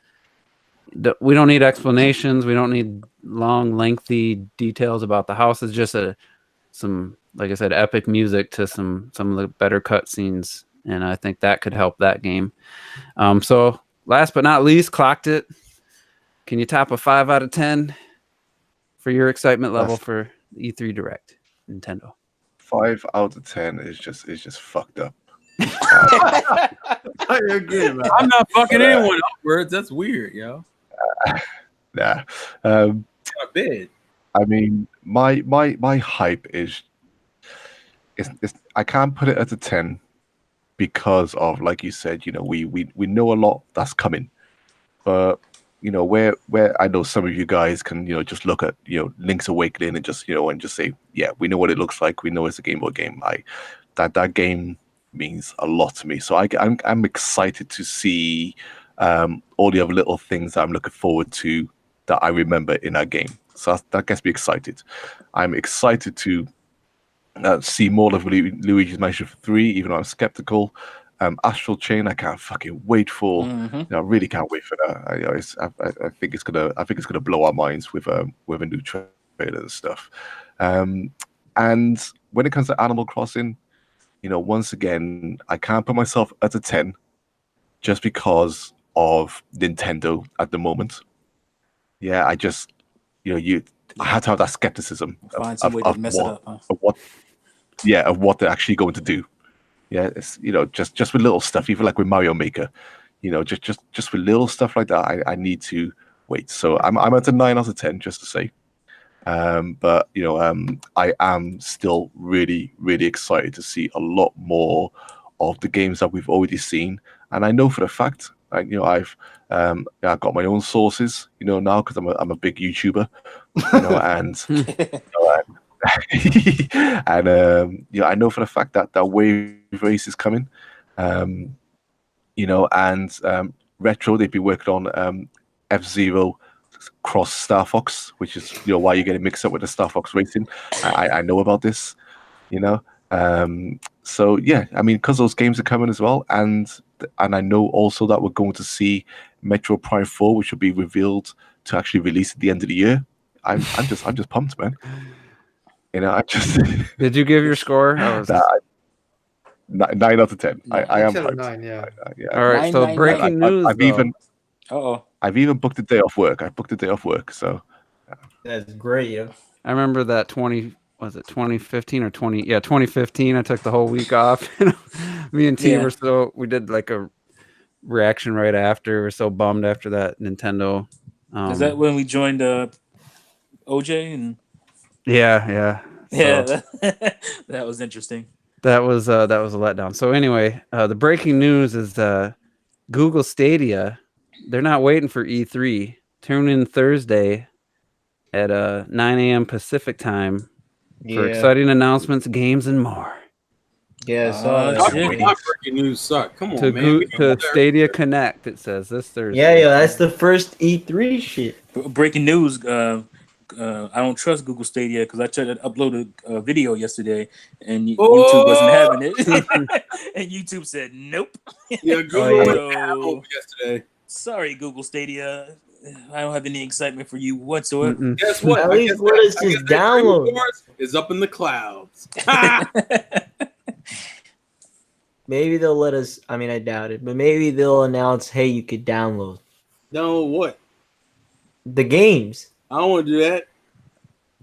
we don't need explanations. We don't need long, lengthy details about the house. It's just some, like I said, epic music to some of the better cutscenes, and I think that could help that game. So last but not least, Clocked It. Can you top a 5 out of 10 for your excitement level for the E3 Direct, Nintendo? 5 out of 10 is just fucked up. I agree, man. I'm not fucking anyone upwards. That's weird, yo. Nah. A bit. I mean, my hype is I can't put it at a 10 because of, like you said, we know a lot that's coming, but where I know some of you guys can just look at Link's Awakening and just and just say, yeah, we know what it looks like, we know it's a Game Boy game. That game means a lot to me, so I'm excited to see all the other little things that I'm looking forward to that I remember in that game. So that gets me excited. I'm excited to see more of Luigi's Mansion 3, even though I'm skeptical. Astral Chain, I can't fucking wait for. I really can't wait for that. I think it's gonna blow our minds with a new trailer and stuff. And when it comes to Animal Crossing, once again, I can't put myself at a 10 just because of Nintendo at the moment. Yeah, I just I had to have that skepticism of what they're actually going to do. Yeah, it's just with little stuff, even like with Mario Maker, just with little stuff like that, I need to wait. So I'm at a 9 out of 10, just to say. But I am still really, really excited to see a lot more of the games that we've already seen, and I know for a fact, I've got my own sources, now because I'm a big YouTuber, and. And I know for a fact that Wave Race is coming, and Retro, they've been working on F-Zero cross Star Fox, which is why you're getting mixed up with the Star Fox Racing. I know about this, so yeah, I mean, because those games are coming as well, and I know also that we're going to see Metro Prime 4, which will be revealed to actually release at the end of the year. I'm just pumped, man. I just. Did you give your score? 9 out of 10. I am hyped. 9, yeah. All right. So breaking news. I've even booked a day off work. I booked a day off work. So. That's great, yo. I remember that 2015 or 20? Yeah, 2015. I took the whole week off. Me and T we did like a reaction right after. We're so bummed after that Nintendo. Is that when we joined OJ and? Yeah. Yeah, that was interesting. That was a letdown. So anyway, the breaking news is Google Stadia. They're not waiting for E3. Tune in Thursday at 9 a.m. Pacific time for exciting announcements, games, and more. Yeah, I saw that. Our breaking news suck. Come on, man. To Stadia Connect, it says this Thursday. Yeah, that's the first E3 shit. Breaking news. I don't trust Google Stadia because I tried to upload a video yesterday and YouTube wasn't having it. And YouTube said nope. Yeah, Google went Apple yesterday. Sorry, Google Stadia. I don't have any excitement for you whatsoever. Guess what? At least let us just download. It's up in the clouds. Maybe they'll let us. I mean, I doubt it, but maybe they'll announce, "Hey, you could download." No, what? The games. I don't want to do that.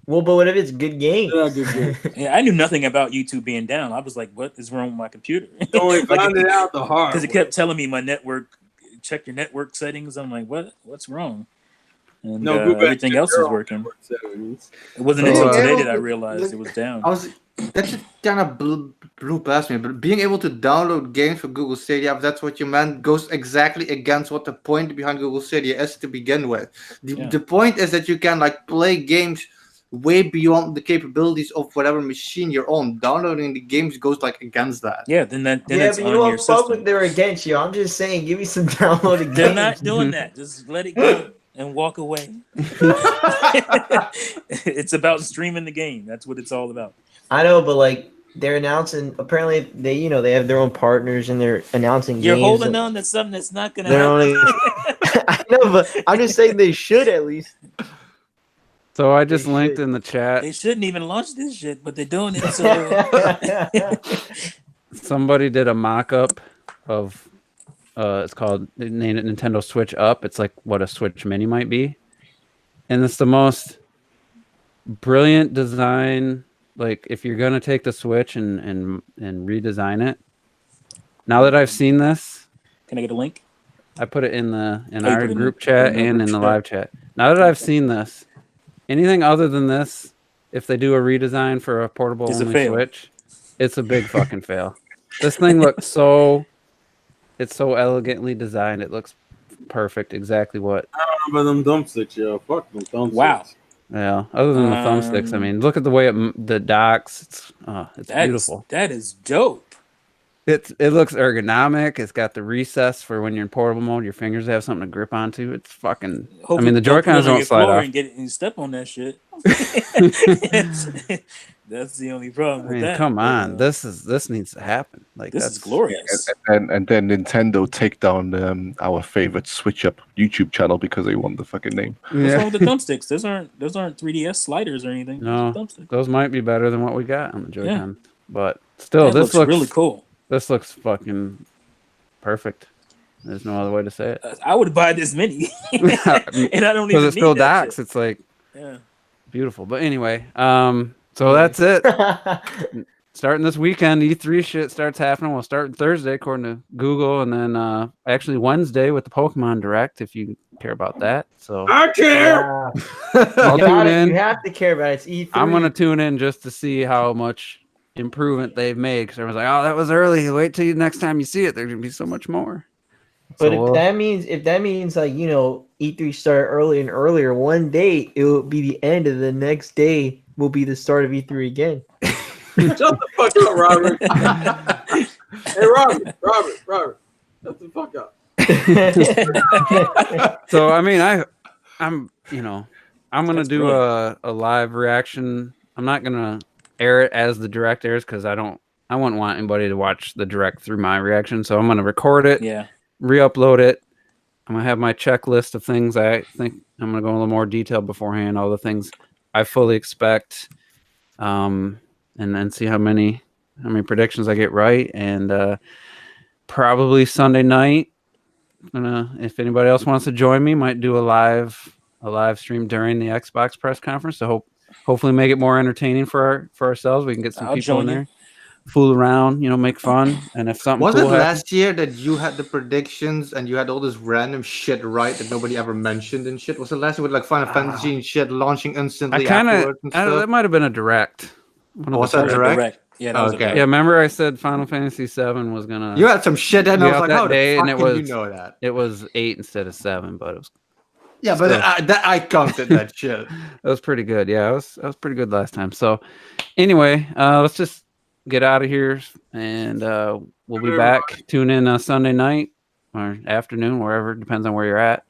Well, but what if it's good games? They're not good games. Yeah, I knew nothing about YouTube being down. I was like, "What is wrong with my computer?" Only found it out the hard because it kept telling me my network. Check your network settings. I'm like, what's wrong? And no, everything else is working. It wasn't until today that I realized it was down. That just kind of blew past me. But being able to download games for Google Stadia, if that's what you meant, goes exactly against what the point behind Google Stadia is to begin with. The point is that you can like play games way beyond the capabilities of whatever machine you're on. Downloading the games goes like against that. Yeah, then it's but on you know your system. Public, they're against you. I'm just saying, give me some downloaded games. They're not doing that. Just let it go and walk away. It's about streaming the game. That's what it's all about. I know, but like they're announcing. Apparently, they have their own partners and they're announcing. You're games holding on to something that's not going to happen. I know, but I'm just saying they should at least. So I just linked in the chat. They shouldn't even launch this shit, but they're doing it. So somebody did a mock-up of it's called, they named it Nintendo Switch Up. It's like what a Switch Mini might be, and it's the most brilliant design. Like if you're gonna take the Switch and redesign it. Now that I've seen this, can I get a link? I put it in our group chat and in the live chat. Now that I've seen this. Anything other than this, if they do a redesign for a portable only Switch, it's a big fucking fail. This thing looks it's so elegantly designed. It looks perfect, exactly what. I don't know about them thumbsticks, yo. Fuck them thumbsticks. Wow. Yeah, other than the thumbsticks, I mean, look at the way the docks. It's beautiful. That is dope. It looks ergonomic. It's got the recess for when you're in portable mode. Your fingers have something to grip onto. It's fucking. Hopefully, I mean, the Joy-Cons don't slide off. And step on that shit. That's the only problem with that. Come on, this needs to happen. Like this is glorious. And then Nintendo take down our favorite Switch Up YouTube channel because they want the fucking name. What's wrong with the thumbsticks? Those aren't 3DS sliders or anything. No, those might be better than what we got on the Joy-Con. But still, this looks really cool. This looks fucking perfect. There's no other way to say it. I would buy this mini, and I don't even because it still need docks. Shit. It's like beautiful. But anyway, so that's it. Starting this weekend, E3 shit starts happening. We'll start Thursday according to Google, and then actually Wednesday with the Pokemon Direct if you care about that. So I care. I'll tune in. You have to care about it. It's E3. I'm gonna tune in just to see how much improvement they've made because everyone's like, "Oh, that was early. Wait till next time you see it. There's gonna be so much more." But if that means like E3 started earlier and earlier, one day it will be the end, and the next day will be the start of E3 again. Shut the fuck up, Robert. Hey, Robert, shut the fuck up. So I mean, I'm gonna do a live reaction. I'm not gonna air it as the direct airs because I wouldn't want anybody to watch the direct through my reaction. So I'm gonna record it, re-upload it. I'm gonna have my checklist of things I think I'm gonna go in a little more detail beforehand. All the things I fully expect, and then see how many predictions I get right. And probably Sunday night, if anybody else wants to join me, might do a live stream during the Xbox press conference. So hopefully make it more entertaining for ourselves. We can get some people in there, fool around, make fun. And if something was cool it last year that you had the predictions and you had all this random shit right that nobody ever mentioned and shit? Was it last year with like Final Fantasy and shit launching instantly afterwards and stuff? That might have been a direct. Was that direct? Yeah, that was Okay. okay. Yeah, remember I said Final Fantasy VII was gonna. You had some shit, and I was like, "How the day, fuck and it can was you know that?" It was 8 instead of 7, but it was. Yeah, but I counted that shit. It was pretty good. Yeah, I was pretty good last time. So anyway, let's just get out of here, and we'll be back. Tune in Sunday night or afternoon, wherever, depends on where you're at,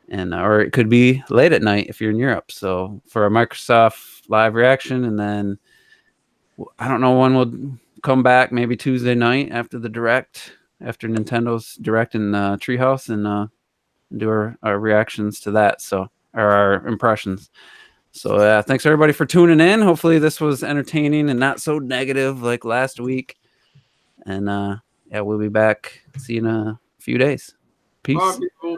and or it could be late at night if you're in Europe. So for a Microsoft live reaction, and then I don't know when we'll come back. Maybe Tuesday night after the direct, after Nintendo's direct in Treehouse, and do our reactions to that. So, or our impressions. So thanks everybody for tuning in. Hopefully this was entertaining and not so negative like last week. And yeah, we'll be back. See you in a few days. Peace. Bye, people.